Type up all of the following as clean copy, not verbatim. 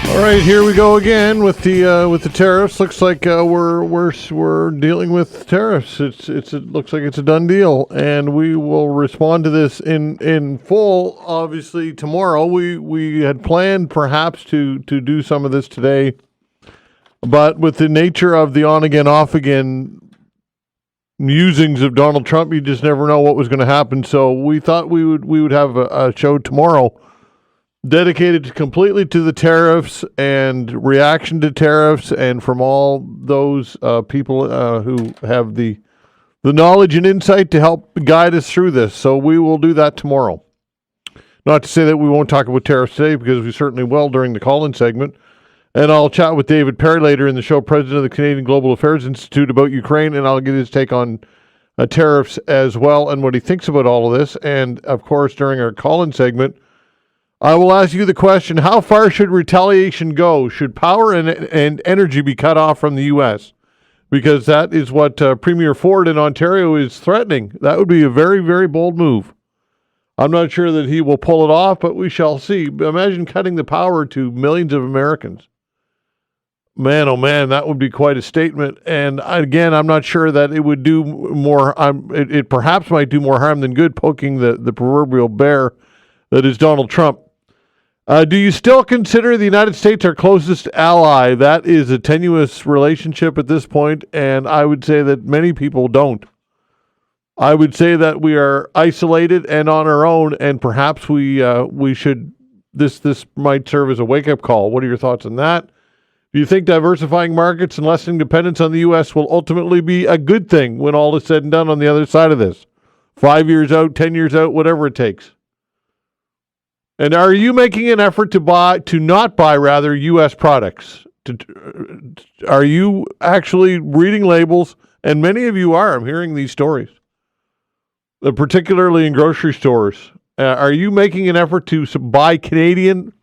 All right, here we go again with the tariffs. Looks like we're dealing with tariffs. It looks like it's a done deal, and we will respond to this in full. Obviously, tomorrow we had planned perhaps to do some of this today, but with the nature of the on again off again musings of Donald Trump, you just never know what was going to happen. So we thought we would have a show tomorrow dedicated completely to the tariffs and reaction to tariffs, and from all those people who have the knowledge and insight to help guide us through this. So we will do that tomorrow. Not to say that we won't talk about tariffs today, because we certainly will during the call-in segment. And I'll chat with David Perry later in the show, president of the Canadian Global Affairs Institute, about Ukraine, and I'll get his take on tariffs as well and what he thinks about all of this. And, of course, during our call-in segment, I will ask you the question, how far should retaliation go? Should power and energy be cut off from the U.S.? Because that is what Premier Ford in Ontario is threatening. That would be a very, very bold move. I'm not sure that he will pull it off, but we shall see. Imagine cutting the power to millions of Americans. Man, oh man, that would be quite a statement. And again, I'm not sure that it would do more. It perhaps might do more harm than good, poking the proverbial bear that is Donald Trump. Do you still consider the United States our closest ally? That is a tenuous relationship at this point, and I would say that many people don't. I would say that we are isolated and on our own, and perhaps we should. This might serve as a wake-up call. What are your thoughts on that? Do you think diversifying markets and lessening dependence on the U.S. will ultimately be a good thing when all is said and done on the other side of this? 5 years out, 10 years out, whatever it takes. And are you making an effort to not buy U.S. products? Are you actually reading labels? And many of you are. I'm hearing these stories, particularly in grocery stores. Are you making an effort to buy Canadian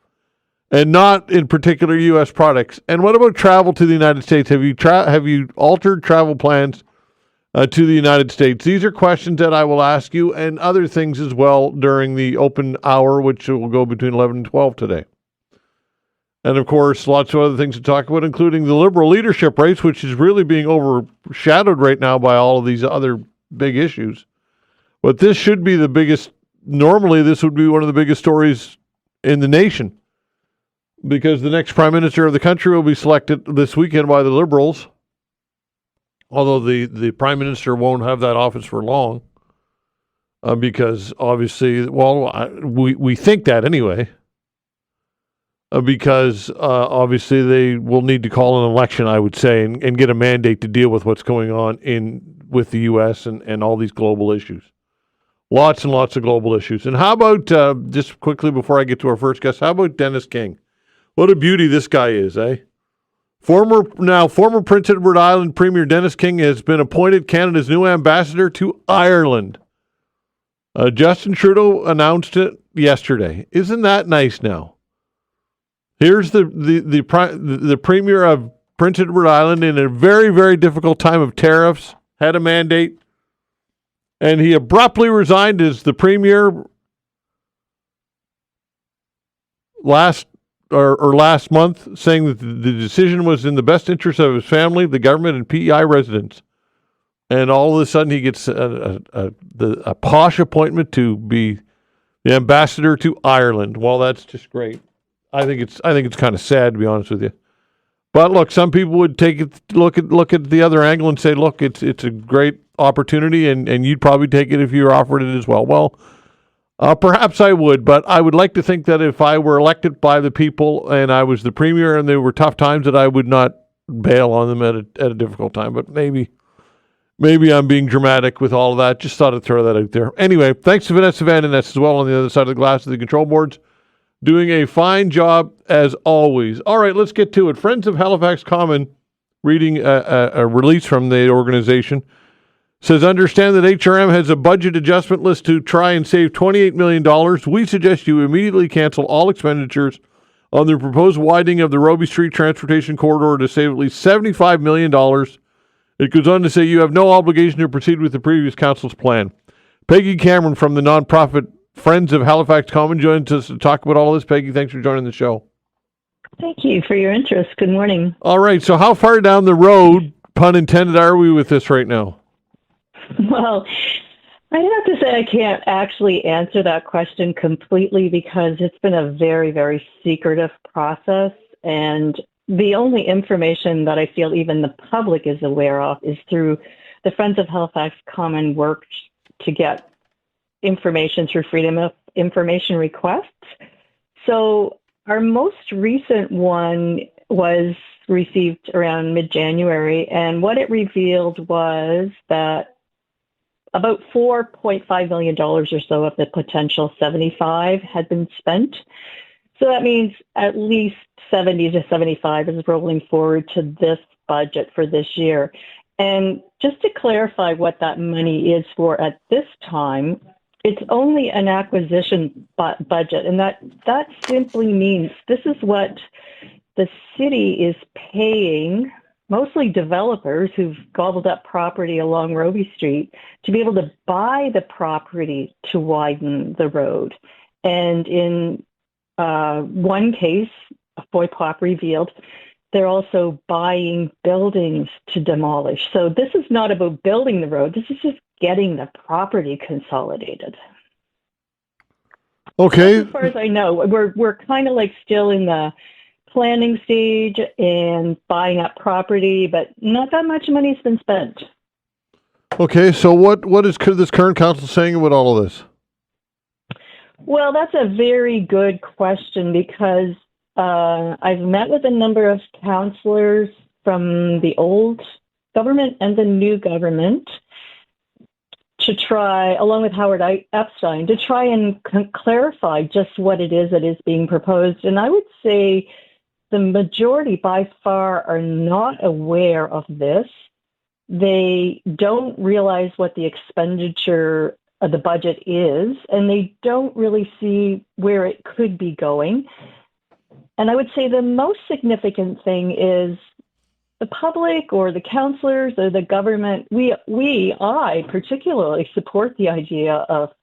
and not in particular U.S. products? And what about travel to the United States? Have you altered travel plans to the United States? These are questions that I will ask you, and other things as well during the open hour, which will go between 11 and 12 today. And of course, lots of other things to talk about, including the Liberal leadership race, which is really being overshadowed right now by all of these other big issues. But this should be the biggest, normally this would be one of the biggest stories in the nation, because the next Prime Minister of the country will be selected this weekend by the Liberals. Although the Prime Minister won't have that office for long, because obviously, we think that anyway, because obviously they will need to call an election, I would say, and get a mandate to deal with what's going on with the U.S. and all these global issues. Lots and lots of global issues. And how about, just quickly before I get to our first guest, how about Dennis King? What a beauty this guy is, eh? Former Prince Edward Island Premier Dennis King has been appointed Canada's new ambassador to Ireland. Justin Trudeau announced it yesterday. Isn't that nice now? Here's the Premier of Prince Edward Island in a very, very difficult time of tariffs, had a mandate, and he abruptly resigned as the Premier last month, saying that the decision was in the best interest of his family, the government, and PEI residents. And all of a sudden, he gets a posh appointment to be the ambassador to Ireland. Well, that's just great. I think it's kind of sad, to be honest with you. But look, some people would look at the other angle and say, look, it's a great opportunity, and you'd probably take it if you were offered it as well. Well, perhaps I would, but I would like to think that if I were elected by the people and I was the Premier and there were tough times, that I would not bail on them at a difficult time. But maybe I'm being dramatic with all of that. Just thought I'd throw that out there. Anyway, thanks to Vanessa Van Ness as well on the other side of the glass of the control boards. Doing a fine job as always. All right, let's get to it. Friends of Halifax Common, reading a release from the organization, says, understand that HRM has a budget adjustment list to try and save $28 million. We suggest you immediately cancel all expenditures on the proposed widening of the Robie Street transportation corridor to save at least $75 million. It goes on to say you have no obligation to proceed with the previous council's plan. Peggy Cameron from the nonprofit Friends of Halifax Common joins us to talk about all this. Peggy, thanks for joining the show. Thank you for your interest. Good morning. All right. So how far down the road, pun intended, are we with this right now? Well, I have to say I can't actually answer that question completely because it's been a very, very secretive process. And the only information that I feel even the public is aware of is through the Friends of Halifax Common work to get information through Freedom of Information requests. So our most recent one was received around mid-January, and what it revealed was that about $4.5 million or so of the potential 75 had been spent. So that means at least 70 to 75 is rolling forward to this budget for this year. And just to clarify what that money is for at this time, it's only an acquisition budget, and that simply means this is what the city is paying mostly developers who've gobbled up property along Robie Street to be able to buy the property to widen the road. And in one case, FOIPOP revealed, they're also buying buildings to demolish. So this is not about building the road. This is just getting the property consolidated. Okay. As far as I know, we're kind of like still in the planning stage and buying up property, but not that much money's been spent. Okay. So what is this current council saying about all of this? Well, that's a very good question because I've met with a number of councillors from the old government and the new government to try, along with Howard Epstein, to try and clarify just what it is that is being proposed. And I would say the majority by far are not aware of this. They don't realize what the expenditure of the budget is, and they don't really see where it could be going. And I would say the most significant thing is the public or the councillors or the government, I particularly support the idea of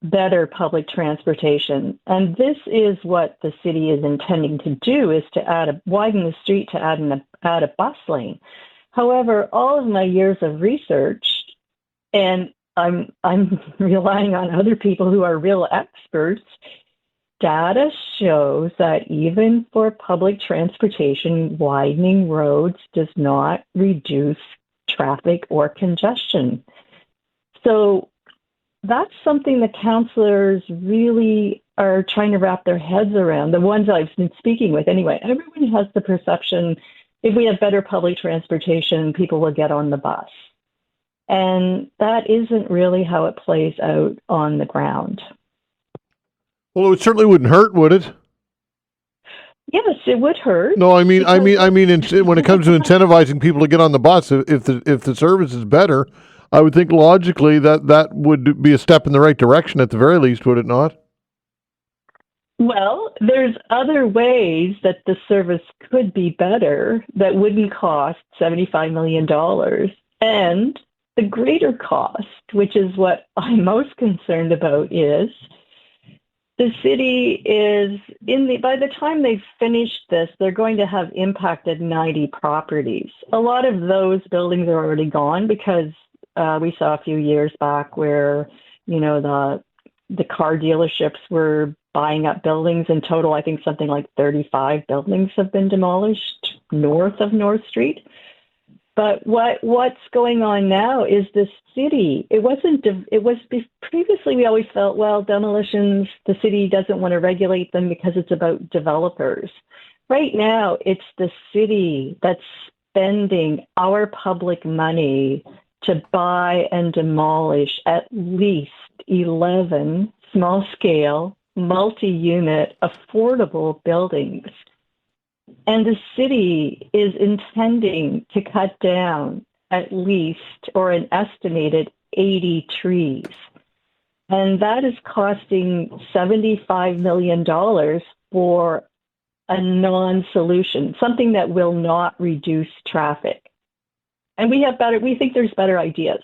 better public transportation. And this is what the city is intending to do, is to widen the street to add a bus lane. However, all of my years of research, and I'm relying on other people who are real experts, data shows that even for public transportation, widening roads does not reduce traffic or congestion. So that's something the councillors really are trying to wrap their heads around. The ones I've been speaking with anyway, everyone has the perception if we have better public transportation, people will get on the bus. And that isn't really how it plays out on the ground. Well, it certainly wouldn't hurt, would it? Yes, it would hurt. No, I mean, when it comes to incentivizing people to get on the bus, if the service is better, I would think logically that would be a step in the right direction at the very least, would it not? Well, there's other ways that the service could be better that wouldn't cost $75 million. And the greater cost, which is what I'm most concerned about, is the city is by the time they've finished this, they're going to have impacted 90 properties. A lot of those buildings are already gone because we saw a few years back where, the car dealerships were buying up buildings. In total, I think something like 35 buildings have been demolished north of North Street. But what's going on now is the city. It was previously we always felt, well, demolitions, the city doesn't want to regulate them because it's about developers. Right now, it's the city that's spending our public money to buy and demolish at least 11 small-scale, multi-unit, affordable buildings. And the city is intending to cut down at least, or an estimated 80 trees. And that is costing $75 million for a non-solution, something that will not reduce traffic. And we think there's better ideas.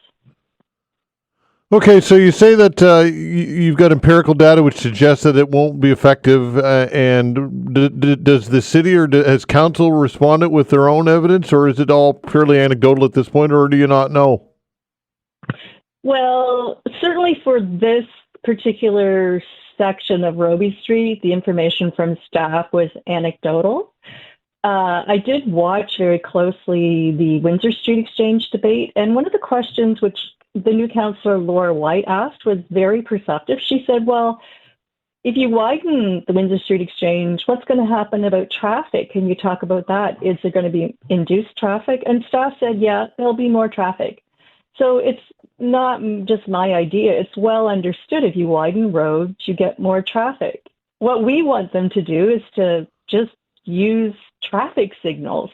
Okay, so you say that you've got empirical data which suggests that it won't be effective, and does the city or has council responded with their own evidence, or is it all purely anecdotal at this point, or do you not know? Well, certainly for this particular section of Robie Street, the information from staff was anecdotal. I did watch very closely the Windsor Street Exchange debate, and one of the questions which the new councillor Laura White asked was very perceptive. She said, well, if you widen the Windsor Street Exchange, what's going to happen about traffic? Can you talk about that? Is there going to be induced traffic? And staff said, yeah, there'll be more traffic. So it's not just my idea. It's well understood. If you widen roads, you get more traffic. What we want them to do is to just use traffic signals.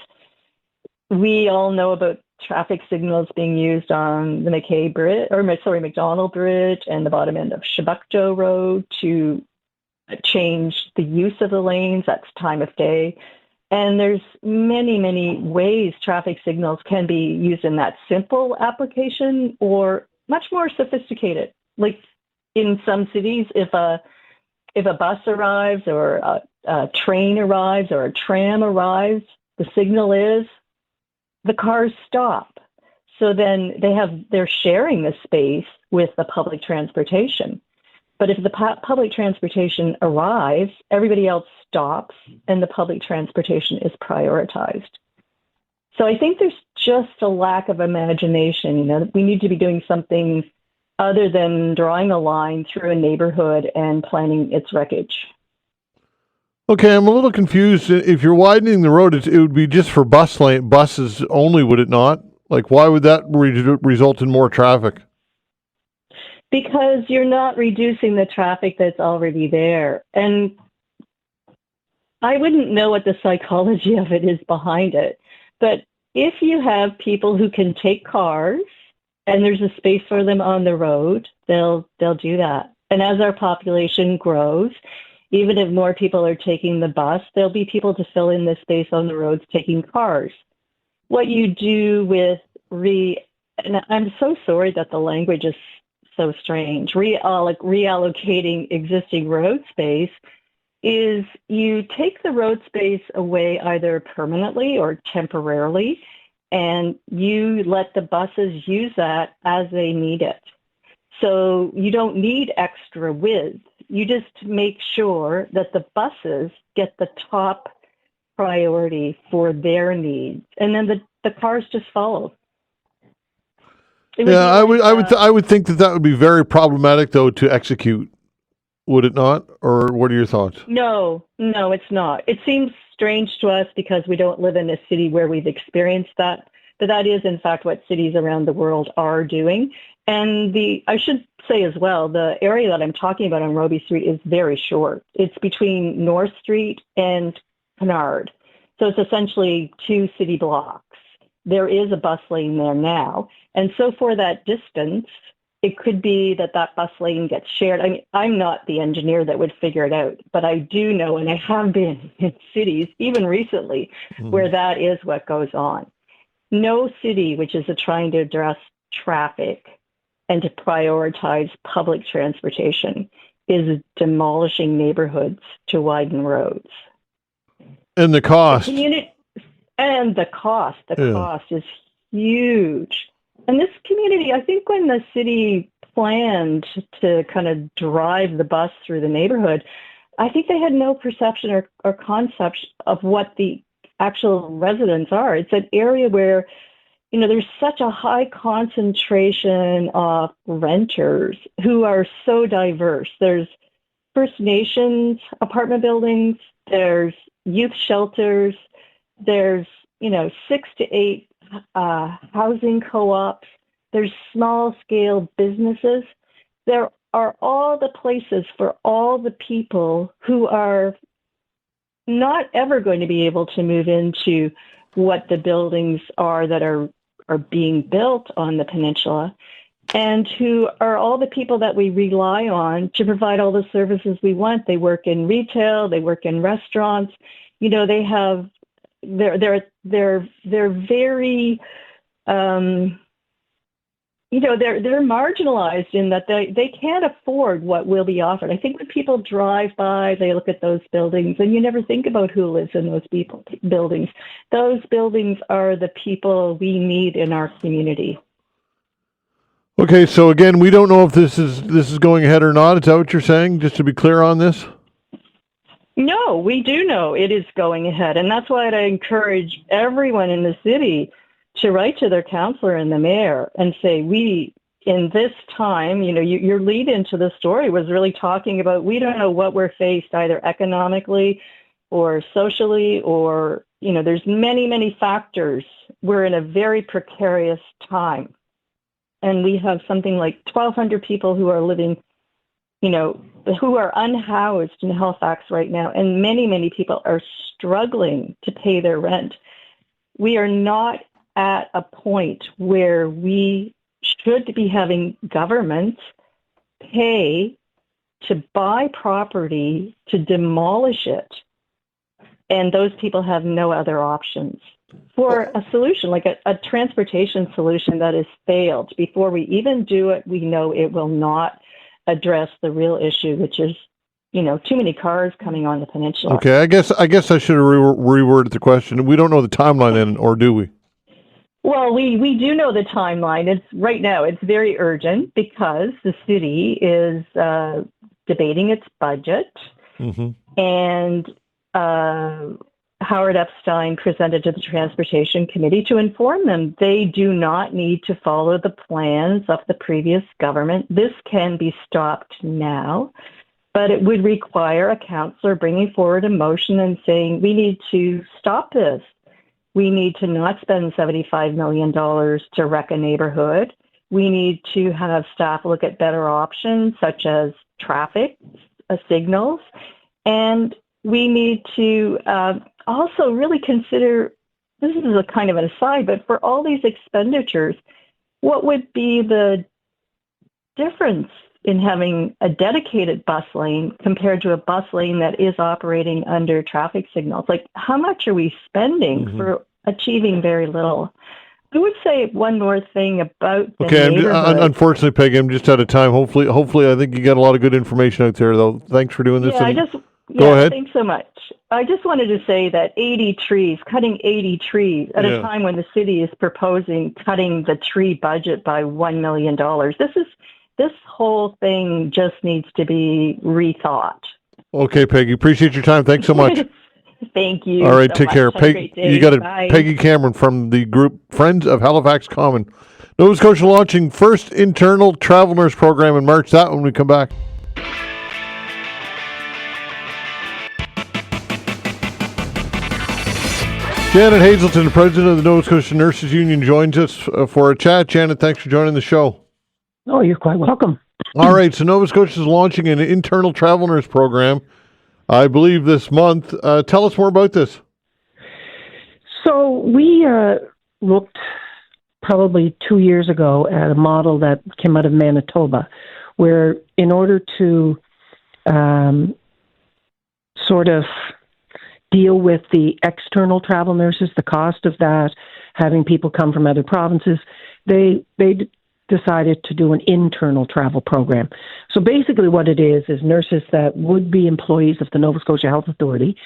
We all know about traffic signals being used on the McDonald Bridge and the bottom end of Shabukjo Road to change the use of the lanes. That's time of day. And there's many, many ways traffic signals can be used in that simple application or much more sophisticated. Like in some cities, if a bus arrives or a train arrives or a tram arrives, the signal is the cars stop. So then they're sharing the space with the public transportation. But if the public transportation arrives, everybody else stops and the public transportation is prioritized. So I think there's just a lack of imagination. You know, we need to be doing something other than drawing a line through a neighborhood and planning its wreckage. Okay, I'm a little confused. If you're widening the road, it would be just for buses only, would it not? Like, why would that result in more traffic? Because you're not reducing the traffic that's already there. And I wouldn't know what the psychology of it is behind it. But if you have people who can take cars and there's a space for them on the road, they'll do that. And as our population grows, even if more people are taking the bus, there'll be people to fill in the space on the roads taking cars. What you do with and I'm so sorry that the language is so strange, reallocating existing road space is you take the road space away either permanently or temporarily, and you let the buses use that as they need it. So you don't need extra width. You just make sure that the buses get the top priority for their needs, and then the cars just follow. Yeah, I would think that would be very problematic, though, to execute. Would it not? Or what are your thoughts? No, it's not. It seems strange to us because we don't live in a city where we've experienced that. But that is, in fact, what cities around the world are doing. And I should say as well, the area that I'm talking about on Robie Street is very short. It's between North Street and Kennard. So it's essentially 2 city blocks. There is a bus lane there now. And so for that distance, it could be that bus lane gets shared. I mean, I'm not the engineer that would figure it out, but I do know, and I have been in cities, even recently, where that is what goes on. No city which is trying to address traffic and to prioritize public transportation is demolishing neighborhoods to widen roads. And the cost. The cost is huge. And this community, I think when the city planned to kind of drive the bus through the neighborhood, I think they had no perception or concept of what the actual residents are. It's an area where, you know, there's such a high concentration of renters who are so diverse. There's First Nations apartment buildings, there's youth shelters, there's, 6 to 8 housing co-ops, there's small-scale businesses. There are all the places for all the people who are not ever going to be able to move into what the buildings are that are being built on the peninsula, and who are all the people that we rely on to provide all the services we want. They work in retail, they work in restaurants. They have they're very they're marginalized in that they can't afford what will be offered. I think when people drive by, they look at those buildings, and you never think about who lives in those buildings. Those buildings are the people we need in our community. Okay, so again, we don't know if this is going ahead or not. Is that what you're saying? Just to be clear on this. No, we do know it is going ahead, and that's why I encourage everyone in the city to write to their councillor and the mayor and say, we, in this time, your lead into the story was really talking about, we don't know what we're faced either economically or socially, or, there's many, many factors. We're in a very precarious time. And we have something like 1,200 people who are living, who are unhoused in Halifax right now. And many, many people are struggling to pay their rent. We are not at a point where we should be having governments pay to buy property to demolish it, and those people have no other options for a solution, like a transportation solution that has failed. Before we even do it, we know it will not address the real issue, which is too many cars coming on the peninsula. Okay, I guess I should have reworded the question. We don't know the timeline then, or do we? Well, we do know the timeline. It's right now. It's very urgent because the city is debating its budget, and Howard Epstein presented to the Transportation Committee to inform them they do not need to follow the plans of the previous government. This can be stopped now, but it would require a councillor bringing forward a motion and saying, we need to stop this. We need to not spend $75 million to wreck a neighborhood. We need to have staff look at better options such as traffic signals. And we need to also really consider, this is a kind of an aside, but for all these expenditures, what would be the difference in having a dedicated bus lane compared to a bus lane that is operating under traffic signals? Like, how much are we spending for achieving very little? I would say one more thing about the neighborhood. Unfortunately, Peggy, I'm just out of time. Hopefully, I think you got a lot of good information out there, though. Thanks for doing this. Go ahead. Thanks so much. I just wanted to say that cutting 80 trees at a time when the city is proposing cutting the tree budget by $1 million. This whole thing just needs to be rethought. Okay, Peggy. Appreciate your time. Thanks so much. Thank you. All right, so take much. care. Peggy, you got it. Peggy Cameron from the group Friends of Halifax Common. Nova Scotia launching first internal travel nurse program in March. That when we come back. Janet Hazelton, the president of the Nova Scotia Nurses Union, joins us for a chat. Janet, thanks for joining the show. Oh, you're quite welcome. All right, so Nova Scotia is launching an internal travel nurse program, I believe, this month. Tell us more about this. So we looked probably 2 years ago at a model that came out of Manitoba, where in order to sort of deal with the external travel nurses, the cost of that, having people come from other provinces, they decided to do an internal travel program. So basically what it is nurses that would be employees of the Nova Scotia Health Authority,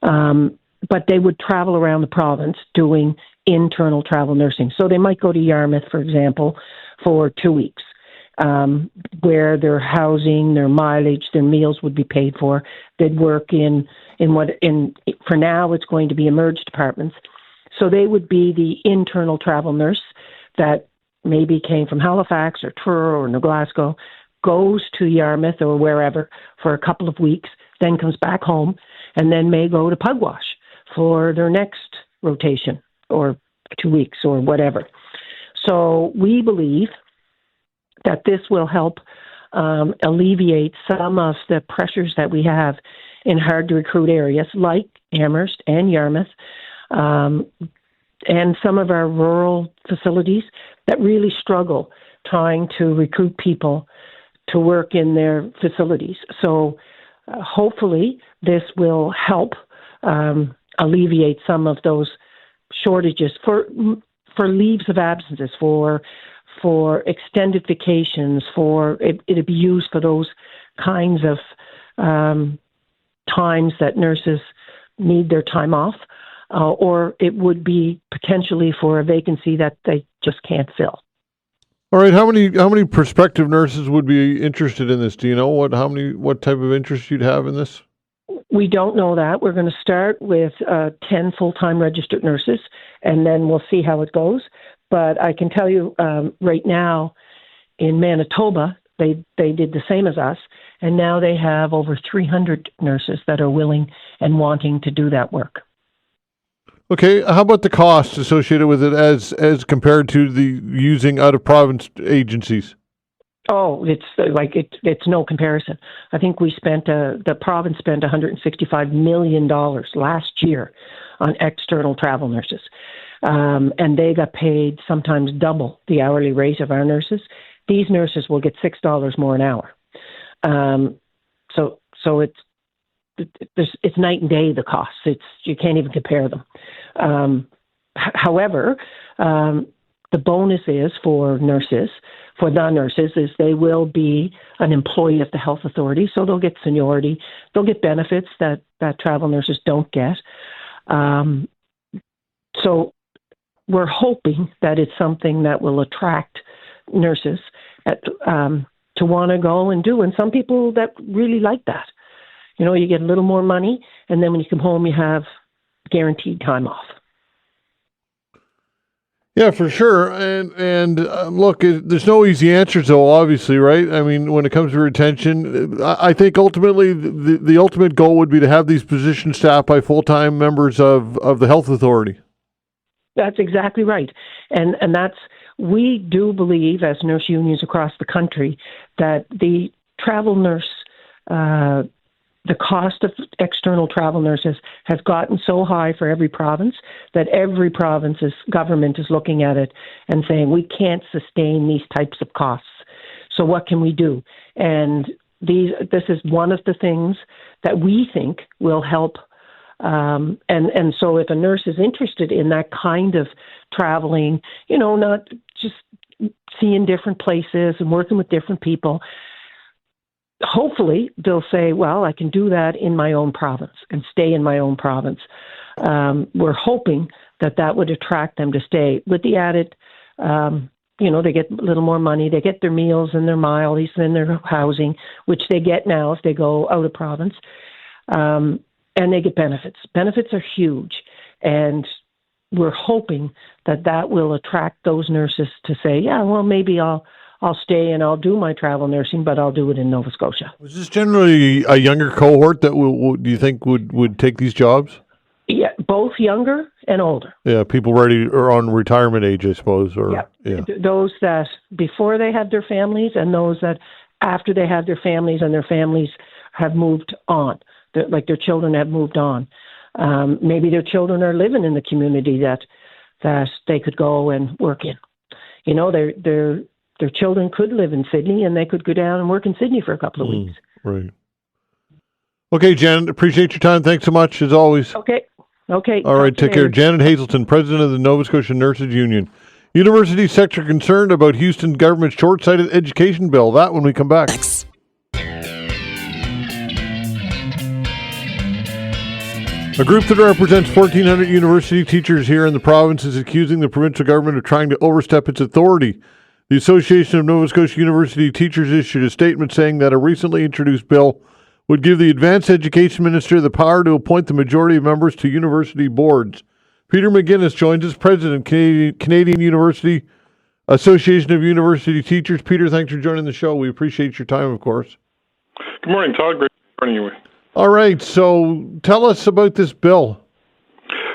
but they would travel around the province doing internal travel nursing. So they might go to Yarmouth, for example, for 2 weeks, where their housing, their mileage, their meals would be paid for. They'd work for now it's going to be emerge departments. So they would be the internal travel nurse that maybe came from Halifax or Truro or New Glasgow, goes to Yarmouth or wherever for a couple of weeks, then comes back home, and then may go to Pugwash for their next rotation or 2 weeks or whatever. So we believe that this will help alleviate some of the pressures that we have in hard-to-recruit areas like Amherst and Yarmouth, and some of our rural facilities that really struggle trying to recruit people to work in their facilities. So hopefully this will help alleviate some of those shortages for leaves of absences, for for extended vacations, for it'd be used for those kinds of times that nurses need their time off, or it would be potentially for a vacancy that they just can't fill. All right, how many prospective nurses would be interested in this? Do you know what type of interest you'd have in this? We don't know that. We're going to start with 10 full-time registered nurses, and then we'll see how it goes. But I can tell you right now in Manitoba, they did the same as us, and now they have over 300 nurses that are willing and wanting to do that work. Okay, how about the costs associated with it as compared to the using out-of-province agencies? Oh, it's no comparison. I think the province spent $165 million last year on external travel nurses. And they got paid sometimes double the hourly rate of our nurses. These nurses will get $6 more an hour. So it's night and day, the costs. You can't even compare them. However, the bonus is for the nurses is they will be an employee of the health authority, so they'll get seniority, they'll get benefits that travel nurses don't get. So we're hoping that it's something that will attract nurses to want to go and do, and some people that really like that. You know, you get a little more money, and then when you come home, you have guaranteed time off. Yeah, for sure. And look, there's no easy answers, though, obviously, right? I mean, when it comes to retention, I think ultimately the ultimate goal would be to have these positions staffed by full-time members of the health authority. That's exactly right. And we do believe, as nurse unions across the country, that the travel nurse, the cost of external travel nurses has gotten so high for every province that every province's government is looking at it and saying, we can't sustain these types of costs. So what can we do? And this is one of the things that we think will help. And so if a nurse is interested in that kind of traveling, you know, not just seeing different places and working with different people, hopefully they'll say, well, I can do that in my own province and stay in my own province. We're hoping that would attract them to stay with the added, they get a little more money. They get their meals and their mileage and their housing, which they get now if they go out of province. And they get benefits. Benefits are huge. And we're hoping that will attract those nurses to say, yeah, well, maybe I'll stay and I'll do my travel nursing, but I'll do it in Nova Scotia. Is this generally a younger cohort that do you think would take these jobs? Yeah, both younger and older. Yeah, people ready or on retirement age, I suppose. Yeah. Those that before they had their families and those that after they had their families and their families have moved on, their children have moved on. Maybe their children are living in the community that they could go and work in. You know, their children could live in Sydney and they could go down and work in Sydney for a couple of weeks. Right. Okay, Janet, appreciate your time. Thanks so much, as always. Okay. All right, take care. Janet Hazelton, president of the Nova Scotia Nurses Union. University sector concerned about Houston government's short-sighted education bill. That when we come back. A group that represents 1,400 university teachers here in the province is accusing the provincial government of trying to overstep its authority. The Association of Nova Scotia University Teachers issued a statement saying that a recently introduced bill would give the Advanced Education Minister the power to appoint the majority of members to university boards. Peter McInnis joins us, president, Canadian University Association of University Teachers. Peter, thanks for joining the show. We appreciate your time, of course. Good morning, Todd. Great morning, you. All right, so tell us about this bill.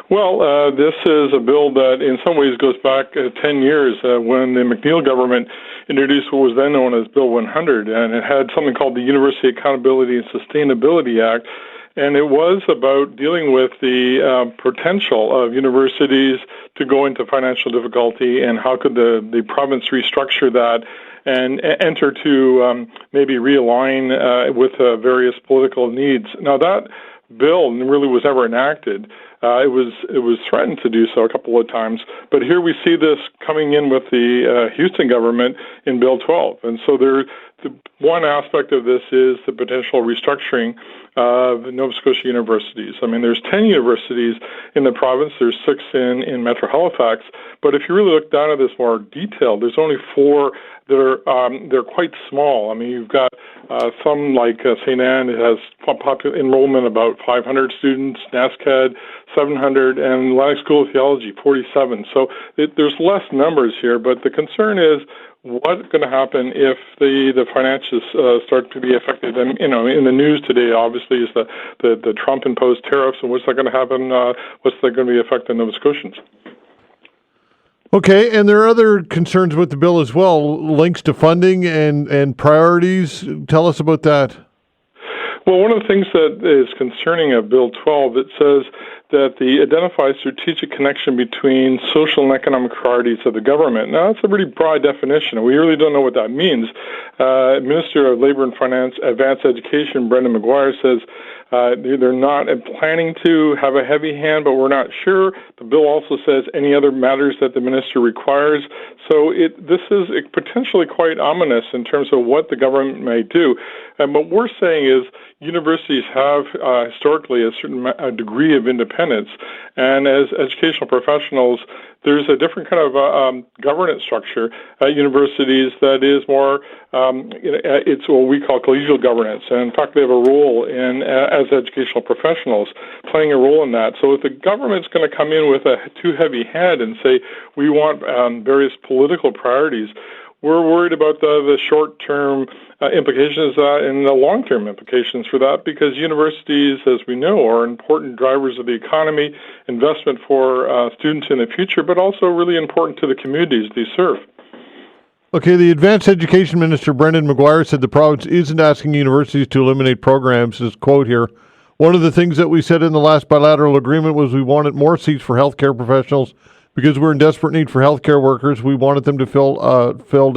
Well, this is a bill that in some ways goes back 10 years when the McNeil government introduced what was then known as Bill 100, and it had something called the University Accountability and Sustainability Act, and it was about dealing with the potential of universities to go into financial difficulty and how could the province restructure that and enter to maybe realign with various political needs. Now that bill really was ever enacted. It was threatened to do so a couple of times, but here we see this coming in with the Houston government in Bill 12. And so one aspect of this is the potential restructuring of Nova Scotia universities. I mean, there's 10 universities in the province. There's 6 in Metro Halifax. But if you really look down at this more detailed, there's only 4 that are they're quite small. I mean, you've got some like St. Anne. It has enrollment about 500 students, NASCAD 700, and Atlantic School of Theology 47. So there's less numbers here, but the concern is what's going to happen if the finances start to be affected. And in the news today, obviously, is the Trump imposed tariffs, and what's that going to happen? What's that going to be affecting Nova Scotians? Okay, and there are other concerns with the bill as well, links to funding and priorities. Tell us about that. Well, one of the things that is concerning of Bill 12, it says that the identifies strategic connection between social and economic priorities of the government. Now, that's a pretty broad definition, and we really don't know what that means. Minister of Labour and Finance, Advanced Education, Brendan McGuire, says they're not planning to have a heavy hand, but we're not sure. The bill also says any other matters that the minister requires. So this is potentially quite ominous in terms of what the government may do. And what we're saying is universities have historically a certain degree of independence, and as educational professionals, there's a different kind of governance structure at universities that is more, it's what we call collegial governance. And in fact, they have a role in, as educational professionals, playing a role in that. So if the government's going to come in with a too heavy hand and say, we want various political priorities, we're worried about the short-term implications and the long-term implications for that, because universities, as we know, are important drivers of the economy, investment for students in the future, but also really important to the communities they serve. Okay, the Advanced Education Minister, Brendan McGuire, said the province isn't asking universities to eliminate programs. His quote here, one of the things that we said in the last bilateral agreement was we wanted more seats for healthcare professionals because we're in desperate need for healthcare workers. We wanted them to filled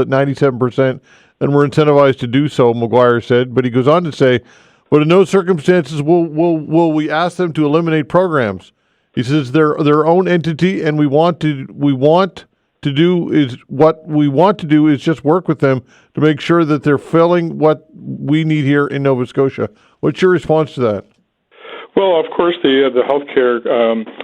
at 97%, and we're incentivized to do so, McGuire said. But he goes on to say, but in no circumstances will we ask them to eliminate programs. He says they're their own entity, and what we want to do is just work with them to make sure that they're filling what we need here in Nova Scotia. What's your response to that? Well, of course, the healthcare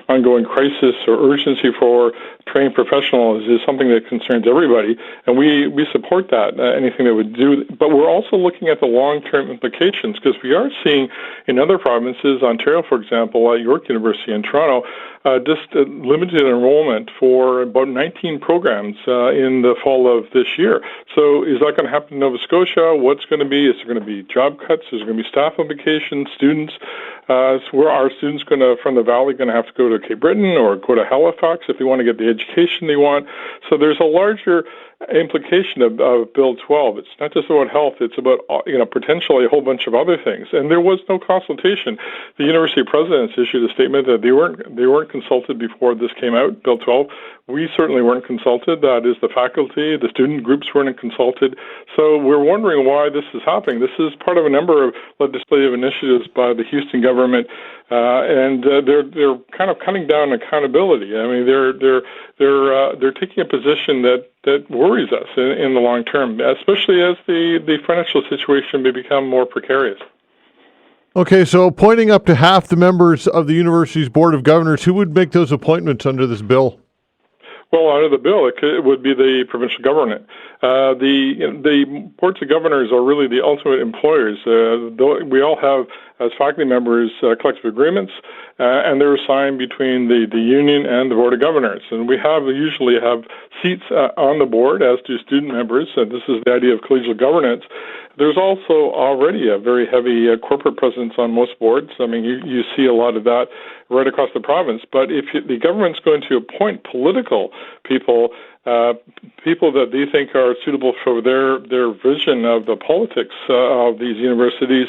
ongoing crisis or urgency for trained professionals is something that concerns everybody, and we support that, anything that would do. But we're also looking at the long-term implications, because we are seeing in other provinces, Ontario, for example, at York University in Toronto, just limited enrollment for about 19 programs in the fall of this year. So is that going to happen in Nova Scotia? What's going to be? Is there going to be job cuts? Is there going to be staff implications? Students? Where are students from the Valley going to have to go to Cape Breton or go to Halifax if they want to get the education they want? So there's a larger implication of Bill 12. It's not just about health; it's about potentially a whole bunch of other things. And there was no consultation. The university presidents issued a statement that they weren't consulted before this came out, Bill 12. We certainly weren't consulted. That is, the faculty, the student groups weren't consulted. So we're wondering why this is happening. This is part of a number of legislative initiatives by the Houston government, and they're kind of cutting down accountability. I mean, they're taking a position that worries us in the long term, especially as the financial situation may become more precarious. Okay, so appointing up to half the members of the university's board of governors, who would make those appointments under this bill? Well, under the bill, it would be the provincial government. The boards of governors are really the ultimate employers. We all have, as faculty members, collective agreements, and they're assigned between the union and the board of governors. And we usually have seats on the board, as do student members, and this is the idea of collegial governance. There's also already a very heavy corporate presence on most boards. I mean, you see a lot of that right across the province. But if the government's going to appoint political people, people that they think are suitable for their vision of the politics of these universities,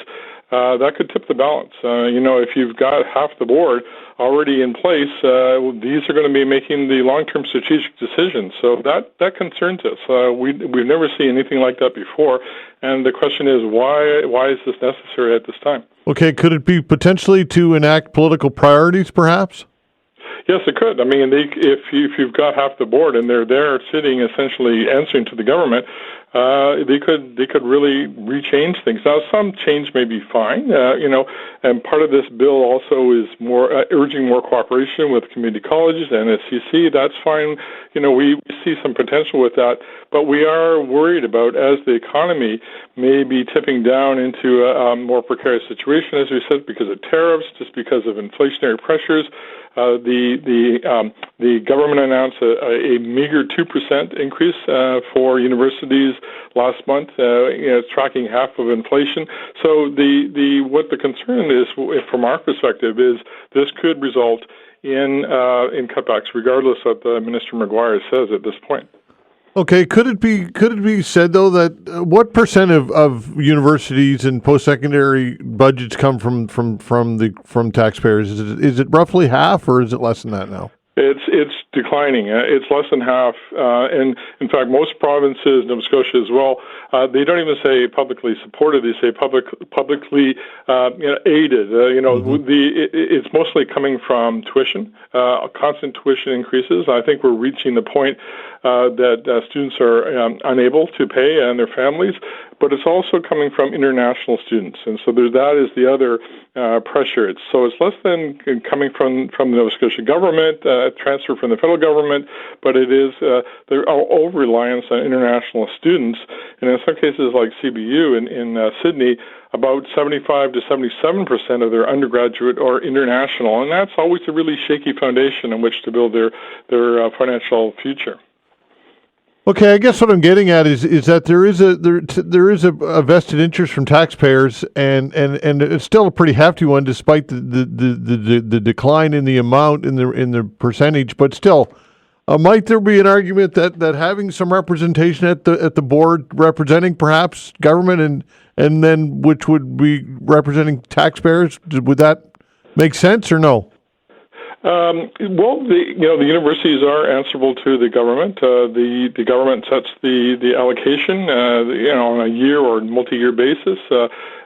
that could tip the balance. If you've got half the board already in place, these are going to be making the long-term strategic decisions. So that concerns us. We've never seen anything like that before, and the question is why is this necessary at this time? Okay, could it be potentially to enact political priorities, perhaps? Yes, it could. I mean, if you've got half the board and they're there sitting, essentially answering to the government, they could really rechange things. Now, some change may be fine, and part of this bill also is more urging more cooperation with community colleges and SCC. That's fine. We see some potential with that, but we are worried about, as the economy may be tipping down into a more precarious situation, as we said, because of tariffs, just because of inflationary pressures. The government announced a meager 2% increase for universities last month. It's tracking half of inflation. So what the concern is, from our perspective, is this could result in cutbacks, regardless of what Minister Maguire says at this point. Okay, could it be said though that what percent of universities and post-secondary budgets come from taxpayers? Is it roughly half, or is it less than that now? It's declining. It's less than half, and in fact, most provinces, Nova Scotia as well, they don't even say publicly supported. They say publicly aided. It's mostly coming from tuition, constant tuition increases. I think we're reaching the point that students are unable to pay, and their families. But it's also coming from international students, and so that is the other pressure. It's less than coming from the Nova Scotia government, transfer from the federal government, but it is their over-reliance on international students, and in some cases like CBU in Sydney, about 75 to 77% of their undergraduate are international, and that's always a really shaky foundation on which to build their financial future. Okay, I guess what I'm getting at is that there is a vested interest from taxpayers, and it's still a pretty hefty one, despite the decline in the amount in the percentage. But still, might there be an argument that having some representation at the board, representing perhaps government and then which would be representing taxpayers, would that make sense or no? The universities are answerable to the government. The government sets the allocation, on a year or multi-year basis,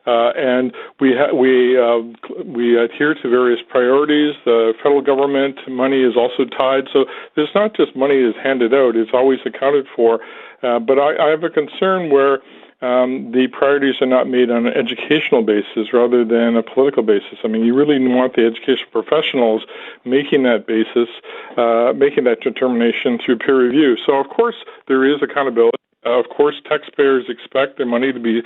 and we adhere to various priorities. The federal government money is also tied, so there's not just money that's handed out; it's always accounted for. But I have a concern where the priorities are not made on an educational basis rather than a political basis. I mean, you really want the educational professionals making that basis, making that determination through peer review. So, of course, there is accountability. Of course, taxpayers expect their money to be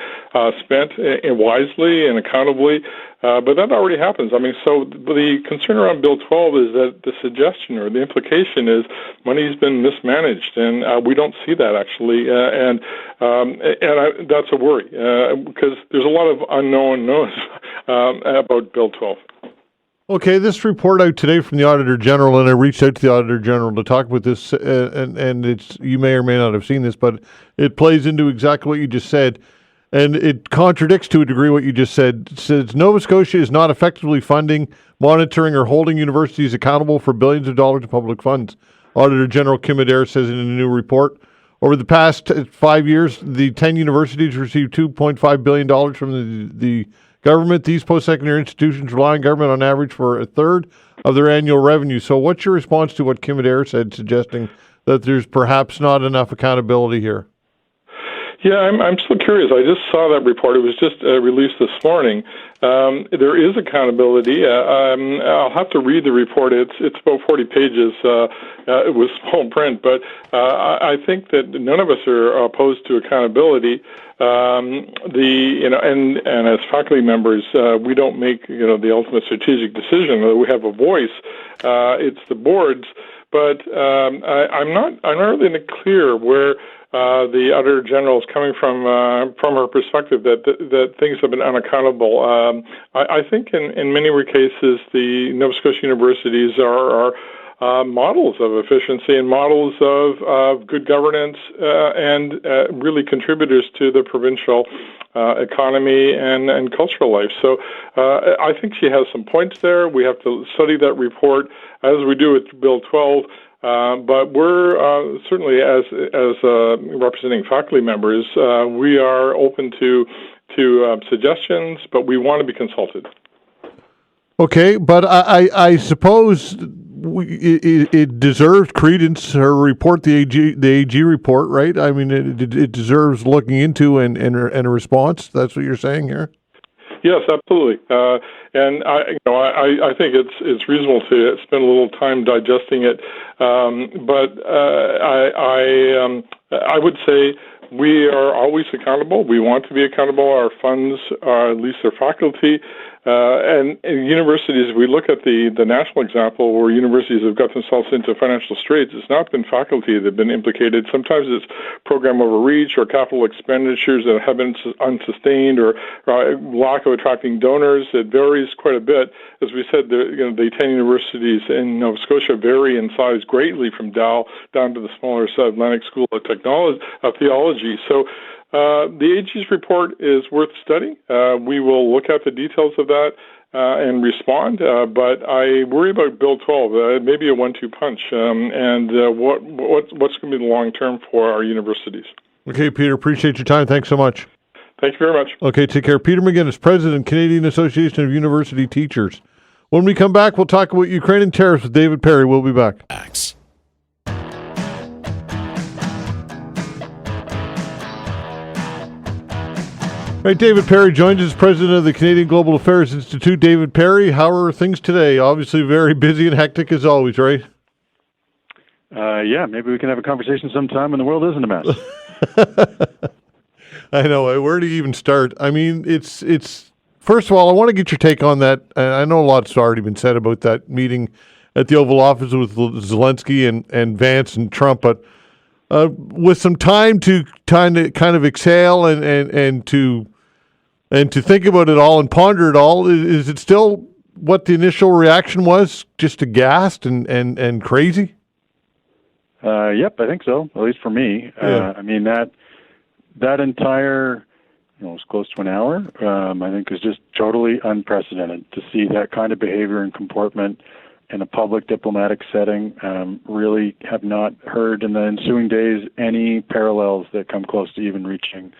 spent wisely and accountably, but that already happens. I mean, so the concern around Bill 12 is that the suggestion or the implication is money's been mismanaged, and we don't see that actually, and that's a worry because there's a lot of unknown knowns about Bill 12. Okay, this report out today from the Auditor General, and I reached out to the Auditor General to talk with this, and it's, you may or may not have seen this, but it plays into exactly what you just said, and it contradicts to a degree what you just said. It says Nova Scotia is not effectively funding, monitoring, or holding universities accountable for billions of dollars of public funds. Auditor General Kim Adair says in a new report, over the past 5 years, the 10 universities received $2.5 billion from the government. These post-secondary institutions rely on government on average for a third of their annual revenue. So what's your response to what Kim Adair said, suggesting that there's perhaps not enough accountability here? Yeah, I'm still curious. I just saw that report. It was just released this morning. There is accountability. I'll have to read the report. It's about 40 pages. It was small print, but I think that none of us are opposed to accountability. And as faculty members, we don't make the ultimate strategic decision. We have a voice. It's the boards, but I'm not really clear where the Auditor General is coming from her perspective that things have been unaccountable. I think in many cases the Nova Scotia universities are models of efficiency and models of good governance and really contributors to the provincial economy and cultural life. So I think she has some points there. We have to study that report as we do with Bill 12. But we're certainly, as representing faculty members, we are open to to suggestions, but we want to be consulted. Okay, but I suppose it deserves credence. Her report, the AG report, right? I mean, it deserves looking into and a response. That's what you're saying here. Yes, absolutely. And I think it's reasonable to spend a little time digesting it. But I would say we are always accountable. We want to be accountable. Our funds, at least their faculty, and universities. We look at the national example where universities have got themselves into financial straits. It's not been faculty that have been implicated. Sometimes it's program overreach or capital expenditures that have been unsustained or lack of attracting donors. It varies quite a bit. As we said, the 10 universities in Nova Scotia vary in size greatly from Dal down to the smaller Atlantic School of Theology. So the AG's report is worth studying. We will look at the details of that and respond. But I worry about Bill 12. Maybe a 1-2 punch. And what's going to be the long term for our universities? Okay, Peter. Appreciate your time. Thanks so much. Thank you very much. Okay, take care. Peter McInnis, President, Canadian Association of University Teachers. When we come back, we'll talk about Ukraine and tariffs with David Perry. We'll be back. Right, David Perry joins us, President of the Canadian Global Affairs Institute. David Perry, how are things today? Obviously very busy and hectic as always, right? Yeah, maybe we can have a conversation sometime when the world isn't a mess. I know. Where do you even start? I mean, it's. First of all, I want to get your take on that. I know a lot's already been said about that meeting at the Oval Office with Zelensky and Vance and Trump, but with some time to kind of exhale and to think about it all and ponder it all, is it still what the initial reaction was, just aghast and crazy? Yep, I think so. At least for me. Yeah. I mean that entire, it was close to an hour. I think is just totally unprecedented to see that kind of behavior and comportment in a public diplomatic setting. Really have not heard in the ensuing days any parallels that come close to even reaching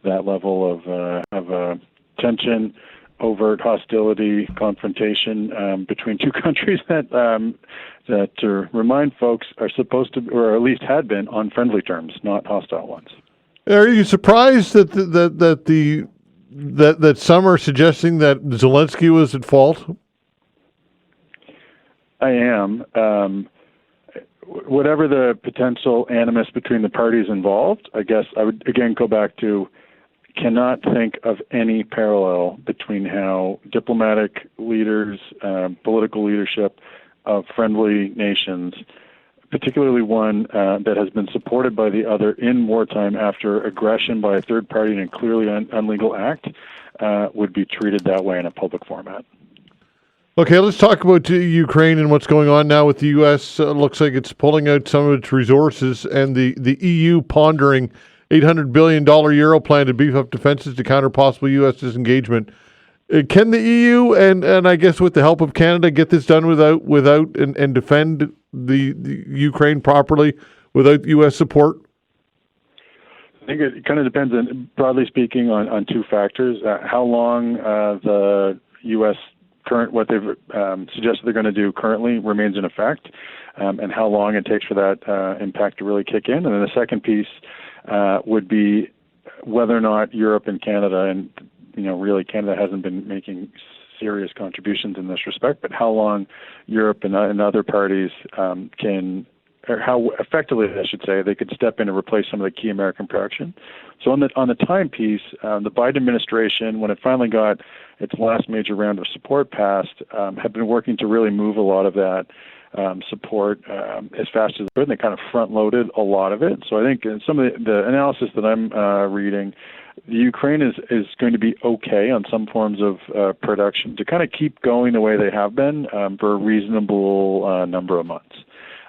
that level of tension, overt hostility, confrontation between two countries that, to remind folks, are supposed to, or at least had been, on friendly terms, not hostile ones. Are you surprised that that some are suggesting that Zelensky was at fault? I am. Whatever the potential animus between the parties involved, I guess I would again go back to cannot think of any parallel between how diplomatic leaders, political leadership of friendly nations, particularly one that has been supported by the other in wartime after aggression by a third party in a clearly unlegal act, would be treated that way in a public format. Okay, let's talk about Ukraine and what's going on now with the U.S. Looks like it's pulling out some of its resources, and the EU pondering $800 billion Euro plan to beef up defenses to counter possible U.S. disengagement. Can the EU and I guess with the help of Canada get this done without and defend the Ukraine properly without U.S. support? I think it kind of depends on, broadly speaking, on two factors: how long the U.S. what they've suggested they're going to do currently remains in effect, and how long it takes for that impact to really kick in. And then the second piece would be whether or not Europe and Canada, and really Canada hasn't been making serious contributions in this respect, but how long Europe and other parties can, or how effectively, I should say, they could step in and replace some of the key American production. So on the time piece, the Biden administration, when it finally got its last major round of support passed, had been working to really move a lot of that support as fast as they could, and they kind of front-loaded a lot of it. So I think in some of the analysis that I'm reading, the Ukraine is going to be okay on some forms of production to kind of keep going the way they have been for a reasonable number of months.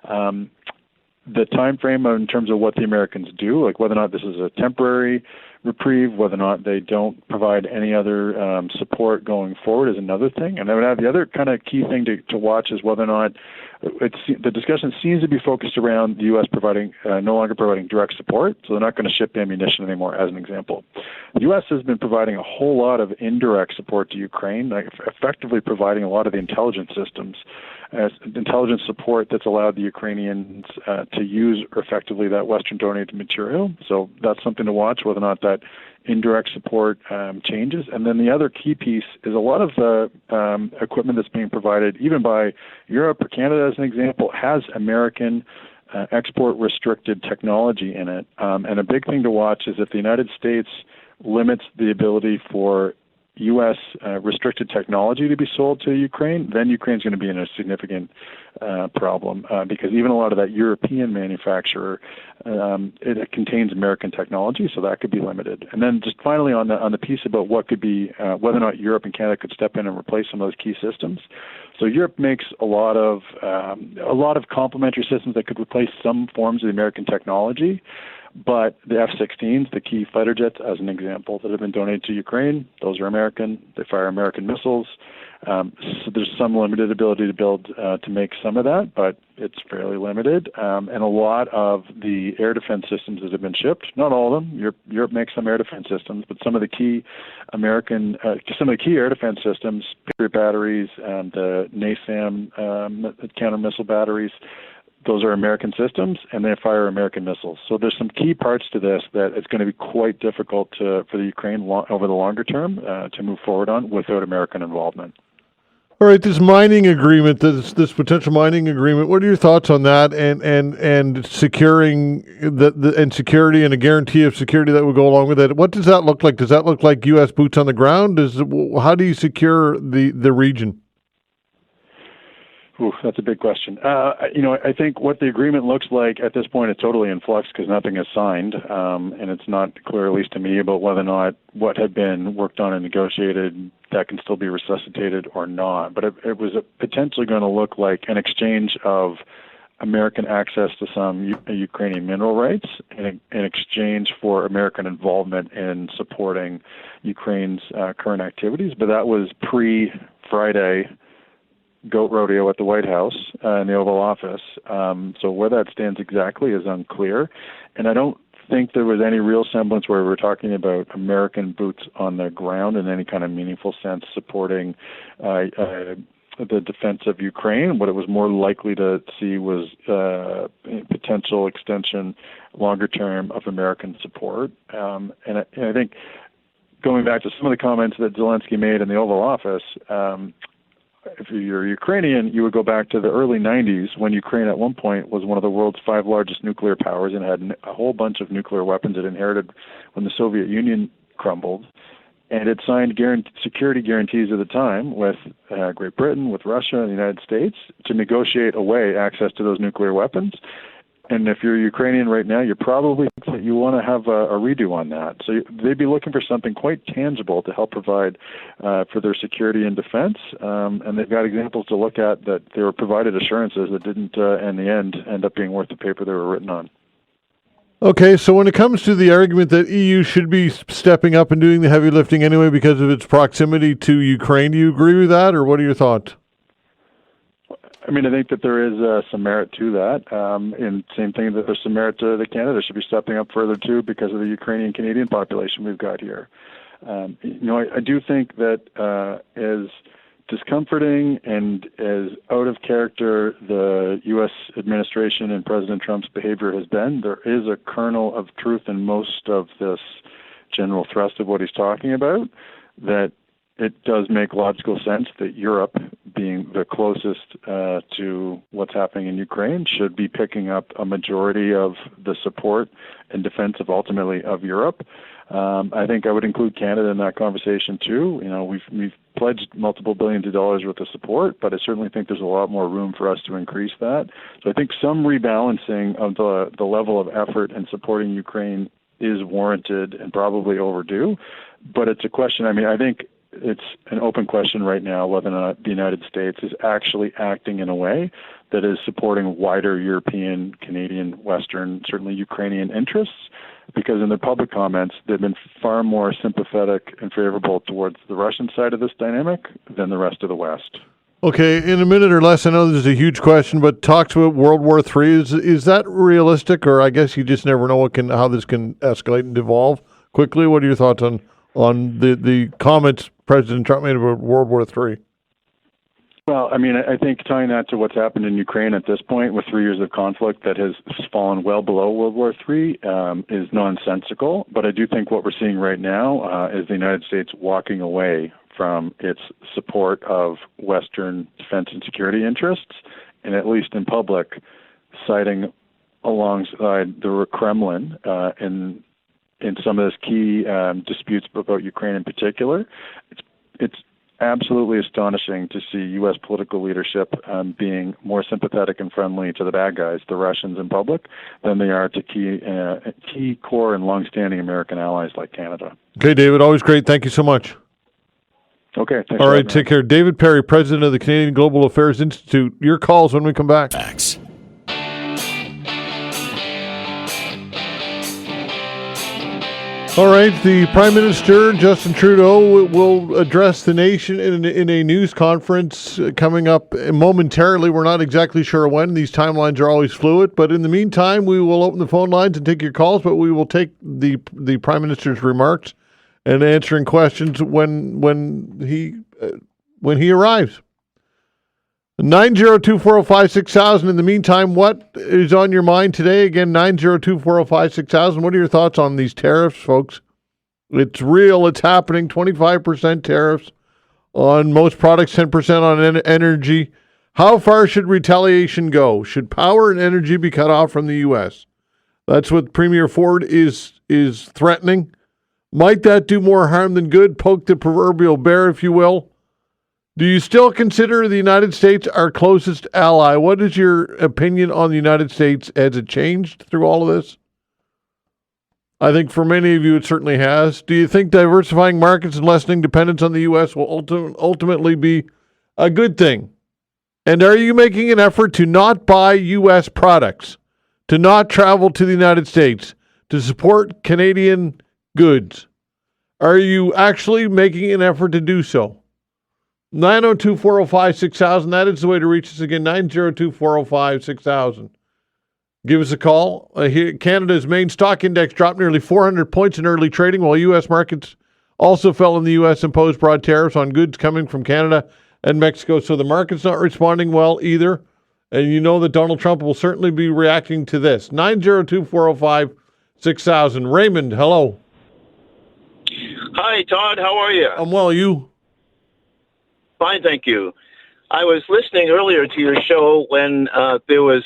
The time frame in terms of what the Americans do, like whether or not this is a temporary reprieve. Whether or not they don't provide any other support going forward is another thing. And I would add the other kind of key thing to watch is whether or not the discussion seems to be focused around the U.S. providing no longer providing direct support, so they're not going to ship ammunition anymore, as an example. The U.S. has been providing a whole lot of indirect support to Ukraine, like effectively providing a lot of the intelligence systems, intelligence support that's allowed the Ukrainians to use effectively that Western donated material. So that's something to watch, whether or not that indirect support changes. And then the other key piece is a lot of the equipment that's being provided, even by Europe or Canada as an example, has American export restricted technology in it. And a big thing to watch is if the United States limits the ability for U.S. Restricted technology to be sold to Ukraine, then Ukraine's going to be in a significant problem because even a lot of that European manufacturer, it contains American technology, so that could be limited. And then just finally on the piece about what could be, whether or not Europe and Canada could step in and replace some of those key systems. So Europe makes a lot of complementary systems that could replace some forms of the American technology. But the F-16s, the key fighter jets, as an example, that have been donated to Ukraine, those are American. They fire American missiles. So there's some limited ability to build to make some of that, but it's fairly limited. And a lot of the air defense systems that have been shipped, not all of them. Europe makes some air defense systems, but some of the key air defense systems, Patriot batteries and NASAM counter missile batteries, those are American systems, and they fire American missiles. So there's some key parts to this that it's going to be quite difficult for the Ukraine over the longer term to move forward on without American involvement. All right, this mining agreement, this potential mining agreement. What are your thoughts on that, and securing and security and a guarantee of security that would go along with it? What does that look like? Does that look like U.S. boots on the ground? How do you secure the region? Ooh, that's a big question. I think what the agreement looks like at this point is totally in flux because nothing is signed, and it's not clear, at least to me, about whether or not what had been worked on and negotiated that can still be resuscitated or not. But it was potentially going to look like an exchange of American access to some Ukrainian mineral rights in exchange for American involvement in supporting Ukraine's current activities. But that was pre-Friday goat rodeo at the White House in the Oval Office. So where that stands exactly is unclear. And I don't think there was any real semblance where we were talking about American boots on the ground in any kind of meaningful sense supporting the defense of Ukraine. What it was more likely to see was potential extension longer term of American support. And I think going back to some of the comments that Zelensky made in the Oval Office, if you're Ukrainian, you would go back to the early 90s when Ukraine at one point was one of the world's 5 largest nuclear powers and had a whole bunch of nuclear weapons it inherited when the Soviet Union crumbled. And it signed security guarantees at the time with Great Britain, with Russia, and the United States to negotiate away access to those nuclear weapons. And if you're Ukrainian right now, you're probably thinking that you want to have a redo on that. So they'd be looking for something quite tangible to help provide for their security and defense. And they've got examples to look at that they were provided assurances that didn't, in the end, end up being worth the paper they were written on. Okay, so when it comes to the argument that EU should be stepping up and doing the heavy lifting anyway because of its proximity to Ukraine, do you agree with that, or what are your thoughts? I mean, I think that there is some merit to that. And same thing that there's some merit to that Canada should be stepping up further too because of the Ukrainian-Canadian population we've got here. I do think that as discomforting and as out of character the U.S. administration and President Trump's behavior has been, there is a kernel of truth in most of this general thrust of what he's talking about, that it does make logical sense that Europe, being the closest to what's happening in Ukraine, should be picking up a majority of the support and defense of ultimately of Europe. I think I would include Canada in that conversation too. We've pledged multiple billions of dollars worth of support, but I certainly think there's a lot more room for us to increase that. So I think some rebalancing of the level of effort in supporting Ukraine is warranted and probably overdue. But it's a question. I think it's an open question right now whether or not the United States is actually acting in a way that is supporting wider European, Canadian, Western, certainly Ukrainian interests. because in their public comments, they've been far more sympathetic and favorable towards the Russian side of this dynamic than the rest of the West. Okay, in a minute or less, I know this is a huge question, but talks about World War III. Is that realistic, or I guess you just never know how this can escalate and evolve quickly? What are your thoughts on the comments President Trump made about World War III? Well, I mean, I think tying that to what's happened in Ukraine at this point with 3 years of conflict that has fallen well below World War III is nonsensical. But I do think what we're seeing right now is the United States walking away from its support of Western defense and security interests, and at least in public, siding alongside the Kremlin in some of those key disputes about Ukraine in particular. It's absolutely astonishing to see U.S. political leadership being more sympathetic and friendly to the bad guys, the Russians in public, than they are to key core and longstanding American allies like Canada. Okay, David, always great. Thank you so much. Okay. Thanks. All right, take care. David Perry, president of the Canadian Global Affairs Institute. Your calls when we come back. Facts. All right, the Prime Minister, Justin Trudeau, will address the nation in a news conference coming up momentarily. We're not exactly sure when. These timelines are always fluid. But in the meantime, we will open the phone lines and take your calls, but we will take the Prime Minister's remarks and answering questions when he arrives. 902-405-6000. In the meantime, what is on your mind today? Again, 902-405-6000. What are your thoughts on these tariffs, folks? It's real. It's happening. 25% tariffs on most products, 10% on energy. How far should retaliation go? Should power and energy be cut off from the U.S.? That's what Premier Ford is threatening. Might that do more harm than good? Poke the proverbial bear, if you will. Do you still consider the United States our closest ally? What is your opinion on the United States? Has it changed through all of this? I think for many of you it certainly has. Do you think diversifying markets and lessening dependence on the U.S. will ultimately be a good thing? And are you making an effort to not buy U.S. products, to not travel to the United States, to support Canadian goods? Are you actually making an effort to do so? 902-405-6000. That is the way to reach us again, 902-405-6000. Give us a call. Canada's main stock index dropped nearly 400 points in early trading, while U.S. markets also fell in the U.S. imposed broad tariffs on goods coming from Canada and Mexico. So the market's not responding well either. And you know that Donald Trump will certainly be reacting to this. 902-405-6000. Raymond, hello. Hi, Todd. How are you? I'm well. You? Fine, thank you. I was listening earlier to your show when there was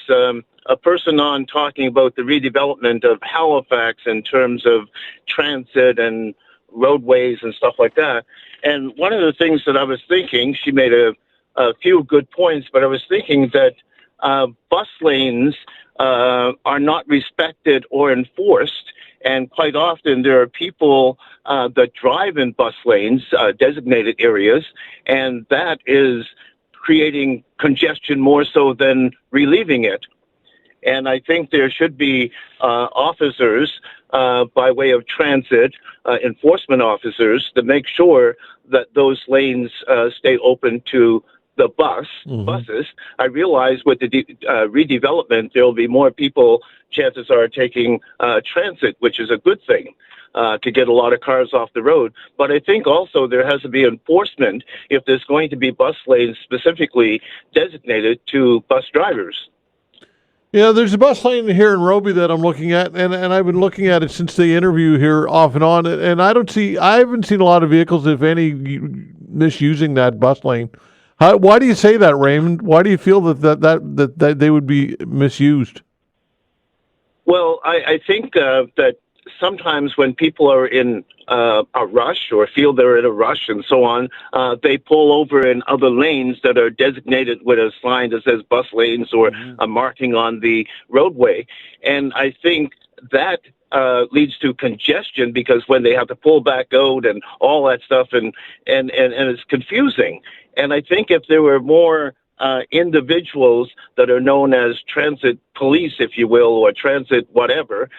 a person on talking about the redevelopment of Halifax in terms of transit and roadways and stuff like that. And one of the things that I was thinking, she made a few good points, but I was thinking that bus lanes are not respected or enforced. And quite often there are people that drive in bus lanes, designated areas, and that is creating congestion more so than relieving it. And I think there should be officers by way of transit, enforcement officers, to make sure that those lanes stay open to the buses. I realize with the redevelopment, there will be more people, chances are, taking transit, which is a good thing to get a lot of cars off the road. But I think also there has to be enforcement if there's going to be bus lanes specifically designated to bus drivers. Yeah, there's a bus lane here in Robie that I'm looking at, and I've been looking at it since the interview here off and on, and I haven't seen a lot of vehicles, if any, misusing that bus lane. Why do you say that, Raymond? Why do you feel that they would be misused? Well, I think that sometimes when people are in a rush or feel they're in a rush and so on, they pull over in other lanes that are designated with a sign that says bus lanes or a marking on the roadway. And I think that leads to congestion because when they have to pull back out and all that stuff, and it's confusing. And I think if there were more individuals that are known as transit police, if you will, or transit whatever,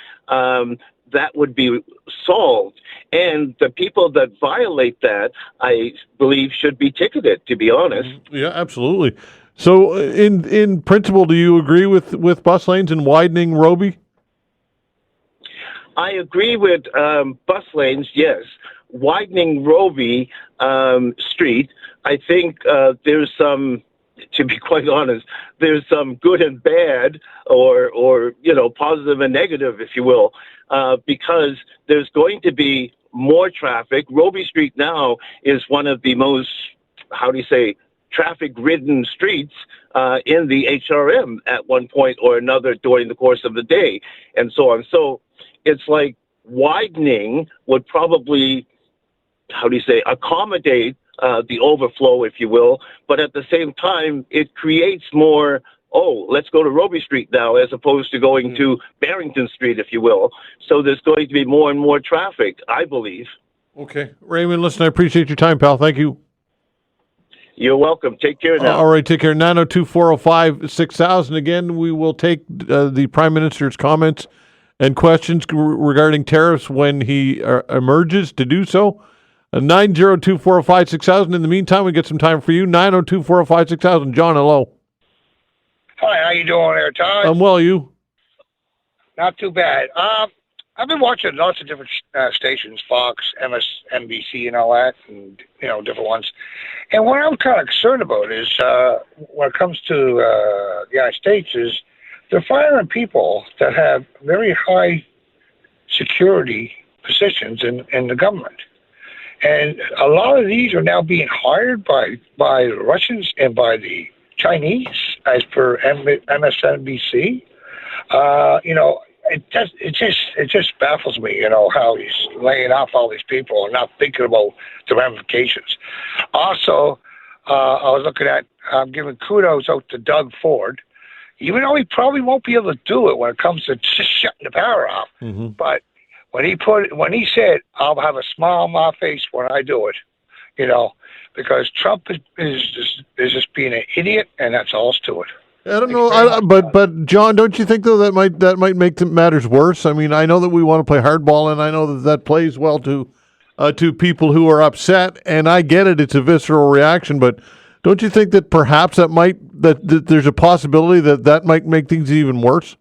that would be solved. And the people that violate that, I believe, should be ticketed, to be honest. Yeah, absolutely. So in principle, do you agree with bus lanes and widening, Robie? I agree with bus lanes, yes. Widening Robie Street, I think there's some, to be quite honest, there's some good and bad, or positive and negative, if you will, because there's going to be more traffic. Robie Street now is one of the most, traffic-ridden streets in the HRM at one point or another during the course of the day, and so on. So it's like widening would probably, accommodate the overflow, if you will, but at the same time, it creates more, let's go to Robie Street now, as opposed to going to Barrington Street, if you will. So there's going to be more and more traffic, I believe. Okay. Raymond, listen, I appreciate your time, pal. Thank you. You're welcome. Take care now. All right, take care. 902-405-6000. Again, we will take the Prime Minister's comments and questions regarding tariffs when he emerges to do so. 902-405-6000. In the meantime, we get some time for you. 902-405-6000. John, hello. Hi, how you doing there, Todd? I'm well, you? Not too bad. I've been watching lots of different stations, Fox, MSNBC, and all that, and different ones. And what I'm kind of concerned about is when it comes to the United States is they're firing people that have very high security positions in the government. And a lot of these are now being hired by the Russians and by the Chinese, as per MSNBC. It just baffles me, how he's laying off all these people and not thinking about the ramifications. Also, I was looking at, I'm giving kudos out to Doug Ford, even though he probably won't be able to do it when it comes to just shutting the power off. Mm-hmm. But when he said, "I'll have a smile on my face when I do it," because Trump is just being an idiot, and that's all to it. I don't know, but John, don't you think though that might make matters worse? I mean, I know that we want to play hardball, and I know that plays well to people who are upset, and I get it; it's a visceral reaction. But don't you think that perhaps that there's a possibility that might make things even worse?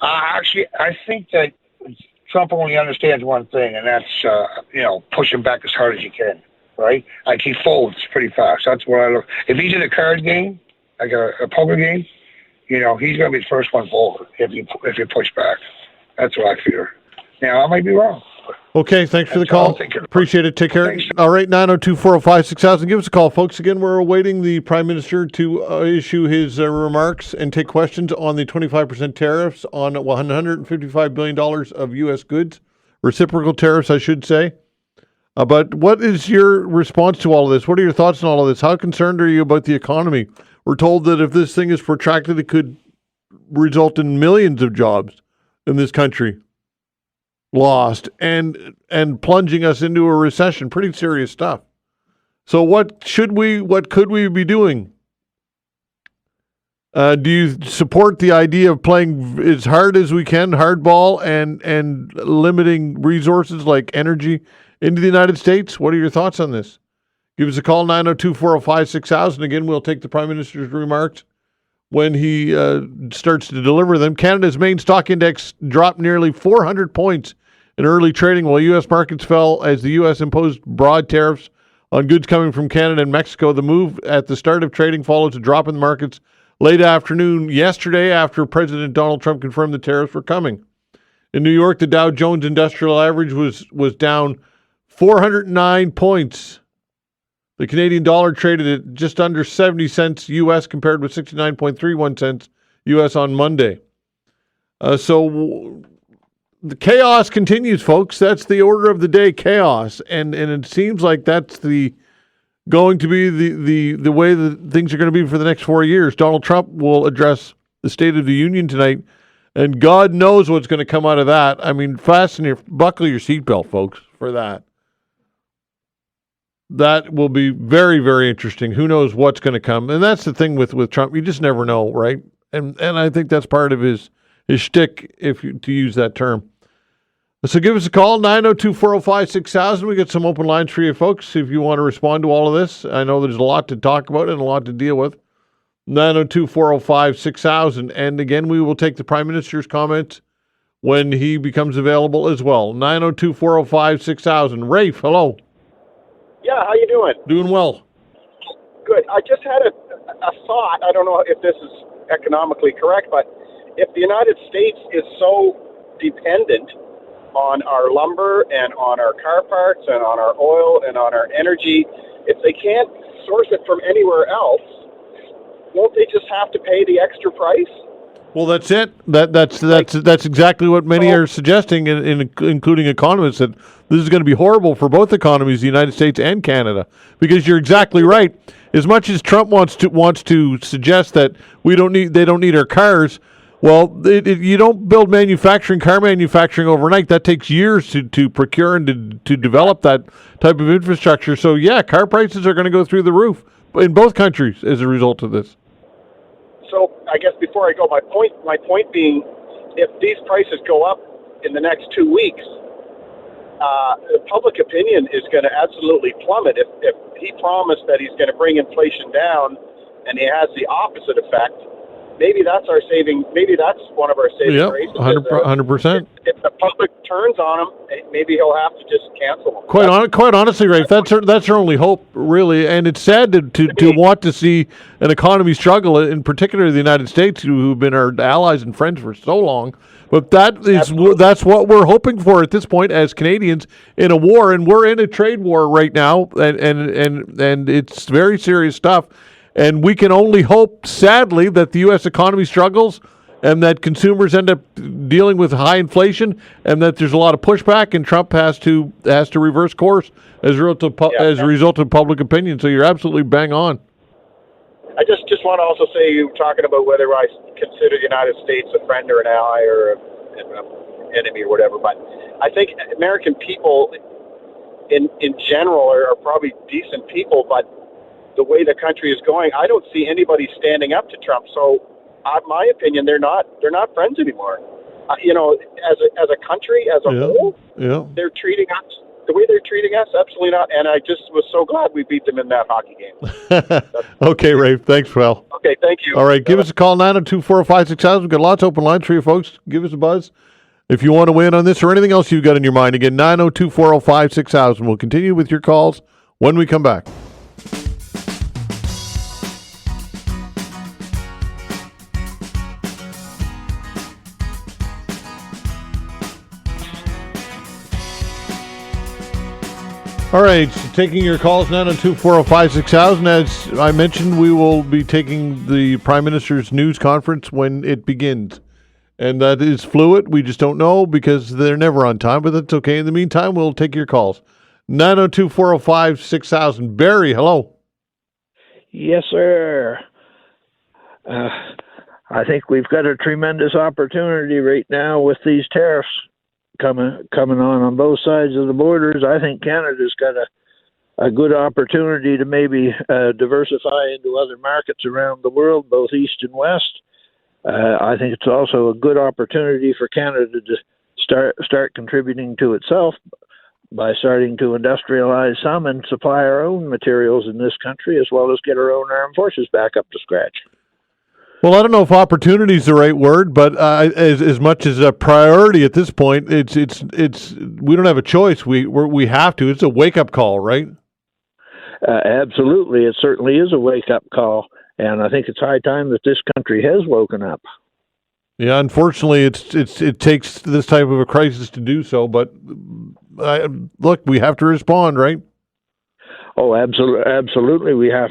Actually, I think that Trump only understands one thing, and that's pushing back as hard as you can. Right? Like he folds pretty fast. That's what I look. If he's in a card game, like a poker game, he's going to be the first one forward if you push back. That's what I fear. Now, I might be wrong. Okay, thanks for the call. Appreciate it. Take care. Thanks. All right, 902-405-6000. Give us a call, folks. Again, we're awaiting the Prime Minister to issue his remarks and take questions on the 25% tariffs on $155 billion of U.S. goods. Reciprocal tariffs, I should say. But what is your response to all of this? What are your thoughts on all of this? How concerned are you about the economy? We're told that if this thing is protracted, it could result in millions of jobs in this country lost and plunging us into a recession. Pretty serious stuff. So what could we be doing? Do you support the idea of playing as hard as we can, hardball, and limiting resources like energy into the United States? What are your thoughts on this? Give us a call, 902-405-6000. Again, we'll take the Prime Minister's remarks when he starts to deliver them. Canada's main stock index dropped nearly 400 points in early trading, while U.S. markets fell as the U.S. imposed broad tariffs on goods coming from Canada and Mexico. The move at the start of trading follows a drop in the markets late afternoon yesterday after President Donald Trump confirmed the tariffs were coming. In New York, the Dow Jones Industrial Average was down 409 points. The Canadian dollar traded at just under 70 cents U.S. compared with 69.31 cents U.S. on Monday. So the chaos continues, folks. That's the order of the day, chaos. And it seems like that's going to be the way that things are going to be for the next 4 years. Donald Trump will address the State of the Union tonight, and God knows what's going to come out of that. I mean, buckle your seatbelt, folks, for that. That will be very, very interesting. Who knows what's going to come? And that's the thing with Trump. You just never know, right? And I think that's part of his shtick, to use that term. So give us a call, 902-405-6000. We got some open lines for you folks if you want to respond to all of this. I know there's a lot to talk about and a lot to deal with. 902-405-6000. And again, we will take the Prime Minister's comments when he becomes available as well. 902-405-6000. Rafe, hello. Yeah, how you doing? Doing well. Good. I just had a thought. I don't know if this is economically correct, but if the United States is so dependent on our lumber and on our car parts and on our oil and on our energy, if they can't source it from anywhere else, won't they just have to pay the extra price? Well, that's it. That's exactly what many are suggesting, including economists, that this is going to be horrible for both economies, the United States and Canada. Because you're exactly right. As much as Trump wants to suggest that they don't need our cars. Well, you don't build car manufacturing overnight. That takes years to procure and to develop that type of infrastructure. So yeah, car prices are going to go through the roof in both countries as a result of this. So I guess before I go, my point being, if these prices go up in the next 2 weeks, the public opinion is going to absolutely plummet. If he promised that he's going to bring inflation down, and he has the opposite effect, maybe that's our saving. Maybe that's one of our saving graces. 100%. If the public turns on him, maybe he'll have to just cancel them. Quite honestly, Rafe, that's our only hope, really. And it's sad to want to see an economy struggle, in particular the United States, who've been our allies and friends for so long. But that's what we're hoping for at this point as Canadians in a war, and we're in a trade war right now, and it's very serious stuff. And we can only hope, sadly, that the U.S. economy struggles and that consumers end up dealing with high inflation and that there's a lot of pushback and Trump has to reverse course as a result of public opinion. So you're absolutely bang on. I just want to also say, you were talking about whether I consider the United States a friend or an ally or an enemy or whatever, but I think American people in general are probably decent people, but the way the country is going, I don't see anybody standing up to Trump. So, my opinion, they're not friends anymore. As a country, as a whole, they're treating us the way they're treating us. Absolutely not. And I just was so glad we beat them in that hockey game. Okay, Rafe. Thanks, pal. Okay, thank you. All right, give us a call, 902-405-6000. We've got lots of open lines for you folks. Give us a buzz if you want to weigh in on this or anything else you've got in your mind. Again, 902-405-6000. We'll continue with your calls when we come back. All right, so taking your calls now on 902-405-6000. As I mentioned, we will be taking the Prime Minister's news conference when it begins. And that is fluid. We just don't know because they're never on time, but that's okay. In the meantime, we'll take your calls. 902-405-6000. Barry, hello. Yes, sir. I think we've got a tremendous opportunity right now with these tariffs coming on both sides of the borders. I think Canada's got a good opportunity to maybe diversify into other markets around the world, both east and west. I think it's also a good opportunity for Canada to start contributing to itself by starting to industrialize some and supply our own materials in this country, as well as get our own armed forces back up to scratch. Well, I don't know if opportunity is the right word, but as much as a priority at this point, it's we don't have a choice. We have to. It's a wake up call, right? Absolutely, it certainly is a wake up call, and I think it's high time that this country has woken up. Yeah, unfortunately, it takes this type of a crisis to do so. But look, we have to respond, right? Oh, absolutely. We have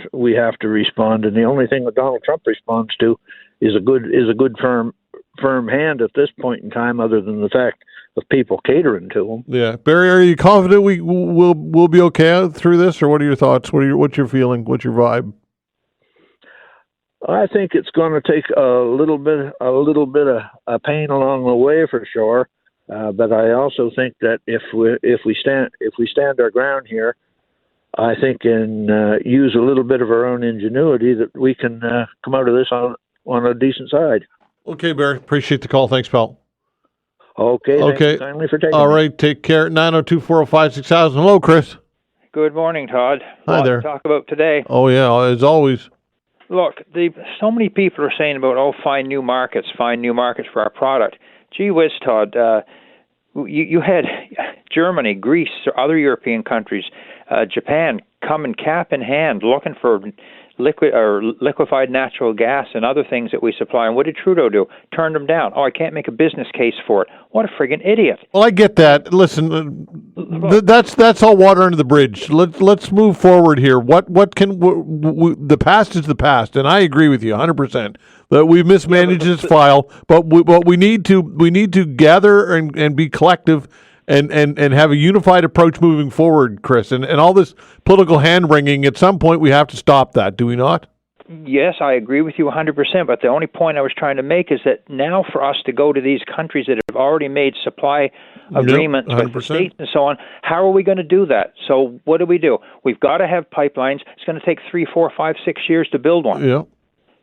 to respond, and the only thing that Donald Trump responds to is a good firm hand at this point in time, other than the fact of people catering to him. Yeah, Barry, are you confident we'll be okay through this, or what are your thoughts? What's your feeling? What's your vibe? I think it's going to take a little bit of pain along the way for sure, but I also think that if we stand our ground here, I think, and use a little bit of our own ingenuity, that we can come out of this on a decent side. Okay, Barry. Appreciate the call. Thanks, pal. Okay. Thank you kindly for taking All me. right, take care. 902-405-6000. Hello, Chris. Good morning, Todd. Hi there. To talk about today. Oh, yeah, as always. Look, so many people are saying about, find new markets for our product. Gee whiz, Todd, you had Germany, Greece, or other European countries, Japan, coming cap in hand, looking for liquefied natural gas and other things that we supply. And what did Trudeau do? Turned them down. I can't make a business case for it. What a friggin' idiot! Well, I get that. Listen, that's all water under the bridge. Let's move forward here. What can the past is the past, and I agree with you 100% that we've mismanaged this file. But we need to gather and be collective. And have a unified approach moving forward, Chris. And all this political hand-wringing, at some point we have to stop that, do we not? Yes, I agree with you 100%, but the only point I was trying to make is that now for us to go to these countries that have already made supply agreements with the states and so on, how are we going to do that? So what do? We've got to have pipelines. It's going to take 3, 4, 5, 6 years to build one. Yeah.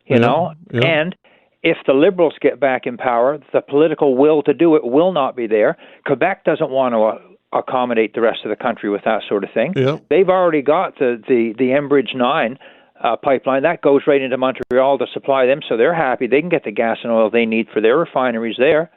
You know? Yeah. And if the Liberals get back in power, the political will to do it will not be there. Quebec doesn't want to accommodate the rest of the country with that sort of thing. Yeah. They've already got the Enbridge 9 pipeline. That goes right into Montreal to supply them, so they're happy. They can get the gas and oil they need for their refineries there.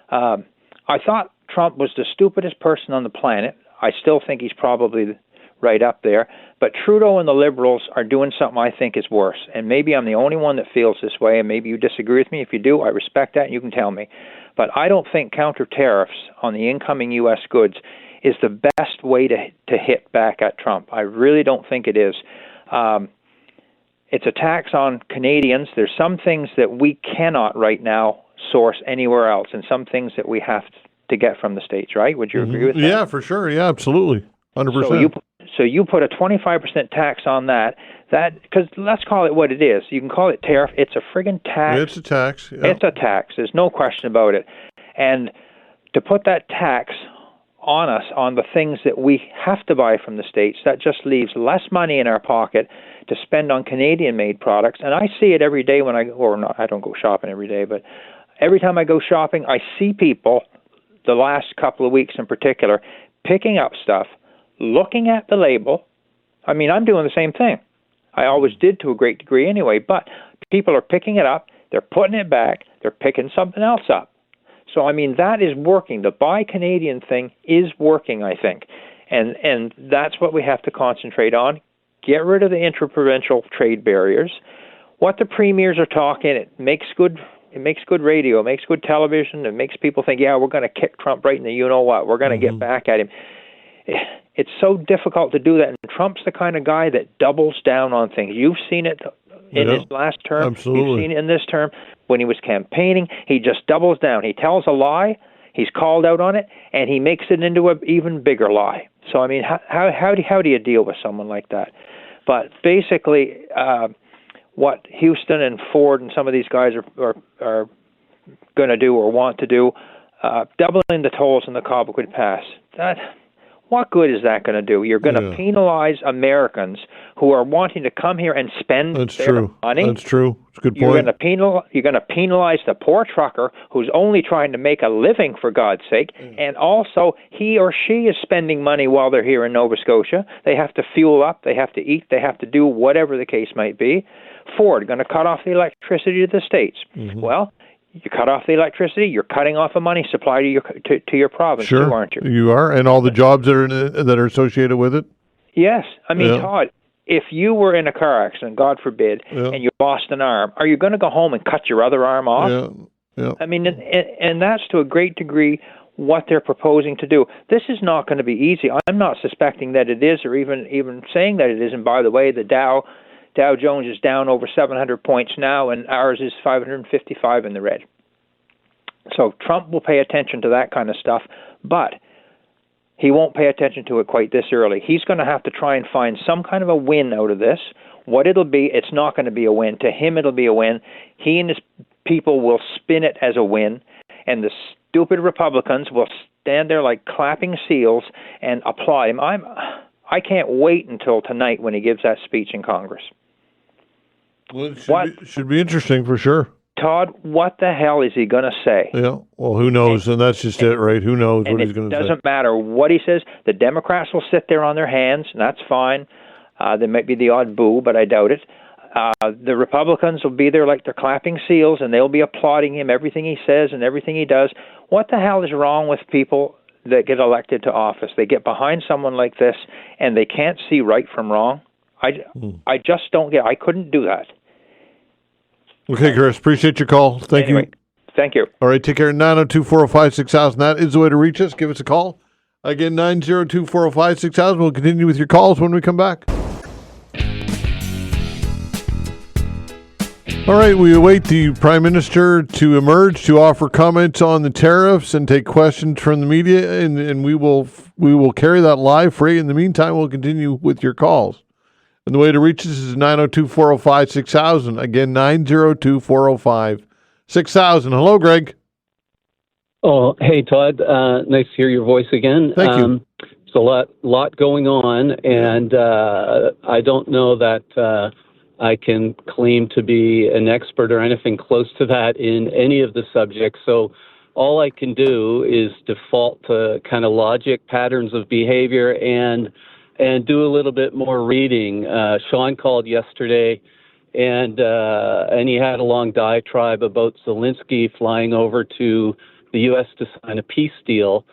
I thought Trump was the stupidest person on the planet. I still think he's probably right up there. But Trudeau and the Liberals are doing something I think is worse. And maybe I'm the only one that feels this way, and maybe you disagree with me. If you do, I respect that, and you can tell me. But I don't think counter tariffs on the incoming U.S. goods is the best way to hit back at Trump. I really don't think it is. It's a tax on Canadians. There's some things that we cannot right now source anywhere else, and some things that we have to get from the States, right? Would you agree with that? Yeah, for sure. Yeah, absolutely. 100%. So you put a 25% tax on that, because let's call it what it is. You can call it tariff. It's a friggin' tax. It's a tax. Yeah. It's a tax. There's no question about it. And to put that tax on us, on the things that we have to buy from the States, that just leaves less money in our pocket to spend on Canadian-made products. And I see it every day when I don't go shopping every day, but every time I go shopping, I see people, the last couple of weeks in particular, picking up stuff, looking at the label. I mean, I'm doing the same thing. I always did to a great degree anyway, but people are picking it up, they're putting it back, they're picking something else up. So, I mean, that is working. The Buy Canadian thing is working, I think. And that's what we have to concentrate on. Get rid of the interprovincial trade barriers. What the premiers are talking, it makes good radio, it makes good television, it makes people think, yeah, we're going to kick Trump right in the you-know-what, we're going to get back at him. It's so difficult to do that, and Trump's the kind of guy that doubles down on things. You've seen it in his last term. Absolutely. You've seen it in this term. When he was campaigning, he just doubles down. He tells a lie, he's called out on it, and he makes it into an even bigger lie. So, I mean, how do you deal with someone like that? But basically, what Houston and Ford and some of these guys are going to do or want to do, doubling the tolls in the Cobequid Pass, what good is that going to do? You're going to penalize Americans who are wanting to come here and spend their money. That's true. It's a good point. You're going to penalize the poor trucker who's only trying to make a living, for God's sake, and also he or she is spending money while they're here in Nova Scotia. They have to fuel up, they have to eat, they have to do whatever the case might be. Ford going to cut off the electricity to the States. Well, you cut off the electricity, you're cutting off a money supply to your province, too, aren't you? You are, and all the jobs that are associated with it. Yes. I mean, Todd, if you were in a car accident, God forbid, and you lost an arm, are you going to go home and cut your other arm off? Yeah. I mean, and that's to a great degree what they're proposing to do. This is not going to be easy. I'm not suspecting that it is, or even saying that it is. And by the way, the Dow Jones is down over 700 points now, and ours is 555 in the red. So Trump will pay attention to that kind of stuff, but he won't pay attention to it quite this early. He's going to have to try and find some kind of a win out of this. What it'll be, it's not going to be a win. To him, it'll be a win. He and his people will spin it as a win, and the stupid Republicans will stand there like clapping seals and applaud him. I can't wait until tonight when he gives that speech in Congress. Well, it should be interesting for sure. Todd, what the hell is he going to say? Yeah, well, who knows? And that's just it, right? Who knows what he's going to say? It doesn't matter what he says. The Democrats will sit there on their hands, and that's fine. There might be the odd boo, but I doubt it. The Republicans will be there like they're clapping seals, and they'll be applauding him, everything he says and everything he does. What the hell is wrong with people that get elected to office? They get behind someone like this, and they can't see right from wrong. I just don't get. I couldn't do that. Okay, Chris, appreciate your call. Thank you. Thank you. All right, take care. 902-405-6000. That is the way to reach us. Give us a call. Again, 902-405-6000. We'll continue with your calls when we come back. All right, we await the Prime Minister to emerge to offer comments on the tariffs and take questions from the media, and we will carry that live for you. In the meantime, we'll continue with your calls. And the way to reach us is 902-405-6000. Again, 902-405-6000. Hello, Greg. Oh, hey, Todd. Nice to hear your voice again. Thank you. There's a lot going on, and I don't know that I can claim to be an expert or anything close to that in any of the subjects. So all I can do is default to kind of logic, patterns of behavior, and do a little bit more reading. Sean called yesterday, and he had a long diatribe about Zelensky flying over to the U.S. to sign a peace deal.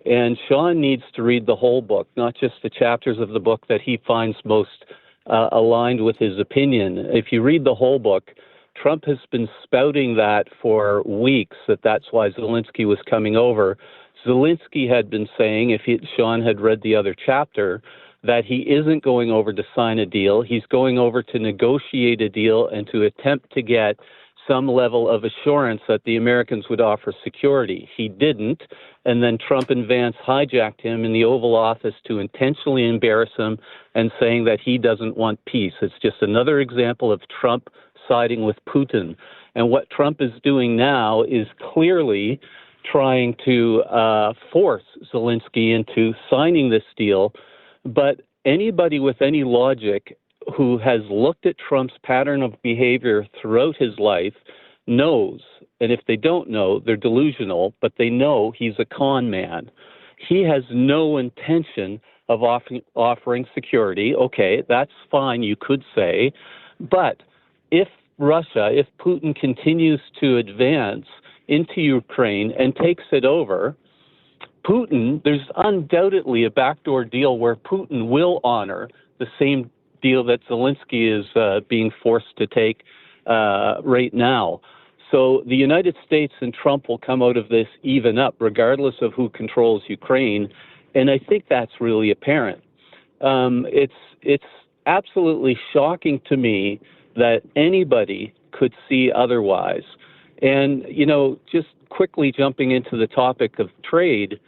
And Sean needs to read the whole book, not just the chapters of the book that he finds most aligned with his opinion. If you read the whole book, Trump has been spouting that for weeks, that's why Zelensky was coming over. Zelensky had been saying, Sean had read the other chapter, that he isn't going over to sign a deal. He's going over to negotiate a deal and to attempt to get some level of assurance that the Americans would offer security. He didn't, and then Trump and Vance hijacked him in the Oval Office to intentionally embarrass him and saying that he doesn't want peace. It's just another example of Trump siding with Putin. And what Trump is doing now is clearly trying to force Zelensky into signing this deal. But anybody with any logic who has looked at Trump's pattern of behavior throughout his life knows, and if they don't know, they're delusional, but they know he's a con man. He has no intention of offering security. Okay, that's fine, you could say. But if Putin continues to advance into Ukraine and takes it over, there's undoubtedly a backdoor deal where Putin will honor the same deal that Zelensky is being forced to take right now. So the United States and Trump will come out of this even up, regardless of who controls Ukraine. And I think that's really apparent. It's absolutely shocking to me that anybody could see otherwise. And, just quickly jumping into the topic of trade,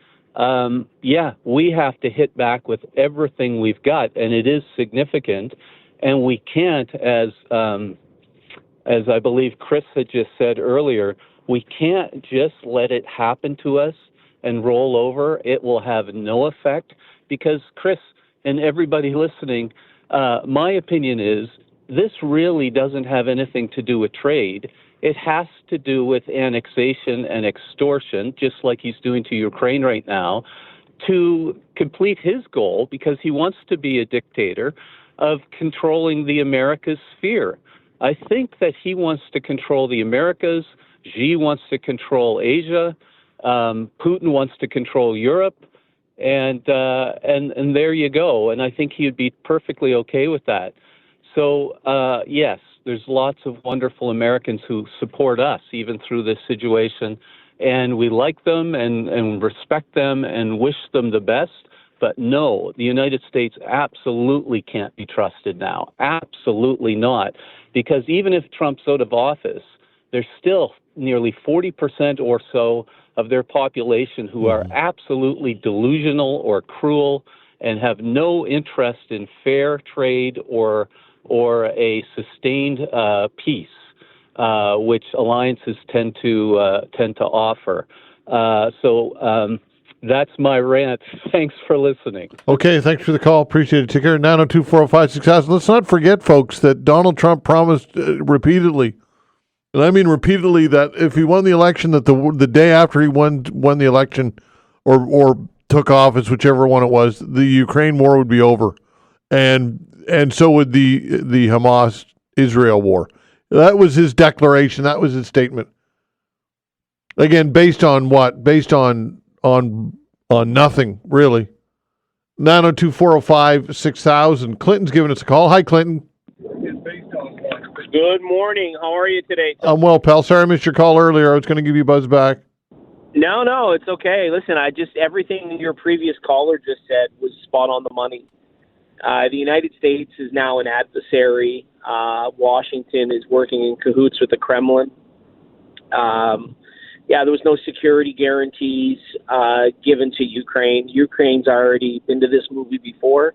we have to hit back with everything we've got, and it is significant. And we can't, as I believe Chris had just said earlier, we can't just let it happen to us and roll over. It will have no effect because, Chris and everybody listening, my opinion is this really doesn't have anything to do with trade. It has to do with annexation and extortion, just like he's doing to Ukraine right now, to complete his goal, because he wants to be a dictator, of controlling the Americas sphere. I think that he wants to control the Americas. Xi wants to control Asia. Putin wants to control Europe. And there you go. And I think he would be perfectly okay with that. So, yes, there's lots of wonderful Americans who support us even through this situation, and we like them and respect them and wish them the best. But no, the United States absolutely can't be trusted now. Absolutely not. Because even if Trump's out of office, there's still nearly 40% or so of their population who are absolutely delusional or cruel and have no interest in fair trade or a sustained peace, which alliances tend to offer. So that's my rant. Thanks for listening. Okay, thanks for the call. Appreciate it. Take care. 902-405-6000. Let's not forget, folks, that Donald Trump promised repeatedly And I mean repeatedly that if he won the election, that the day after he won the election, or took office, whichever one it was, the Ukraine war would be over, and so would the Hamas Israel war. That was his declaration. That was his statement. Again, based on what? Based on nothing, really. 902-405-6000. Clinton's giving us a call. Hi, Clinton. Good morning. How are you today? I'm well, pal. Sorry I missed your call earlier. I was going to give you a buzz back. No, it's okay. Listen, everything your previous caller just said was spot on the money. The United States is now an adversary. Washington is working in cahoots with the Kremlin. There was no security guarantees given to Ukraine. Ukraine's already been to this movie before.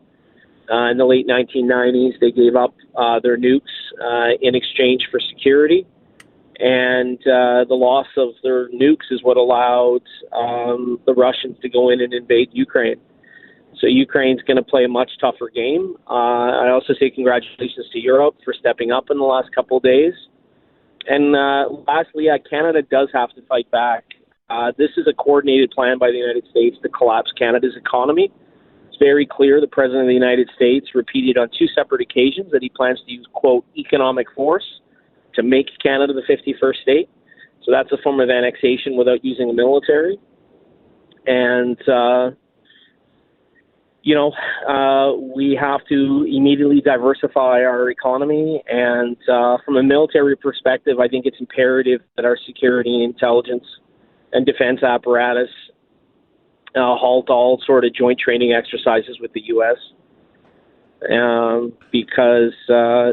In the late 1990s, they gave up their nukes in exchange for security. And the loss of their nukes is what allowed the Russians to go in and invade Ukraine. So Ukraine's going to play a much tougher game. I also say congratulations to Europe for stepping up in the last couple of days. And lastly, Canada does have to fight back. This is a coordinated plan by the United States to collapse Canada's economy. It's very clear the President of the United States repeated on 2 separate occasions that he plans to use, quote, economic force to make Canada the 51st state. So that's a form of annexation without using the military. And, we have to immediately diversify our economy. And from a military perspective, I think it's imperative that our security and intelligence and defense apparatus halt all sort of joint training exercises with the U.S. Because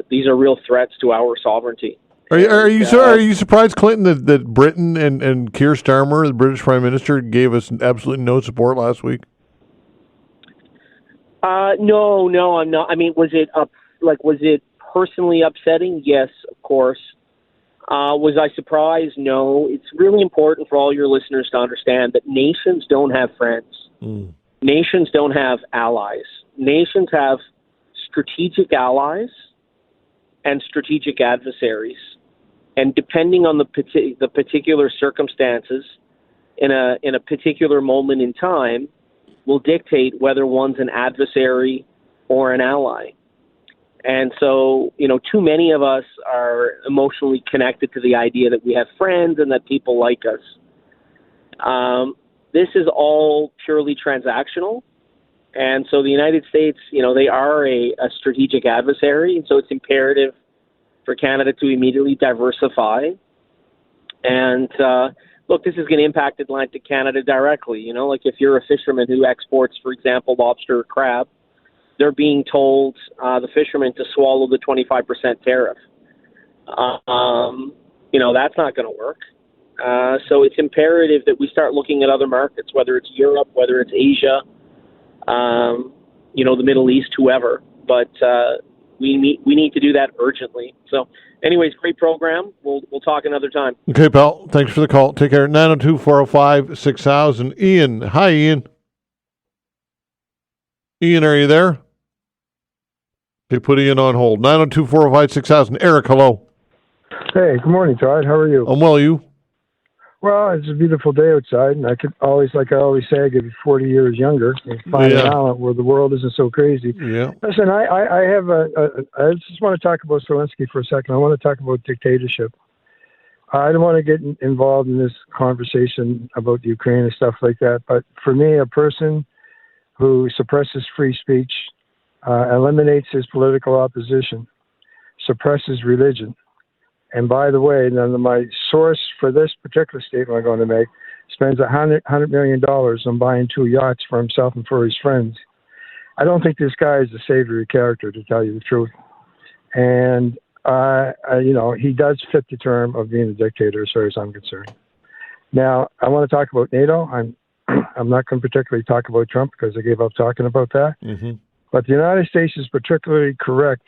these are real threats to our sovereignty. Are you surprised, Clinton, that Britain and Keir Starmer, the British Prime Minister, gave us absolutely no support last week? No, I'm not. I mean, was it personally upsetting? Yes, of course. Was I surprised? No. It's really important for all your listeners to understand that nations don't have friends. Nations don't have allies. Nations have strategic allies and strategic adversaries. And depending on the particular circumstances in a particular moment in time will dictate whether one's an adversary or an ally. And so, too many of us are emotionally connected to the idea that we have friends and that people like us. This is all purely transactional. And so the United States, they are a strategic adversary. And so it's imperative for Canada to immediately diversify. And, look, this is going to impact Atlantic Canada directly. Like if you're a fisherman who exports, for example, lobster or crab, they're being told, the fishermen, to swallow the 25% tariff. That's not going to work. So it's imperative that we start looking at other markets, whether it's Europe, whether it's Asia, the Middle East, whoever. But we need to do that urgently. So anyways, great program. We'll talk another time. Okay, pal. Thanks for the call. Take care. 902-405-6000. Ian. Hi, Ian. Ian, are you there? Okay, put Ian on hold. 902-405-6000. Eric, hello. Hey, good morning, Todd. How are you? I'm well, you? Well, it's a beautiful day outside, and I always say, I could be 40 years younger and find an element where the world isn't so crazy. Yeah. Listen, I just want to talk about Zelensky for a second. I want to talk about dictatorship. I don't want to get involved in this conversation about Ukraine and stuff like that, but for me, a person who suppresses free speech, eliminates his political opposition, suppresses religion. And by the way, my source for this particular statement I'm going to make spends $100 million on buying 2 yachts for himself and for his friends. I don't think this guy is a savory character, to tell you the truth. And, he does fit the term of being a dictator as far as I'm concerned. Now, I want to talk about NATO. I'm not going to particularly talk about Trump because I gave up talking about that. Mm-hmm. But the United States is particularly correct.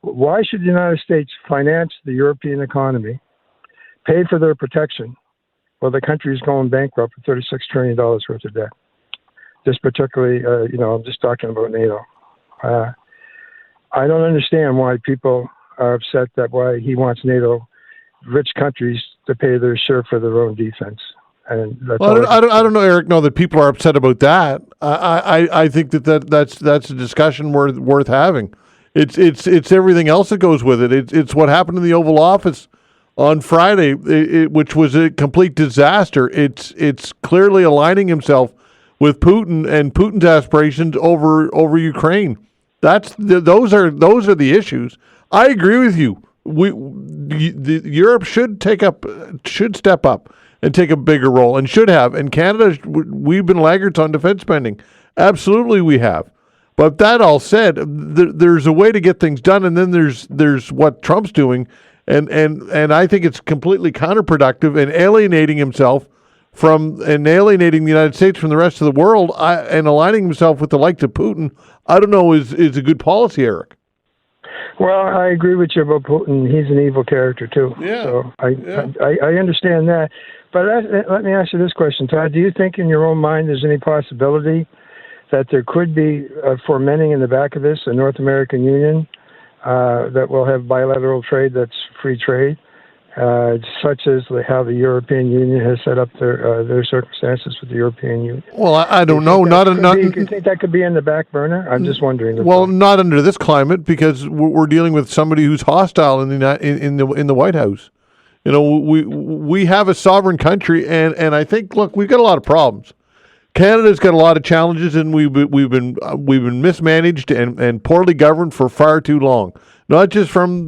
Why should the United States finance the European economy, pay for their protection, while the country is going bankrupt with $36 trillion worth of debt? Just particularly, I'm just talking about NATO. I don't understand why people are upset that why he wants NATO rich countries to pay their share for their own defense. And that's I don't know, Eric. No, that people are upset about that. I think that's a discussion worth having. It's everything else that goes with it. It's what happened in the Oval Office on Friday, which was a complete disaster. It's clearly aligning himself with Putin and Putin's aspirations over Ukraine. Those are the issues. I agree with you. Europe should step up and take a bigger role, and should have. And Canada, we've been laggards on defense spending. Absolutely, we have. But that all said, there's a way to get things done, and then there's what Trump's doing, and I think it's completely counterproductive and alienating himself alienating the United States from the rest of the world, and aligning himself with the likes of Putin. I don't know is a good policy, Eric. Well, I agree with you about Putin. He's an evil character too. Yeah. So I understand that. But let me ask you this question, Todd. Do you think in your own mind there's any possibility that there could be, forementing in the back of this, a North American Union that will have bilateral trade that's free trade, such as how the European Union has set up their circumstances with the European Union? Well, I don't know. Do you think that could be in the back burner? I'm just wondering. Well, not under this climate, because we're dealing with somebody who's hostile in the White House. You know, we have a sovereign country, and I think, look, we've got a lot of problems. Canada's got a lot of challenges, and we've been mismanaged and poorly governed for far too long. Not just from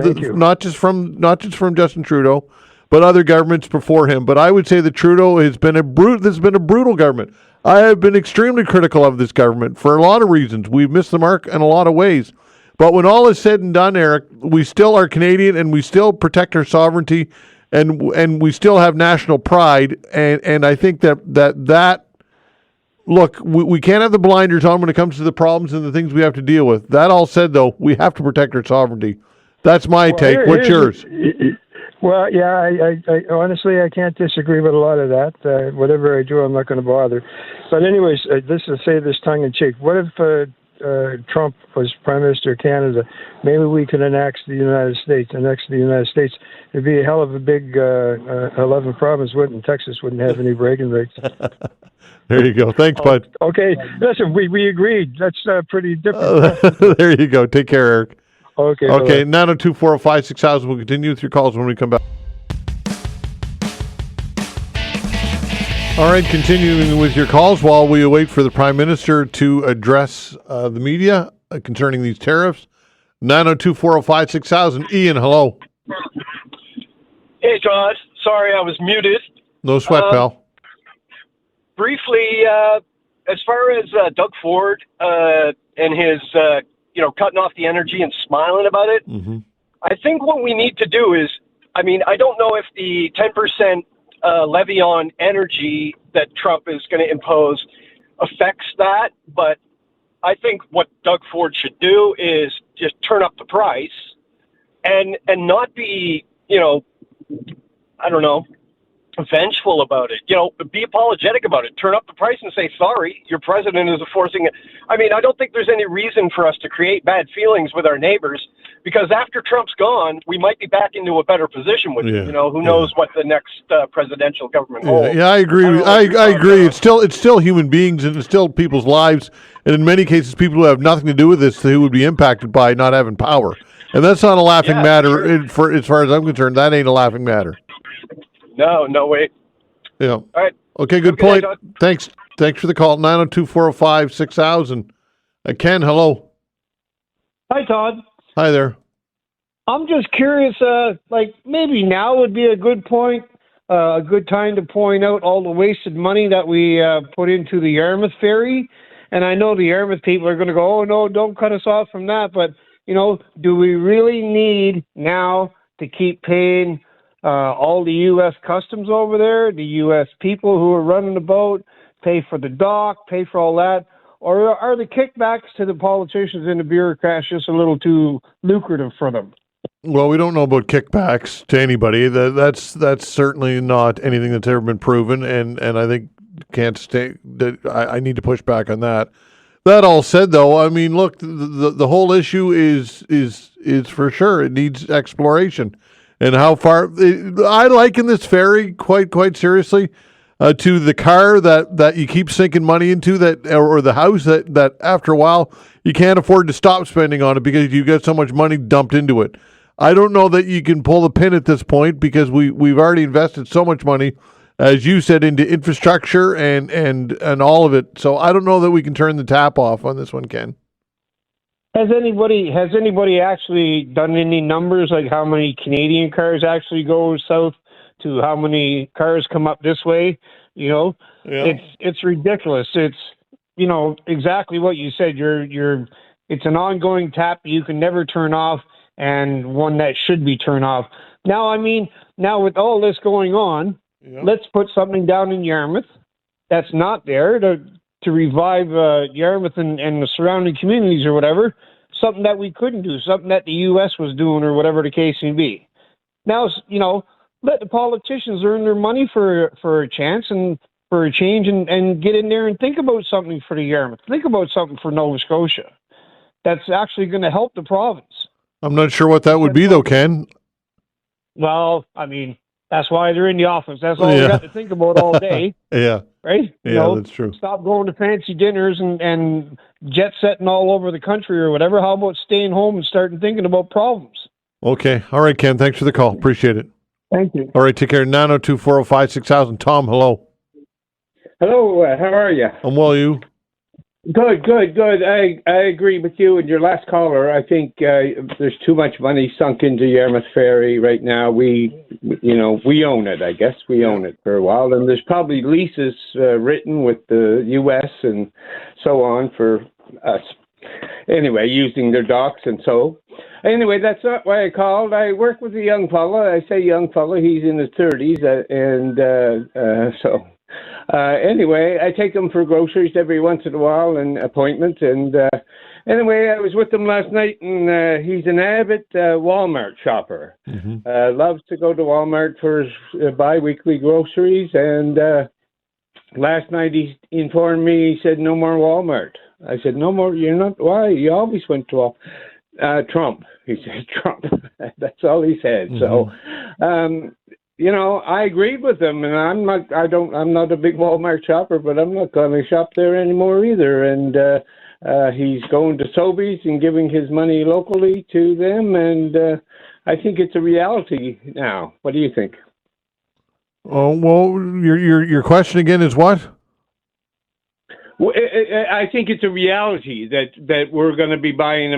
Justin Trudeau, but other governments before him. But I would say that Trudeau has been a brutal government. I have been extremely critical of this government for a lot of reasons. We've missed the mark in a lot of ways. But when all is said and done, Eric, we still are Canadian, and we still protect our sovereignty, and we still have national pride. And I think that look, we can't have the blinders on when it comes to the problems and the things we have to deal with. That all said, though, we have to protect our sovereignty. That's my take. What's yours? Well, yeah, I honestly, I can't disagree with a lot of that. Whatever I do, I'm not going to bother. But anyways, this is say this tongue in cheek. What if Trump was Prime Minister of Canada? Maybe we could annex the United States. It'd be a hell of a big 11 province, wouldn't Texas wouldn't have any bragging rights. There you go. Thanks, bud. Okay. Listen, we agreed. That's pretty different. There you go. Take care, Eric. Okay. 902-405-6000. We'll continue with your calls when we come back. All right, continuing with your calls while we await for the Prime Minister to address the media concerning these tariffs. 902-405-6000. Ian, hello. Hey, Todd. Sorry, I was muted. No sweat, pal. Briefly, as far as Doug Ford and his, cutting off the energy and smiling about it, I think what we need to do is, I don't know if the 10% levy on energy that Trump is going to impose affects that, but I think what Doug Ford should do is just turn up the price and not be, vengeful about it. Be apologetic about it. Turn up the price and say, sorry, your president is forcing it. I don't think there's any reason for us to create bad feelings with our neighbors, because after Trump's gone, we might be back into a better position with it. Who knows what the next presidential government holds. Yeah, I agree. I agree. It's still human beings, and it's still people's lives, and in many cases, people who have nothing to do with this who would be impacted by not having power. And that's not a laughing matter. For as far as I'm concerned, that ain't a laughing matter. No way. Yeah. All right. Okay, good point. Thanks for the call. 902-405-6000. Ken, hello. Hi, Todd. Hi there. I'm just curious, maybe now would be a good time to point out all the wasted money that we put into the Yarmouth ferry. And I know the Yarmouth people are going to go, oh, no, don't cut us off from that. But, do we really need now to keep paying all the U.S. customs over there, the U.S. people who are running the boat, pay for the dock, pay for all that? Or are the kickbacks to the politicians and the bureaucrats just a little too lucrative for them? Well, we don't know about kickbacks to anybody. That's certainly not anything that's ever been proven, and I think I need to push back on that. That all said, though, look, the whole issue is for sure it needs exploration. and how far. I liken this ferry quite seriously to the car that you keep sinking money into, or the house that after a while you can't afford to stop spending on it because you get so much money dumped into it. I don't know that you can pull the pin at this point because we've already invested so much money, as you said, into infrastructure and all of it. So I don't know that we can turn the tap off on this one, Ken. Has anybody actually done any numbers, like how many Canadian cars actually go south to how many cars come up this way? Yeah. It's ridiculous. It's exactly what you said. It's an ongoing tap you can never turn off, and one that should be turned off. Now with all this going on, let's put something down in Yarmouth that's not there to revive Yarmouth and the surrounding communities or whatever. Something that we couldn't do, something that the U.S. was doing or whatever the case may be. Now, let the politicians earn their money for a chance and for a change and get in there and think about something for the Yarmouth. Think about something for Nova Scotia that's actually going to help the province. I'm not sure what that would be, though, Ken. Well, that's why they're in the office. That's all we got to think about all day. Yeah. Right? That's true. Stop going to fancy dinners and jet setting all over the country or whatever. How about staying home and starting thinking about problems? Okay. All right, Ken. Thanks for the call. Appreciate it. Thank you. All right. Take care. 902-405-6000. Tom, hello. Hello. How are you? I'm well, you? Good. I agree with you and your last caller. I think there's too much money sunk into Yarmouth Ferry right now. We own it. I guess we own it for a while, and there's probably leases written with the U.S. and so on for us. Anyway, using their docks and so. Anyway, that's not why I called. I work with a young fella. I say young fella. He's in his 30s, anyway, I take him for groceries every once in a while and appointments. And anyway, I was with him last night, and he's an avid Walmart shopper. Mm-hmm. Loves to go to Walmart for his bi-weekly groceries. And last night he informed me, he said, no more Walmart. I said, no more? You're not? Why? You always went to Trump. He said, Trump. That's all he said. Mm-hmm. So, I agreed with him, and I'm not a big Walmart shopper, but I'm not going to shop there anymore either. And he's going to Sobeys and giving his money locally to them, and I think it's a reality now. What do you think? Oh, well, your question again is what? Well, I think it's a reality that we're going to be buying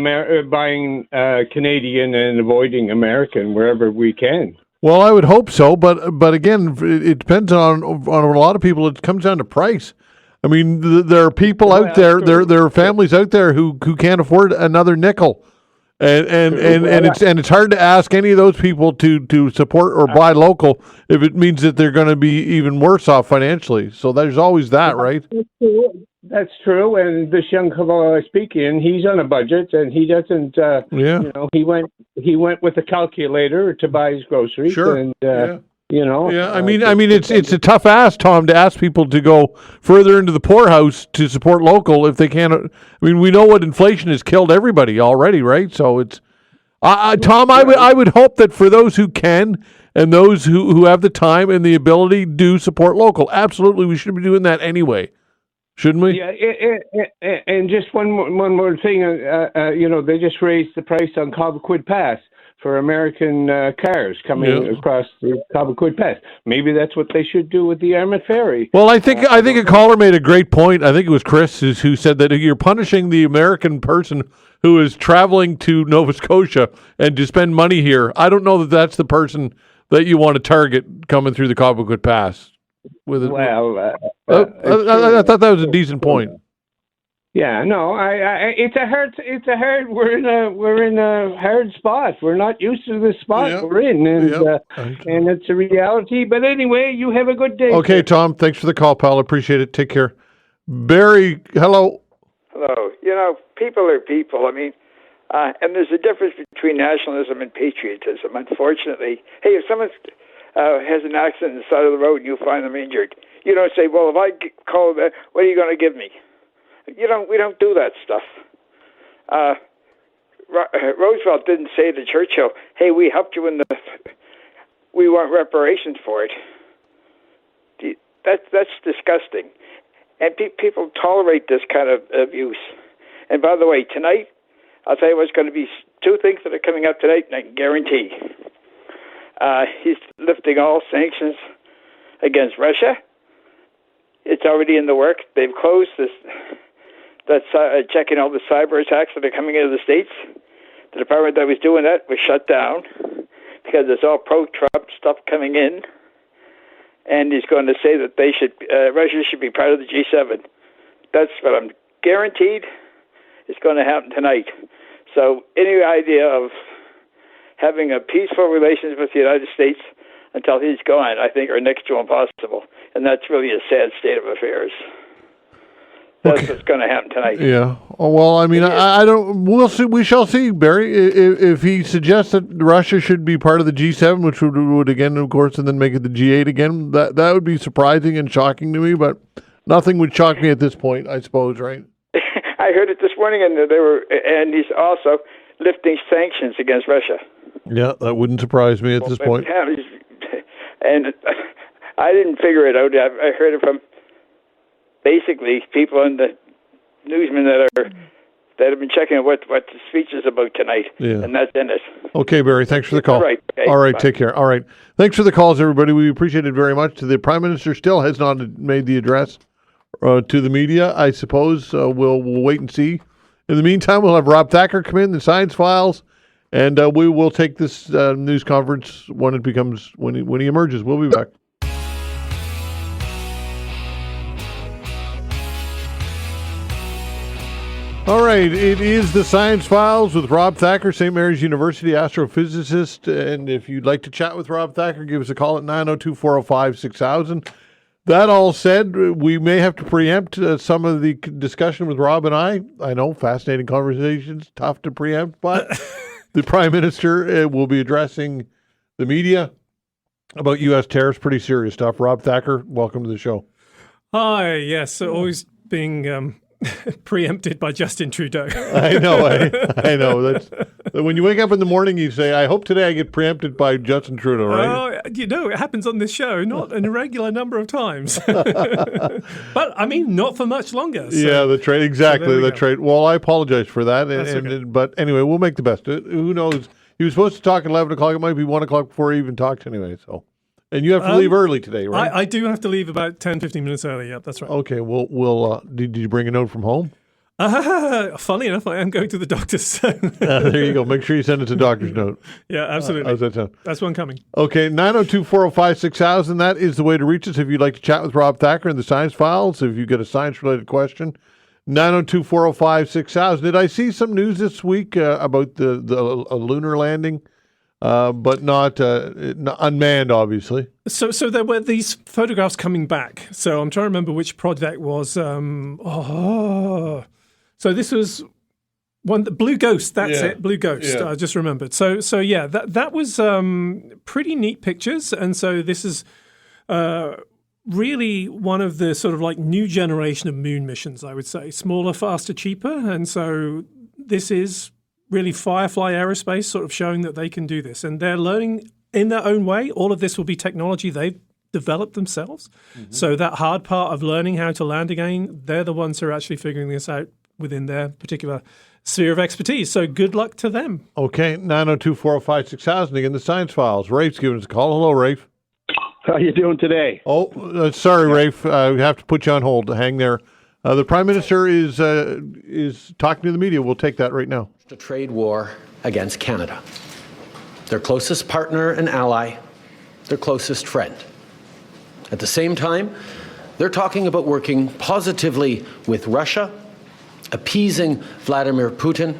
Canadian and avoiding American wherever we can. Well, I would hope so, but again, it depends on a lot of people. It comes down to price. I mean, there are people out there, there are families out there who can't afford another nickel, and it's hard to ask any of those people to support or buy local if it means that they're going to be even worse off financially. So there's always that, right? That's true. And this young fellow I speak in, he's on a budget, and he doesn't. He went with a calculator to buy his groceries. Sure. And I mean, it's a tough ask, Tom, to ask people to go further into the poorhouse to support local if they can't. I mean, we know what inflation has killed everybody already, right? So it's, Tom, I would hope that for those who can and those who have the time and the ability, do support local. Absolutely, we should be doing that anyway. Shouldn't we? Yeah, and just one more thing. They just raised the price on Cobequid Pass for American cars coming across the Cobequid Pass. Maybe that's what they should do with the Yarmouth Ferry. Well, I think a caller made a great point. I think it was Chris who said that you're punishing the American person who is traveling to Nova Scotia and to spend money here. I don't know that that's the person that you want to target coming through the Cobequid Pass. I thought that was a decent point. Yeah, no, it's a hard. We're in a hard spot. We're not used to this spot we're in, and it's a reality. But anyway, you have a good day. Okay, Tom. Thanks for the call, pal. Appreciate it. Take care. Barry, hello. Hello. People are people. I mean, and there's a difference between nationalism and patriotism. Unfortunately, hey, if someone has an accident on the side of the road and you find them injured, you don't say, "Well, if I call that, what are you going to give me?" We don't do that stuff. Roosevelt didn't say to Churchill, "Hey, we helped you in the we want reparations for it. That's disgusting. And people tolerate this kind of abuse. And by the way, tonight, I'll tell you what's going to be two things that are coming up tonight, and I can guarantee. He's lifting all sanctions against Russia. It's already in the work. They've closed this. That's checking all the cyber attacks that are coming into the States. The department that was doing that was shut down because there's all pro-Trump stuff coming in. And he's going to say that Russia should be part of the G7. That's what I'm guaranteed is going to happen tonight. So any idea of having a peaceful relations with the United States until he's gone, I think, are next to impossible. And that's really a sad state of affairs. That's what's going to happen tonight. Yeah. Oh, well, I mean, I don't. We'll see. We shall see, Barry. If he suggests that Russia should be part of the G7, which would again, of course, and then make it the G8 again, that would be surprising and shocking to me. But nothing would shock me at this point, I suppose, right? I heard it this morning, and he's also lifting sanctions against Russia. Yeah, that wouldn't surprise me at this point. And I didn't figure it out. I heard it from basically people in the newsmen that have been checking out what the speech is about tonight, and that's in it. Okay, Barry, thanks for the call. All right, okay, all right, bye. Take care. All right, thanks for the calls, everybody. We appreciate it very much. The Prime Minister still has not made the address to the media. I suppose we'll wait and see. In the meantime, we'll have Rob Thacker come in, the Science Files, and we will take this news conference when he emerges. We'll be back. All right, it is the Science Files with Rob Thacker, St. Mary's University astrophysicist. And if you'd like to chat with Rob Thacker, give us a call at 902-405-6000. That all said, we may have to preempt some of the discussion with Rob and I. I know, fascinating conversations, tough to preempt, but the Prime Minister will be addressing the media about U.S. tariffs. Pretty serious stuff. Rob Thacker, welcome to the show. Hi, yes, always being preempted by Justin Trudeau. I know. I know. That's when you wake up in the morning, you say, "I hope today I get preempted by Justin Trudeau." Right? It happens on this show, not an irregular number of times. But I mean, not for much longer. So. Yeah, the trade exactly. The trade. Well, I apologize for that. Okay. But anyway, we'll make the best of it. Who knows? He was supposed to talk at 11 o'clock. It might be 1 o'clock before he even talks anyway. So. And you have to leave early today, right? I do have to leave about 10, 15 minutes early. Yep, that's right. Okay. We'll did you bring a note from home? Funny enough, I am going to the doctor's. So. There you go. Make sure you send us a doctor's note. Yeah, absolutely. How's that sound? That's one coming. Okay, 902-405-6000. That is the way to reach us if you'd like to chat with Rob Thacker in the Science Files. If you've got a science-related question, 902-405-6000. Did I see some news this week about the lunar landing? But not unmanned, obviously. So there were these photographs coming back. So I'm trying to remember which project was. So this was one, Blue Ghost. That's it, Blue Ghost. Yeah. I just remembered. So yeah, that was pretty neat pictures. And so this is really one of the sort of like new generation of moon missions, I would say. Smaller, faster, cheaper. And so this is really Firefly Aerospace sort of showing that they can do this. And they're learning in their own way. All of this will be technology they've developed themselves. Mm-hmm. So that hard part of learning how to land again, they're the ones who are actually figuring this out within their particular sphere of expertise. So good luck to them. Okay, 902-405-6000. Again, the Science Files. Rafe's giving us a call. Hello, Rafe. How you doing today? Oh, sorry, Rafe. We have to put you on hold. Hang there. The Prime Minister is talking to the media. We'll take that right now. A trade war against Canada. Their closest partner and ally, their closest friend. At the same time, they're talking about working positively with Russia, appeasing Vladimir Putin,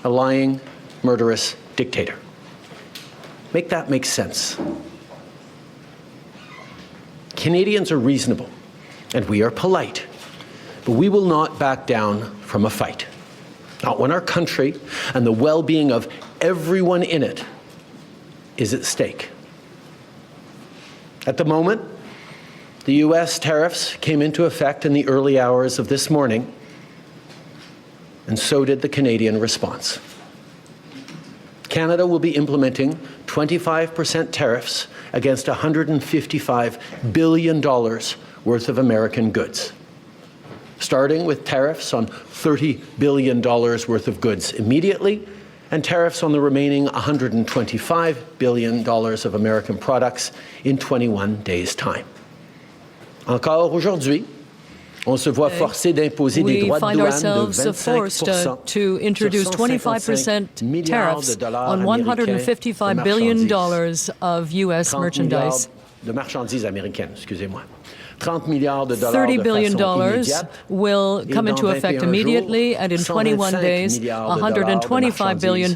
a lying, murderous dictator. Make that make sense. Canadians are reasonable, and we are polite. But we will not back down from a fight. Not when our country and the well-being of everyone in it is at stake. At the moment, the U.S. tariffs came into effect in the early hours of this morning, and so did the Canadian response. Canada will be implementing 25% tariffs against $155 billion worth of American goods, starting with tariffs on $30 billion worth of goods immediately, and tariffs on the remaining $125 billion of American products in 21 days' time. Encore aujourd'hui, on se voit forcé d'imposer des droits de douane de 25% to introduce 25% tariffs on $155 billion of U.S. merchandise. De marchandises américaines, excusez-moi. $30 billion will come into effect immediately, and in 21 days, $125 billion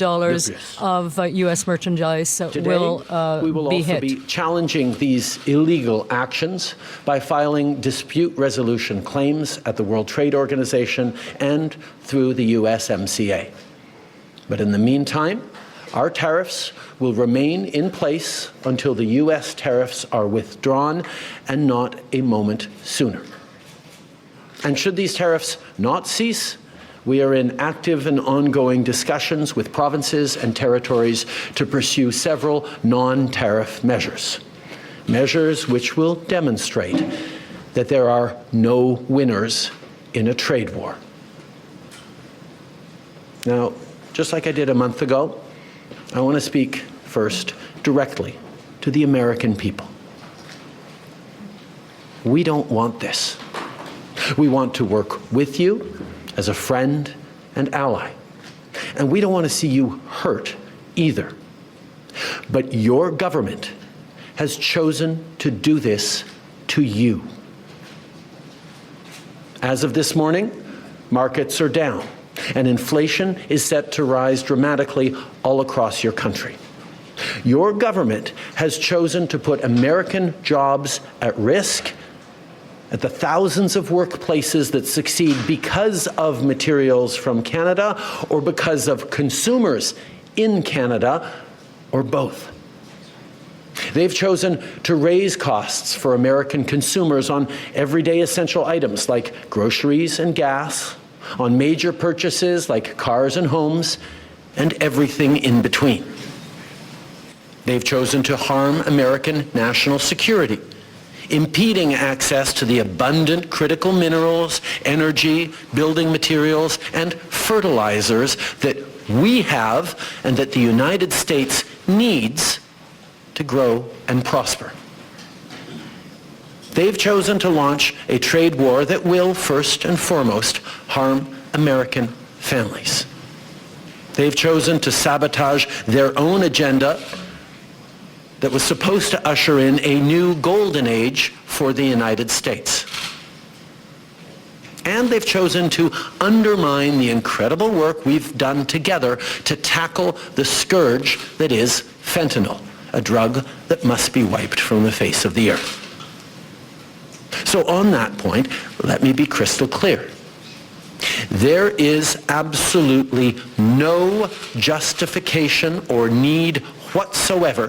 of U.S. merchandise will we will be also hit. be challenging these illegal actions by filing dispute resolution claims at the World Trade Organization and through the USMCA. But in the meantime, our tariffs will remain in place until the U.S. tariffs are withdrawn, and not a moment sooner. And should these tariffs not cease, we are in active and ongoing discussions with provinces and territories to pursue several non-tariff measures, measures which will demonstrate that there are no winners in a trade war. Now, just like I did a month ago, I want to speak first directly to the American people. We don't want this. We want to work with you as a friend and ally. And we don't want to see you hurt either. But your government has chosen to do this to you. As of this morning, markets are down, and inflation is set to rise dramatically all across your country. Your government has chosen to put American jobs at risk, at the thousands of workplaces that succeed because of materials from Canada or because of consumers in Canada, or both. They've chosen to raise costs for American consumers on everyday essential items like groceries and gas, on major purchases like cars and homes, and everything in between. They've chosen to harm American national security, impeding access to the abundant critical minerals, energy, building materials, and fertilizers that we have and that the United States needs to grow and prosper. They've chosen to launch a trade war that will, first and foremost, harm American families. They've chosen to sabotage their own agenda that was supposed to usher in a new golden age for the United States. And they've chosen to undermine the incredible work we've done together to tackle the scourge that is fentanyl, a drug that must be wiped from the face of the earth. So on that point, let me be crystal clear. There is absolutely no justification or need whatsoever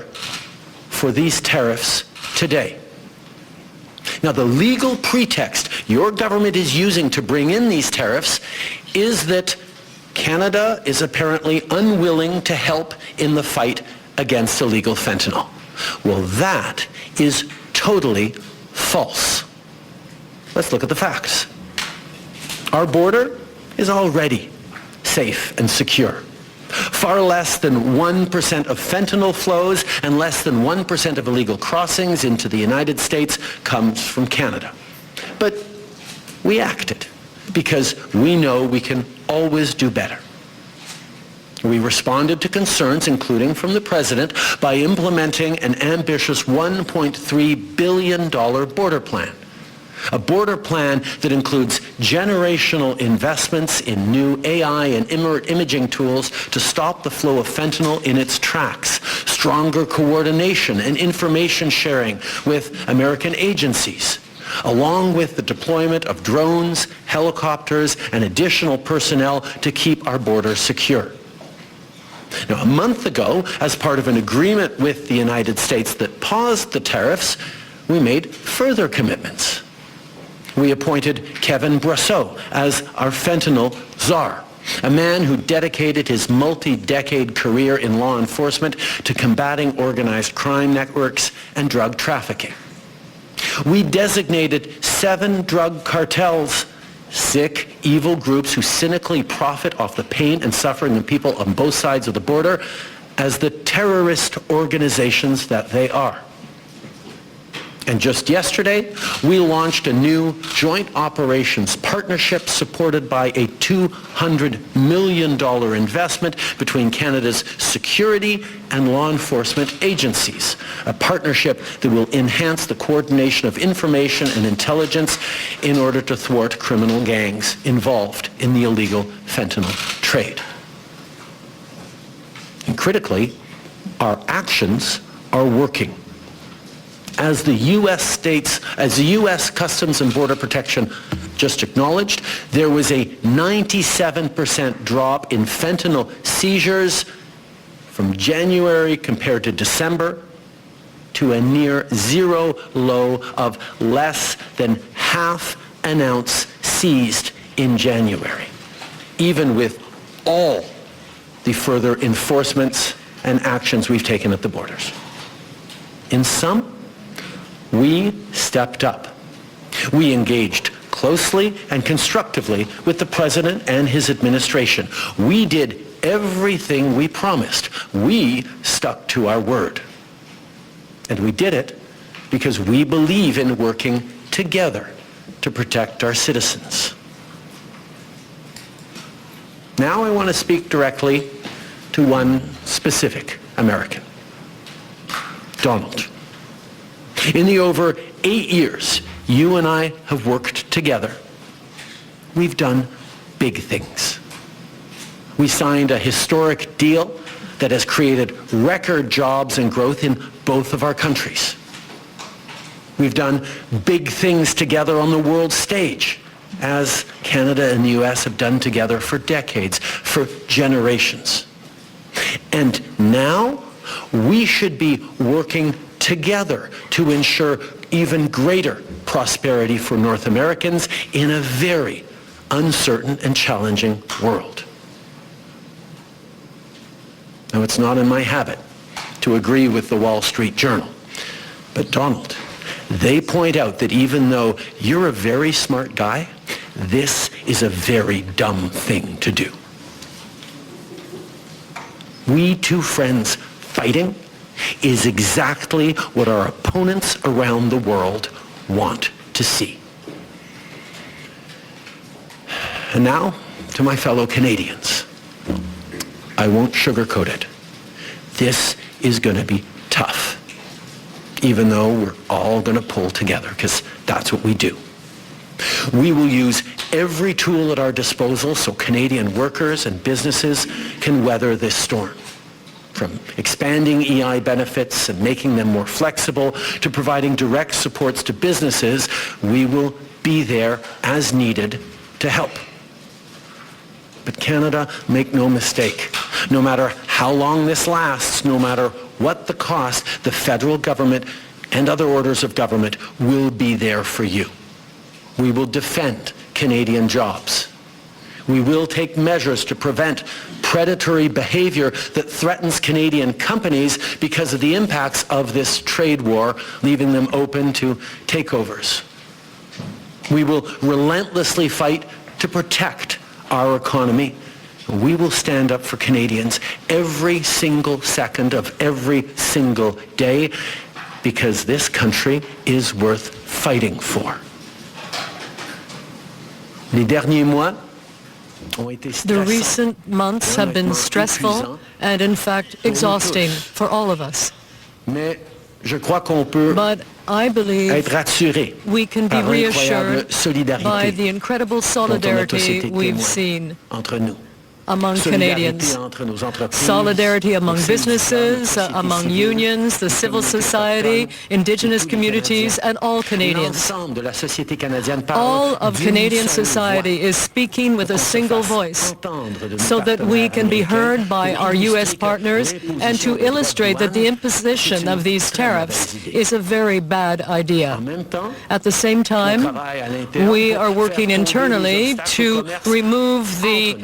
for these tariffs today. Now, the legal pretext your government is using to bring in these tariffs is that Canada is apparently unwilling to help in the fight against illegal fentanyl. Well, that is totally false. Let's look at the facts. Our border is already safe and secure. Far less than 1% of fentanyl flows and less than 1% of illegal crossings into the United States comes from Canada. But we acted because we know we can always do better. We responded to concerns, including from the President, by implementing an ambitious $1.3 billion border plan. A border plan that includes generational investments in new AI and imaging tools to stop the flow of fentanyl in its tracks, stronger coordination and information sharing with American agencies, along with the deployment of drones, helicopters, and additional personnel to keep our border secure. Now, a month ago, as part of an agreement with the United States that paused the tariffs, we made further commitments. We appointed Kevin Brasseau as our fentanyl czar, a man who dedicated his multi-decade career in law enforcement to combating organized crime networks and drug trafficking. We designated 7 drug cartels, sick, evil groups who cynically profit off the pain and suffering of people on both sides of the border, as the terrorist organizations that they are. And just yesterday, we launched a new joint operations partnership supported by a $200 million investment between Canada's security and law enforcement agencies, a partnership that will enhance the coordination of information and intelligence in order to thwart criminal gangs involved in the illegal fentanyl trade. And critically, our actions are working. As the U.S. Customs and Border Protection just acknowledged, there was a 97% drop in fentanyl seizures from January compared to December, to a near zero low of less than half an ounce seized in January, even with all the further enforcements and actions we've taken at the borders. In sum, we stepped up. We engaged closely and constructively with the President and his administration. We did everything we promised. We stuck to our word. And we did it because we believe in working together to protect our citizens. Now I want to speak directly to one specific American, Donald. In the over 8 years you and I have worked together, we've done big things. We signed a historic deal that has created record jobs and growth in both of our countries. We've done big things together on the world stage, as Canada and the U.S. have done together for decades, for generations. And now we should be working together to ensure even greater prosperity for North Americans in a very uncertain and challenging world. Now, it's not in my habit to agree with the Wall Street Journal, but Donald, they point out that even though you're a very smart guy, this is a very dumb thing to do. We two friends fighting is exactly what our opponents around the world want to see. And now, to my fellow Canadians, I won't sugarcoat it. This is going to be tough, even though we're all going to pull together, because that's what we do. We will use every tool at our disposal so Canadian workers and businesses can weather this storm. From expanding EI benefits and making them more flexible to providing direct supports to businesses, we will be there as needed to help. But Canada, make no mistake, no matter how long this lasts, no matter what the cost, the federal government and other orders of government will be there for you. We will defend Canadian jobs. We will take measures to prevent predatory behavior that threatens Canadian companies because of the impacts of this trade war, leaving them open to takeovers. We will relentlessly fight to protect our economy. We will stand up for Canadians every single second of every single day, because this country is worth fighting for. Les derniers mois, the recent months have been stressful and, in fact, exhausting for all of us. But I believe we can be reassured by the incredible solidarity we've seen among Canadians, solidarity among businesses, among unions, the civil society, Indigenous communities, and all Canadians. All of Canadian society is speaking with a single voice so that we can be heard by our U.S. partners and to illustrate that the imposition of these tariffs is a very bad idea. At the same time, we are working internally to remove the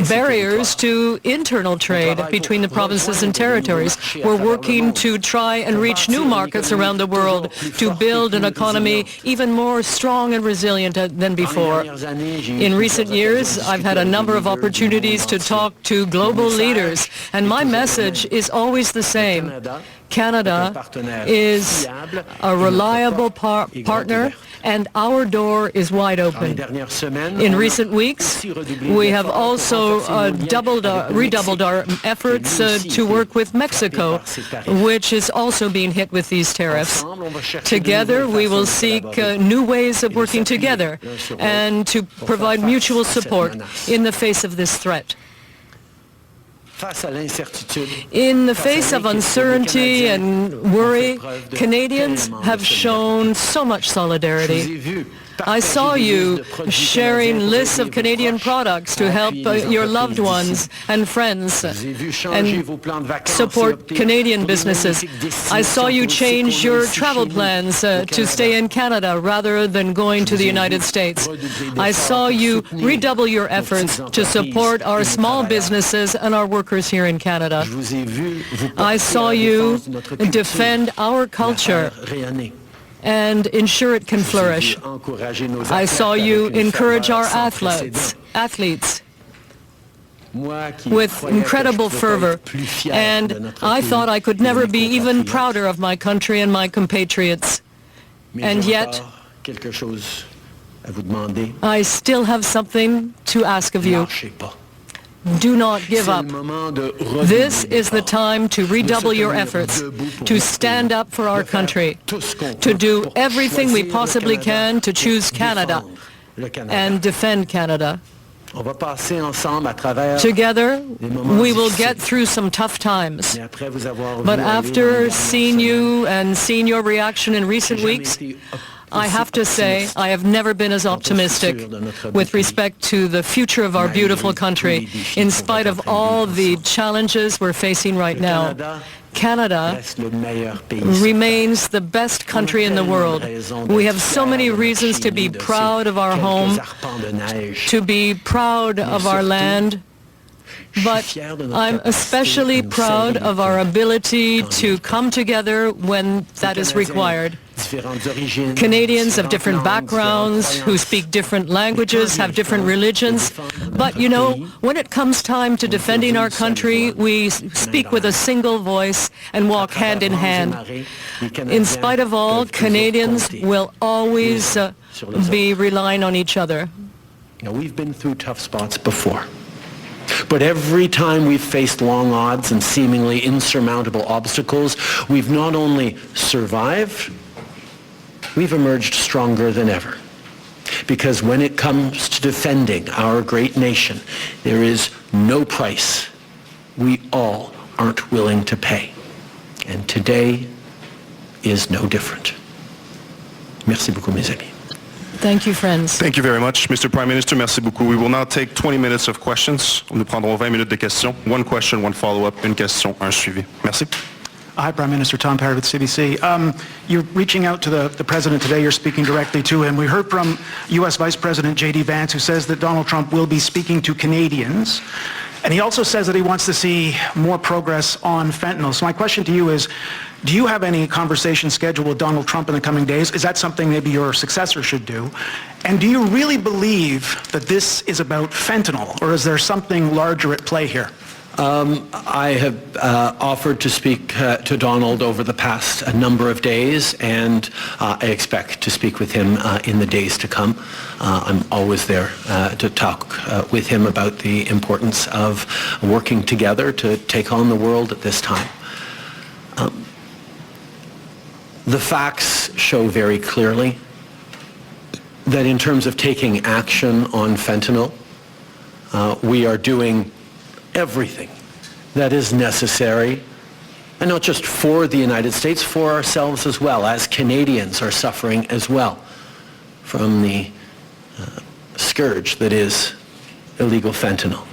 barriers to internal trade between the provinces and territories. We're working to try and reach new markets around the world to build an economy even more strong and resilient than before. In recent years, I've had a number of opportunities to talk to global leaders, and my message is always the same. Canada is a reliable partner, and our door is wide open. In recent weeks, we have also redoubled our efforts to work with Mexico, which is also being hit with these tariffs. Together, we will seek new ways of working together and to provide mutual support in the face of this threat. In the face of uncertainty and worry, Canadians have shown so much solidarity. I saw you sharing lists of Canadian products to help your loved ones and friends and support Canadian businesses. I saw you change your travel plans to stay in Canada rather than going to the United States. I saw you redouble your efforts to support our small businesses and our workers here in Canada. I saw you defend our culture and ensure it can flourish. I saw you encourage our athletes with incredible fervor, and I thought I could never be even prouder of my country and my compatriots. And yet, I still have something to ask of you. Do not give up. This is the time to redouble your efforts, to stand up for our country, to do everything we possibly can to choose Canada and defend Canada. Together, we will get through some tough times. But after seeing you and seeing your reaction in recent weeks, I have to say, I have never been as optimistic with respect to the future of our beautiful country, in spite of all the challenges we're facing right now. Canada remains the best country in the world. We have so many reasons to be proud of our home, to be proud of our land, but I'm especially proud of our ability to come together when that is required. Canadians of different backgrounds, who speak different languages, have different religions. But, you know, when it comes time to defending our country, we speak with a single voice and walk hand in hand. In spite of all, Canadians will always be relying on each other. Now, we've been through tough spots before. But every time we've faced long odds and seemingly insurmountable obstacles, we've not only survived, we've emerged stronger than ever. Because when it comes to defending our great nation, there is no price we all aren't willing to pay. And today is no different. Merci beaucoup, mes amis. Thank you, friends. Thank you very much, Mr. Prime Minister. Merci beaucoup. We will now take 20 minutes of questions. Nous prendrons 20 minutes de questions. One question, one follow-up, une question, un suivi. Merci. Hi, Prime Minister. Tom Parrott with CBC. You're reaching out to the President today. You're speaking directly to him. We heard from U.S. Vice President J.D. Vance, who says that Donald Trump will be speaking to Canadians. And he also says that he wants to see more progress on fentanyl. So my question to you is, do you have any conversation scheduled with Donald Trump in the coming days? Is that something maybe your successor should do? And do you really believe that this is about fentanyl, or is there something larger at play here? I have offered to speak to Donald over the past number of days, and I expect to speak with him in the days to come. I'm always there to talk with him about the importance of working together to take on the world at this time. The facts show very clearly that in terms of taking action on fentanyl, we are doing everything that is necessary, and not just for the United States, for ourselves as well, as Canadians are suffering as well from the scourge that is illegal fentanyl.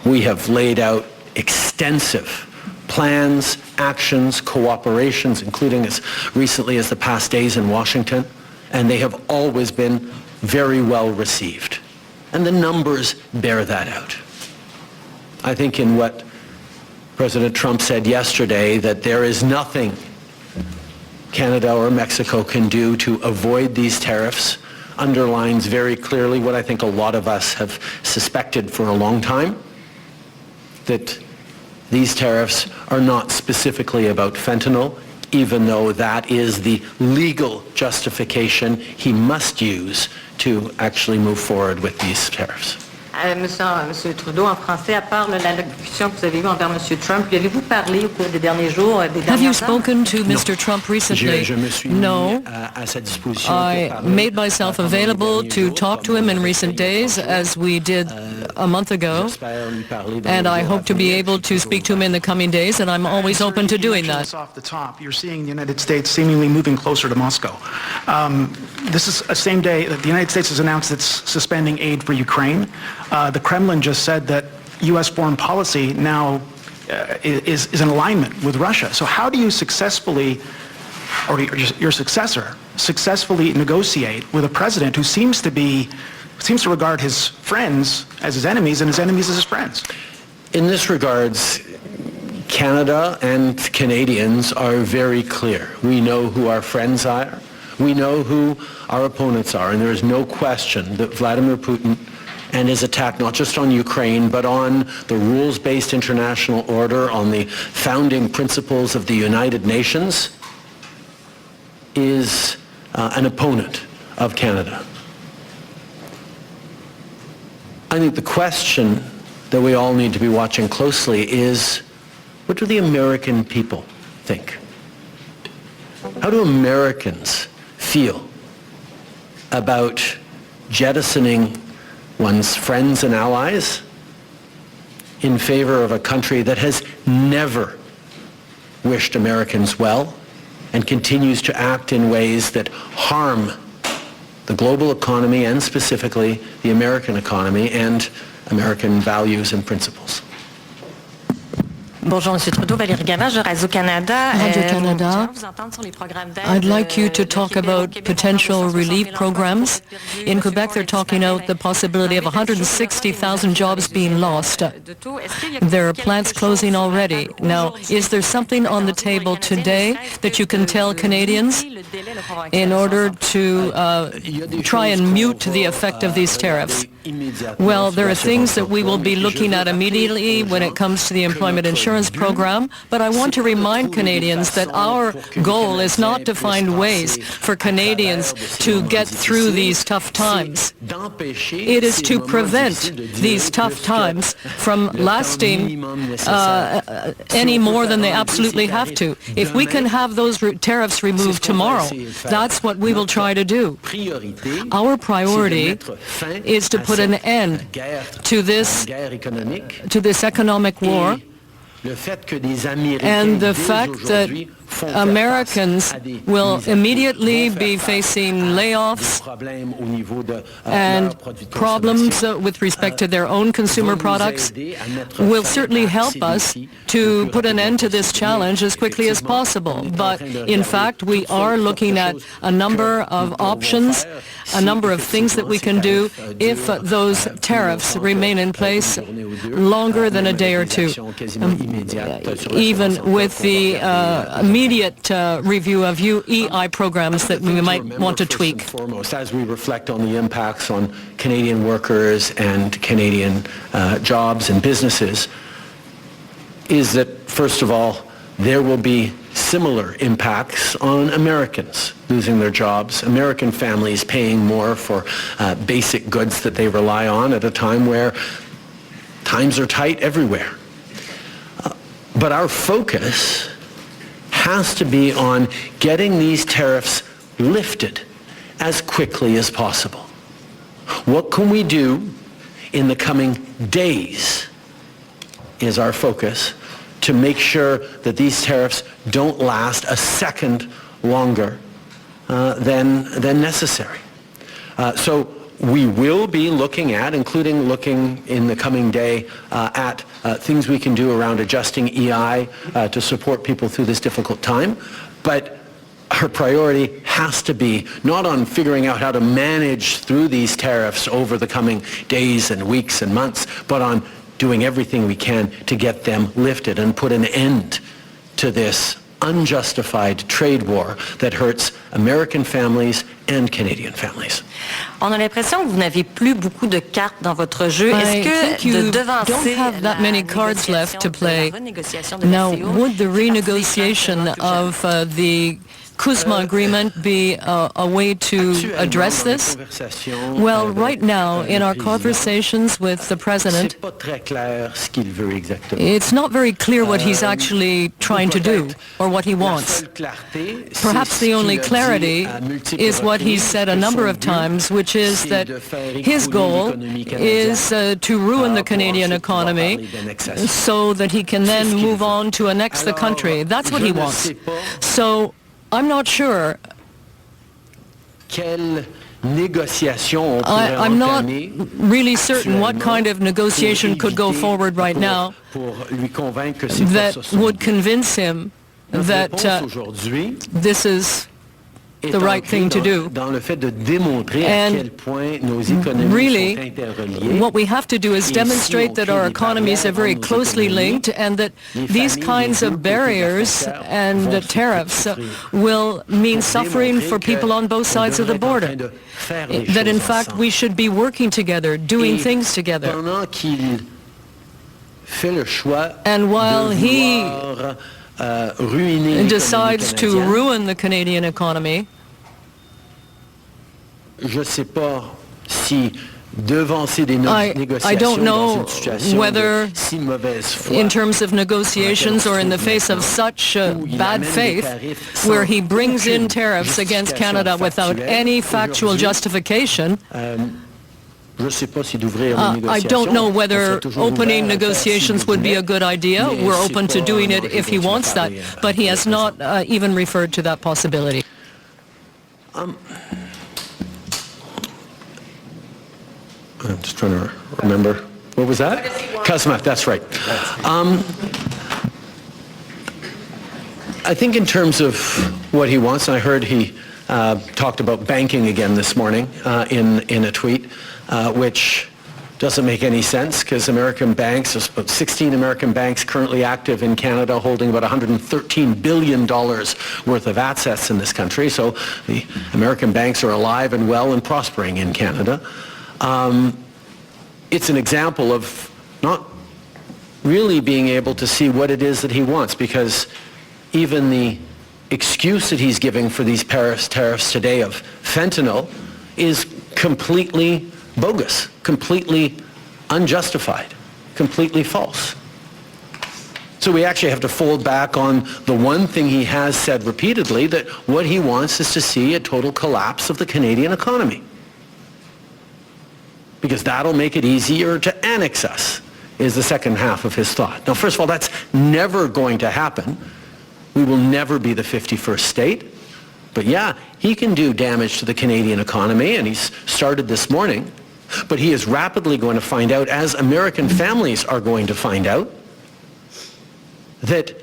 We have laid out extensive plans, actions, cooperations, including as recently as the past days in Washington, and they have always been very well received. And the numbers bear that out. I think in what President Trump said yesterday, that there is nothing Canada or Mexico can do to avoid these tariffs, underlines very clearly what I think a lot of us have suspected for a long time, that these tariffs are not specifically about fentanyl, even though that is the legal justification he must use to actually move forward with these tariffs. Monsieur Trudeau, en français, à part l'allocution que vous avez eue envers Monsieur Trump, lui avez-vous parlé au cours des derniers jours, des dernières heures? Have you spoken to Mr. Trump recently? No. I made myself available to talk to him in recent days, as we did a month ago, and I hope to be able to speak to him in the coming days, and I'm always open to doing that. Off the top, you're seeing the United States seemingly moving closer to Moscow. This is the same day that the United States has announced it's suspending aid for Ukraine. The Kremlin just said that U.S. foreign policy now is in alignment with Russia. So how do you successfully, or your successor, successfully negotiate with a president who seems to regard his friends as his enemies and his enemies as his friends? In this regards, Canada and Canadians are very clear. We know who our friends are. We know who our opponents are, and there is no question that Vladimir Putin and his attack not just on Ukraine, but on the rules-based international order, on the founding principles of the United Nations, is an opponent of Canada. I think the question that we all need to be watching closely is, what do the American people think? How do Americans feel about jettisoning one's friends and allies in favor of a country that has never wished Americans well and continues to act in ways that harm the global economy and specifically the American economy and American values and principles? Bonjour, Monsieur Trudeau, Valérie Gavage, Radio-Canada. Radio-Canada. I'd like you to talk about potential relief programs. In Quebec, they're talking out the possibility of 160,000 jobs being lost. There are plants closing already. Now, is there something on the table today that you can tell Canadians in order to try and mute the effect of these tariffs? Well, there are things that we will be looking at immediately when it comes to the employment insurance program, but I want to remind Canadians that our goal is not to find ways for Canadians to get through these tough times. It is to prevent these tough times from lasting any more than they absolutely have to. If we can have those tariffs removed tomorrow, that's what we will try to do. Our priority is to put an end to this economic war, and the fact that Americans will immediately be facing layoffs and problems with respect to their own consumer products will certainly help us to put an end to this challenge as quickly as possible. But in fact, we are looking at a number of options, a number of things that we can do if those tariffs remain in place longer than a day or two, even with the immediate review of EI programs that we might want to tweak. Foremost, as we reflect on the impacts on Canadian workers and Canadian jobs and businesses, is that, first of all, there will be similar impacts on Americans losing their jobs, American families paying more for basic goods that they rely on at a time where times are tight everywhere. But our focus has to be on getting these tariffs lifted as quickly as possible. What can we do in the coming days is our focus, to make sure that these tariffs don't last a second longer than necessary. So we will be looking at, including looking in the coming day at things we can do around adjusting EI to support people through this difficult time. But our priority has to be not on figuring out how to manage through these tariffs over the coming days and weeks and months, but on doing everything we can to get them lifted and put an end to this unjustified trade war that hurts American families and Canadian families. On a l'impression que vous n'avez plus beaucoup de cartes dans votre jeu. Est-ce que de devancer don't have that many cards left to play. Now, would the renegotiation of the Kuzma agreement be a way to address this? Well, right now, in our conversations with the President, it's not very clear what he's actually trying to do or what he wants. Perhaps the only clarity is what he's said a number of times, which is that his goal is to ruin the Canadian economy so that he can then move on to annex the country. That's what he wants. So I'm not sure. I'm not really certain what kind of negotiation could go forward right now that would convince him that this is the right thing to do. And really, what we have to do is demonstrate that our economies are very closely linked and that these kinds of barriers and tariffs will mean suffering for people on both sides of the border. That in fact we should be working together, doing things together. And while he decides to ruin the Canadian economy, I don't know whether in terms of negotiations or in the face of such bad faith, where he brings in tariffs against Canada without any factual justification, I don't know whether opening negotiations would be a good idea. We're open to doing it if he wants that, but he has not even referred to that possibility. I'm just trying to remember. What was that? Kuzma, that's right. I think in terms of what he wants, I heard he talked about banking again this morning in a tweet, which doesn't make any sense because American banks, there's about 16 American banks currently active in Canada holding about $113 billion worth of assets in this country. So the American banks are alive and well and prospering in Canada. It's an example of not really being able to see what it is that he wants, because even the excuse that he's giving for these Paris tariffs today of fentanyl is completely bogus, completely unjustified, completely false. So we actually have to fold back on the one thing he has said repeatedly, that what he wants is to see a total collapse of the Canadian economy, because that'll make it easier to annex us, is the second half of his thought. Now, first of all, that's never going to happen. We will never be the 51st state. But yeah, he can do damage to the Canadian economy, and he's started this morning. But he is rapidly going to find out, as American families are going to find out, that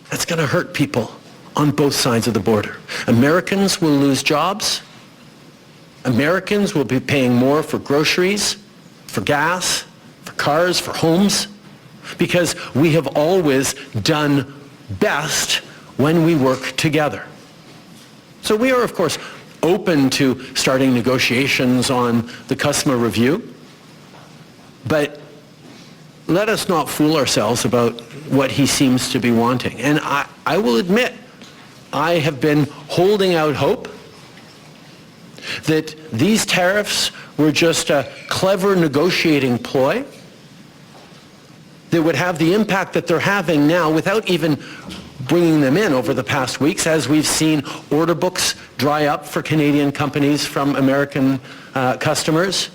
that's going to hurt people on both sides of the border. Americans will lose jobs. Americans will be paying more for groceries, for gas, for cars, for homes, because we have always done best when we work together. So we are, of course, open to starting negotiations on the customer review, but let us not fool ourselves about what he seems to be wanting. And I will admit, I have been holding out hope that these tariffs were just a clever negotiating ploy that would have the impact that they're having now without even bringing them in over the past weeks, as we've seen order books dry up for Canadian companies from American customers.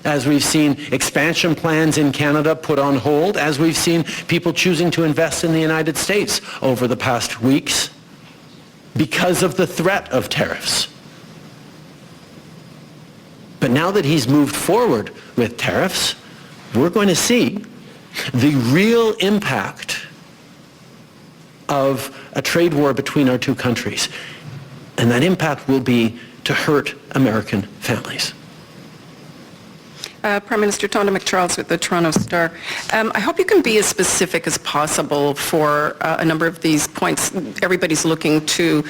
as we've seen expansion plans in Canada put on hold, as we've seen people choosing to invest in the United States over the past weeks because of the threat of tariffs. But now that he's moved forward with tariffs, we're going to see the real impact of a trade war between our two countries. And that impact will be to hurt American families. Prime Minister Tonda McCharles with the Toronto Star. I hope you can be as specific as possible for a number of these points. Everybody's looking to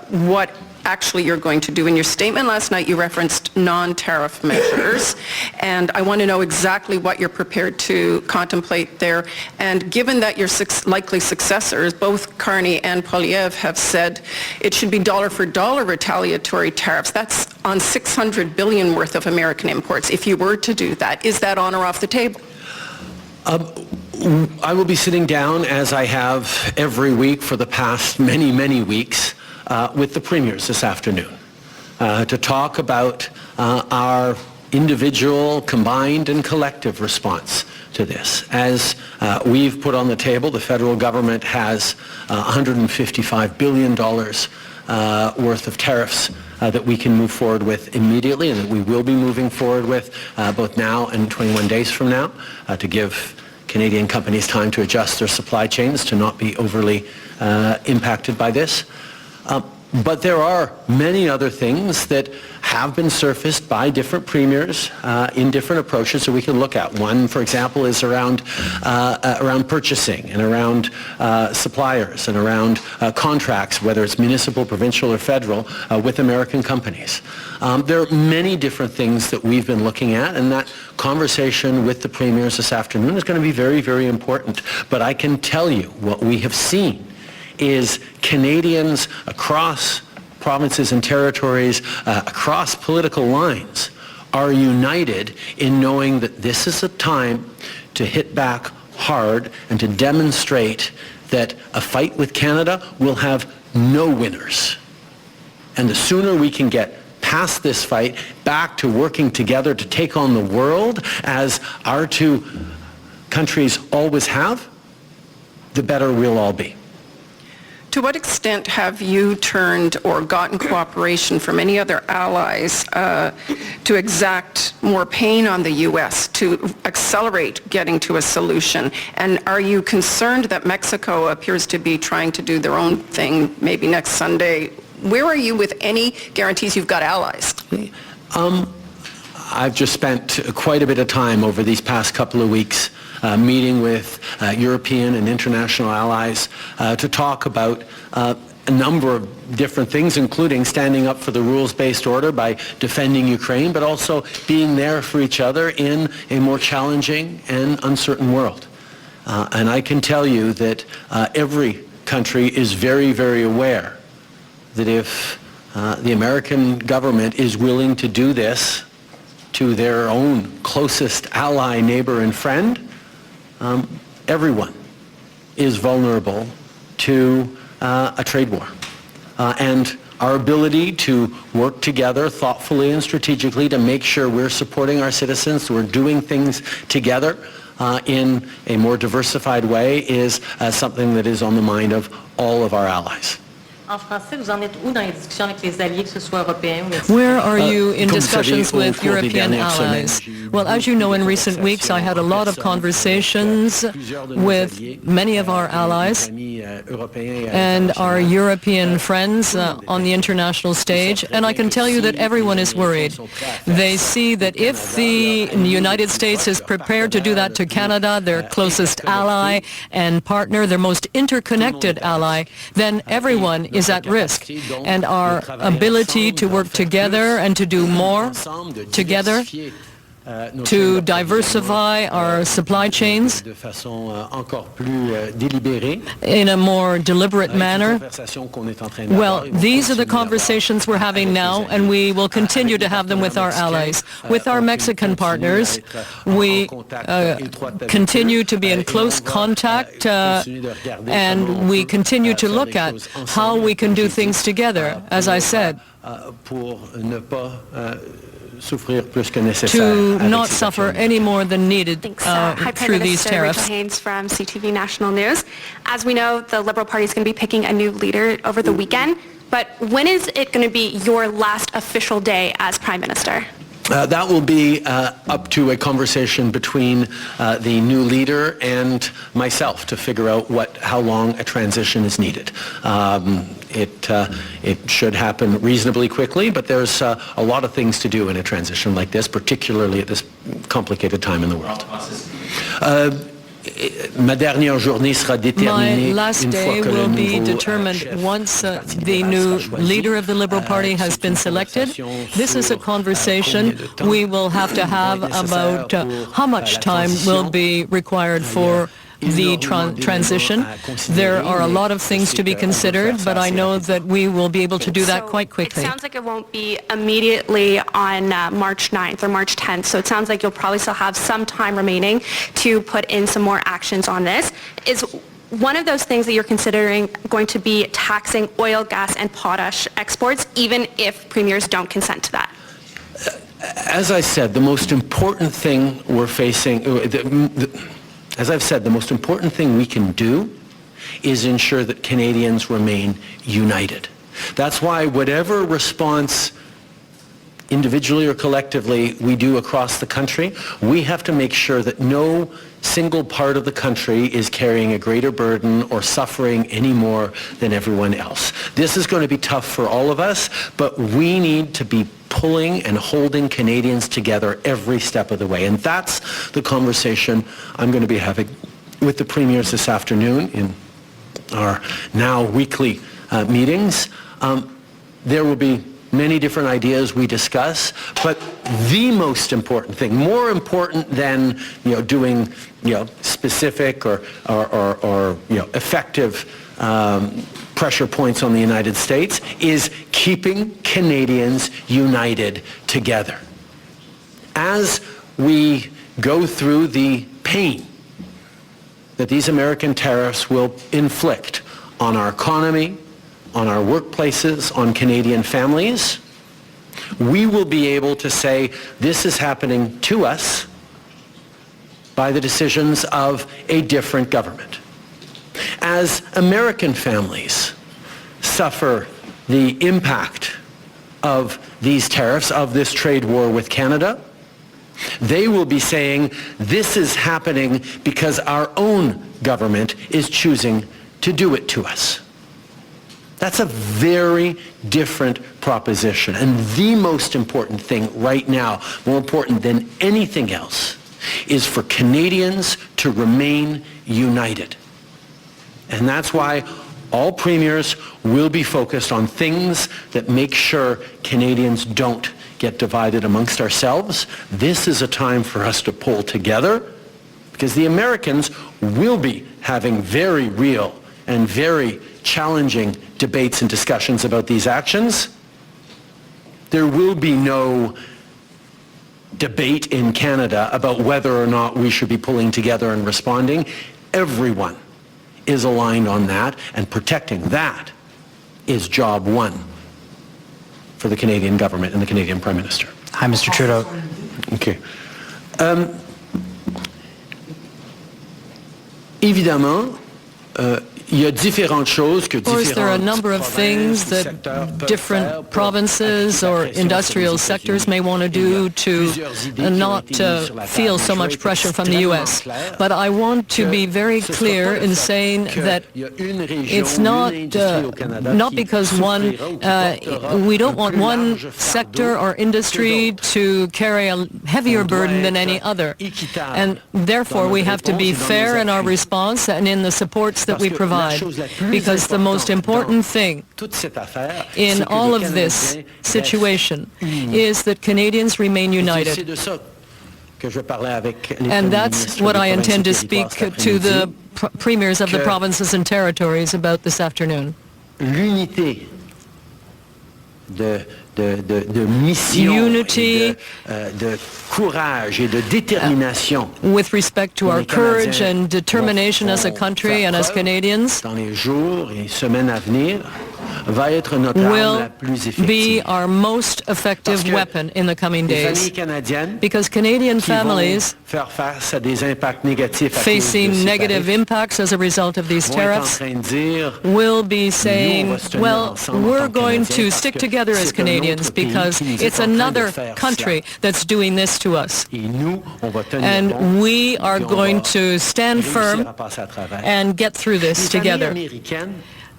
what actually you're going to do. In your statement last night, you referenced non-tariff measures, and I want to know exactly what you're prepared to contemplate there. And given that your likely successors, both Carney and Poilievre, have said it should be dollar for dollar retaliatory tariffs, that's on $600 billion worth of American imports. If you were to do that, is that on or off the table? I will be sitting down, as I have every week for the past many, many weeks, with the premiers this afternoon to talk about our individual, combined and collective response to this. As we've put on the table, the federal government has $155 billion worth of tariffs that we can move forward with immediately, and that we will be moving forward with both now and 21 days from now to give Canadian companies time to adjust their supply chains to not be overly impacted by this. But there are many other things that have been surfaced by different premiers in different approaches that we can look at. One, for example, is around purchasing and around suppliers and around contracts, whether it's municipal, provincial, or federal, with American companies. There are many different things that we've been looking at, and that conversation with the premiers this afternoon is going to be very, very important. But I can tell you what we have seen is Canadians across provinces and territories, across political lines, are united in knowing that this is a time to hit back hard and to demonstrate that a fight with Canada will have no winners. And the sooner we can get past this fight, back to working together to take on the world, as our two countries always have, the better we'll all be. To what extent have you turned or gotten cooperation from any other allies to exact more pain on the U.S. to accelerate getting to a solution? And are you concerned that Mexico appears to be trying to do their own thing maybe next Sunday? Where are you with any guarantees you've got allies? I've just spent quite a bit of time over these past couple of weeks meeting with European and international allies to talk about a number of different things, including standing up for the rules-based order by defending Ukraine, but also being there for each other in a more challenging and uncertain world. And I can tell you that every country is very, very aware that if the American government is willing to do this to their own closest ally, neighbor, and friend, everyone is vulnerable to a trade war. And our ability to work together thoughtfully and strategically to make sure we're supporting our citizens, we're doing things together in a more diversified way is something that is on the mind of all of our allies. Where are you in discussions with European allies? Well, as you know, in recent weeks, I had a lot of conversations with many of our allies and our European friends on the international stage, and I can tell you that everyone is worried. They see that if the United States is prepared to do that to Canada, their closest ally and partner, their most interconnected ally, then everyone is at risk. And our ability to work together and to do more together to diversify our supply chains in a more deliberate manner. Well, these are the conversations we're having now, and we will continue to have them with our allies. With our Mexican partners, we continue to be in close contact, and we continue to look at how we can do things together. As I said, to not suffer any more than needed through these tariffs. Rachel Haynes from CTV National News. As we know, the Liberal Party is going to be picking a new leader over the weekend, but when is it going to be your last official day as Prime Minister? That will be up to a conversation between the new leader and myself to figure out how long a transition is needed. It should happen reasonably quickly, but there's a lot of things to do in a transition like this, particularly at this complicated time in the world. My last day will be determined once the new leader of the Liberal Party has been selected. This is a conversation we will have to have about how much time will be required for the transition. There are a lot of things to be considered, but I know that we will be able to do that quite quickly. It sounds like it won't be immediately on March 9th or March 10th, so it sounds like you'll probably still have some time remaining to put in some more actions on this. Is one of those things that you're considering going to be taxing oil, gas, and potash exports, even if premiers don't consent to that? As I said, the most important thing we're facing, as I've said, the most important thing we can do is ensure that Canadians remain united. That's why whatever response, individually or collectively, we do across the country, we have to make sure that no single part of the country is carrying a greater burden or suffering any more than everyone else. This is going to be tough for all of us, but we need to be pulling and holding Canadians together every step of the way. And that's the conversation I'm going to be having with the premiers this afternoon in our now weekly meetings. There will be many different ideas we discuss, but the most important thing, more important than doing specific or effective pressure points on the United States, is keeping Canadians united together. As we go through the pain that these American tariffs will inflict on our economy, on our workplaces, on Canadian families, we will be able to say this is happening to us by the decisions of a different government. As American families suffer the impact of these tariffs, of this trade war with Canada, they will be saying this is happening because our own government is choosing to do it to us. That's a very different proposition. And the most important thing right now, more important than anything else, is for Canadians to remain united. And that's why all premiers will be focused on things that make sure Canadians don't get divided amongst ourselves. This is a time for us to pull together, because the Americans will be having very real and very challenging debates and discussions about these actions. There will be no debate in Canada about whether or not we should be pulling together and responding. Everyone is aligned on that, and protecting that is job one for the Canadian government and the Canadian Prime Minister. Hi, Mr. Trudeau. Okay. Évidemment, of course, there are a number of things that different provinces or industrial sectors may want to do to not feel so much pressure from the U.S. But I want to be very clear in saying that it's not because we don't want one sector or industry to carry a heavier burden than any other. And therefore, we have to be fair in our response and in the supports that we provide. Because the most important thing in all of this situation is that Canadians remain united. And that's what I intend to speak to the premiers of the provinces and territories about this afternoon. Unity with respect to our courage and determination as a country and as Canadians will be our most effective weapon in the coming days. Because Canadian families facing negative impacts as a result of these tariffs will be saying, well, we're going to stick together as Canadians because it's another country that's doing this to us. And we are going to stand firm and get through this together.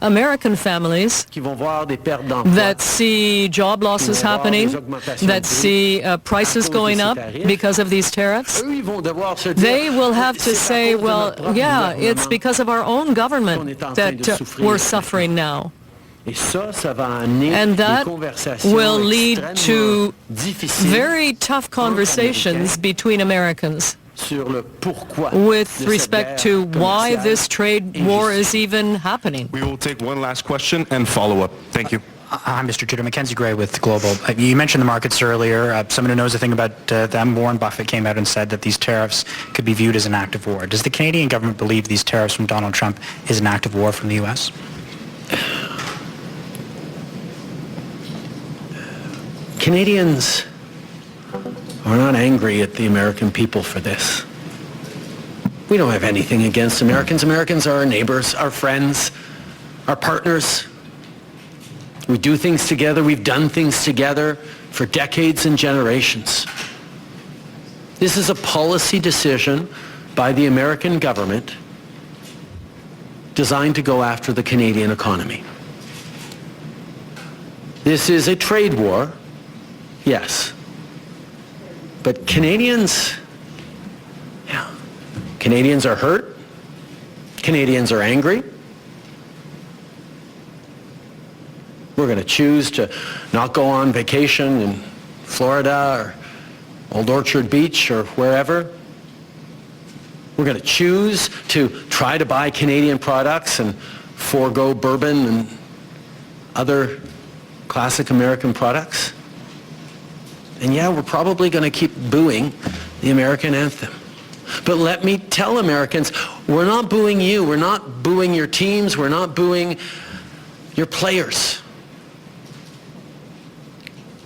American families that see job losses happening, that see prices going up because of these tariffs, they will have to say, well, yeah, it's because of our own government that we're suffering now. And that will lead to very tough conversations between Americans with respect to why this trade war is even happening. We will take one last question and follow up. Thank you. Hi, Mr. Tudor. Mackenzie Gray with Global. You mentioned the markets earlier. Someone who knows a thing about them, Warren Buffett, came out and said that these tariffs could be viewed as an act of war. Does the Canadian government believe these tariffs from Donald Trump is an act of war from the U.S.? Canadians are not angry at the American people for this. We don't have anything against Americans. Americans are our neighbors, our friends, our partners. We do things together. We've done things together for decades and generations. This is a policy decision by the American government designed to go after the Canadian economy. This is a trade war, yes. But Canadians are hurt. Canadians are angry. We're going to choose to not go on vacation in Florida or Old Orchard Beach or wherever. We're going to choose to try to buy Canadian products and forego bourbon and other classic American products. And yeah, we're probably going to keep booing the American anthem. But let me tell Americans, we're not booing you. We're not booing your teams. We're not booing your players.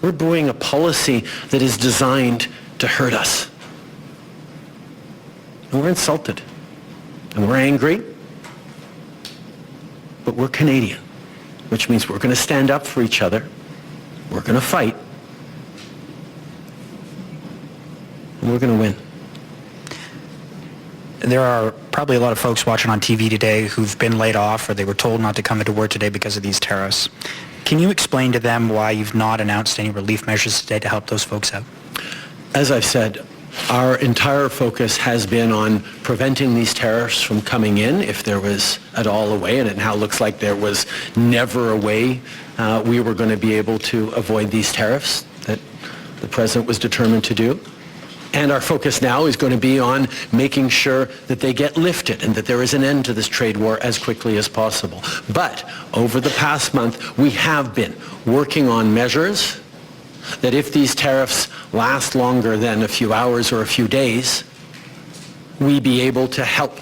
We're booing a policy that is designed to hurt us. And we're insulted. And we're angry. But we're Canadian, which means we're going to stand up for each other. We're going to fight. And we're going to win. There are probably a lot of folks watching on TV today who've been laid off or they were told not to come into work today because of these tariffs. Can you explain to them why you've not announced any relief measures today to help those folks out? As I've said, our entire focus has been on preventing these tariffs from coming in, if there was at all a way, and it now looks like there was never a way we were going to be able to avoid these tariffs that the President was determined to do. And our focus now is going to be on making sure that they get lifted and that there is an end to this trade war as quickly as possible. But over the past month, we have been working on measures that if these tariffs last longer than a few hours or a few days, we be able to help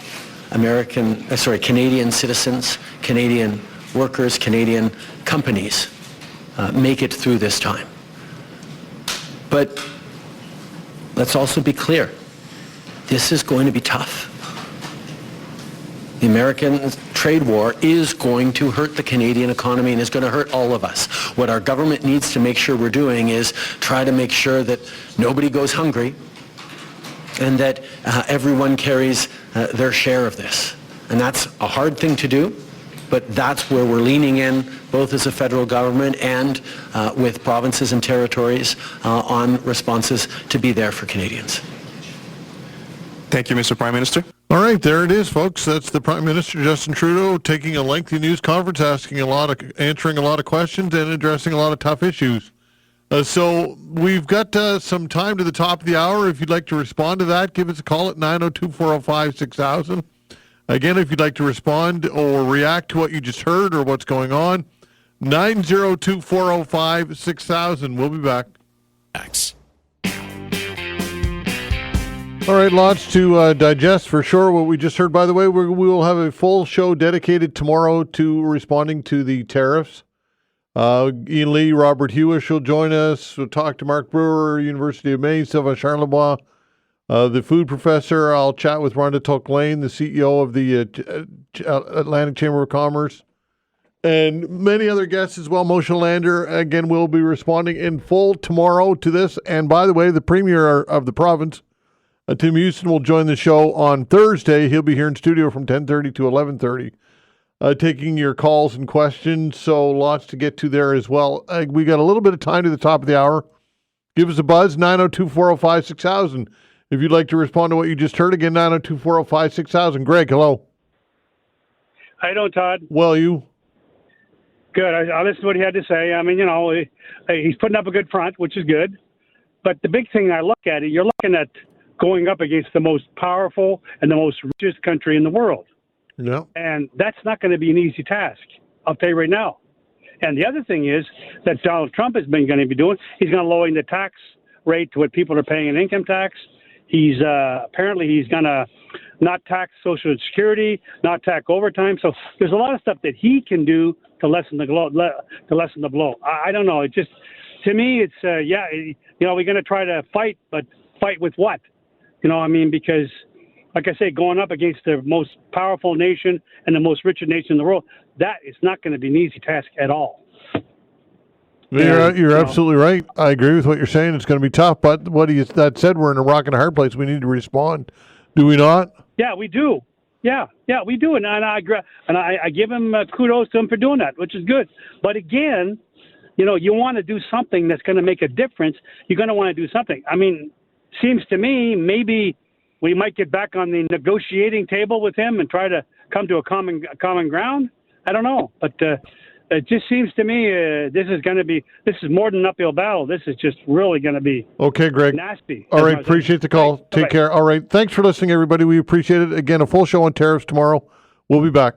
Canadian citizens, Canadian workers, Canadian companies make it through this time. But let's also be clear. This is going to be tough. The American trade war is going to hurt the Canadian economy and is going to hurt all of us. What our government needs to make sure we're doing is try to make sure that nobody goes hungry and that everyone carries their share of this. And that's a hard thing to do, but that's where we're leaning in, both as a federal government and with provinces and territories on responses to be there for Canadians. Thank you, Mr. Prime Minister. All right, there it is, folks. That's the Prime Minister, Justin Trudeau, taking a lengthy news conference, answering a lot of questions and addressing a lot of tough issues. So we've got some time to the top of the hour. If you'd like to respond to that, give us a call at 902-405-6000. Again, if you'd like to respond or react to what you just heard or what's going on, 902-405-6000. We'll be back. All right, lots to digest for sure. What we just heard, by the way, we will have a full show dedicated tomorrow to responding to the tariffs. Ian Lee, Robert Hewish will join us. We'll talk to Mark Brewer, University of Maine, Sylvain Charlebois, the food professor. I'll chat with Rhonda Tolk-Lane, the CEO of the Atlantic Chamber of Commerce, and many other guests as well. Moshe Lander, again, will be responding in full tomorrow to this. And by the way, the Premier of the province, Tim Houston, will join the show on Thursday. He'll be here in studio from 10:30 to 11:30, taking your calls and questions. So lots to get to there as well. We got a little bit of time to the top of the hour. Give us a buzz, 902-405-6000. If you'd like to respond to what you just heard, again, 902-405-6000. Greg, hello. How you doing, Todd? Well, you? Good. I listened to what he had to say. I mean, he's putting up a good front, which is good. But the big thing I look at it, you're looking at going up against the most powerful and the most richest country in the world. Yeah. And that's not going to be an easy task. I'll tell you right now. And the other thing is that Donald Trump has been going to be doing, he's going to lower the tax rate to what people are paying in income tax. He's apparently he's going to not tax Social Security, not tax overtime. So there's a lot of stuff that he can do to lessen the blow. I don't know. It just, to me, it's we're going to try to fight, but fight with what? Because, like I say, going up against the most powerful nation and the most richest nation in the world, that is not going to be an easy task at all. You're absolutely right. I agree with what you're saying. It's going to be tough, but that said, we're in a rock and a hard place. We need to respond. Do we not? Yeah, we do. Yeah, we do. And I give him kudos to him for doing that, which is good. But again, you want to do something that's going to make a difference. You're going to want to do something. I mean, seems to me maybe we might get back on the negotiating table with him and try to come to a common ground. I don't know, but it just seems to me this is more than an uphill battle. This is just really going to be okay, Greg. Nasty. All right, appreciate the call. Take care. All right, thanks for listening, everybody. We appreciate it. Again, a full show on tariffs tomorrow. We'll be back.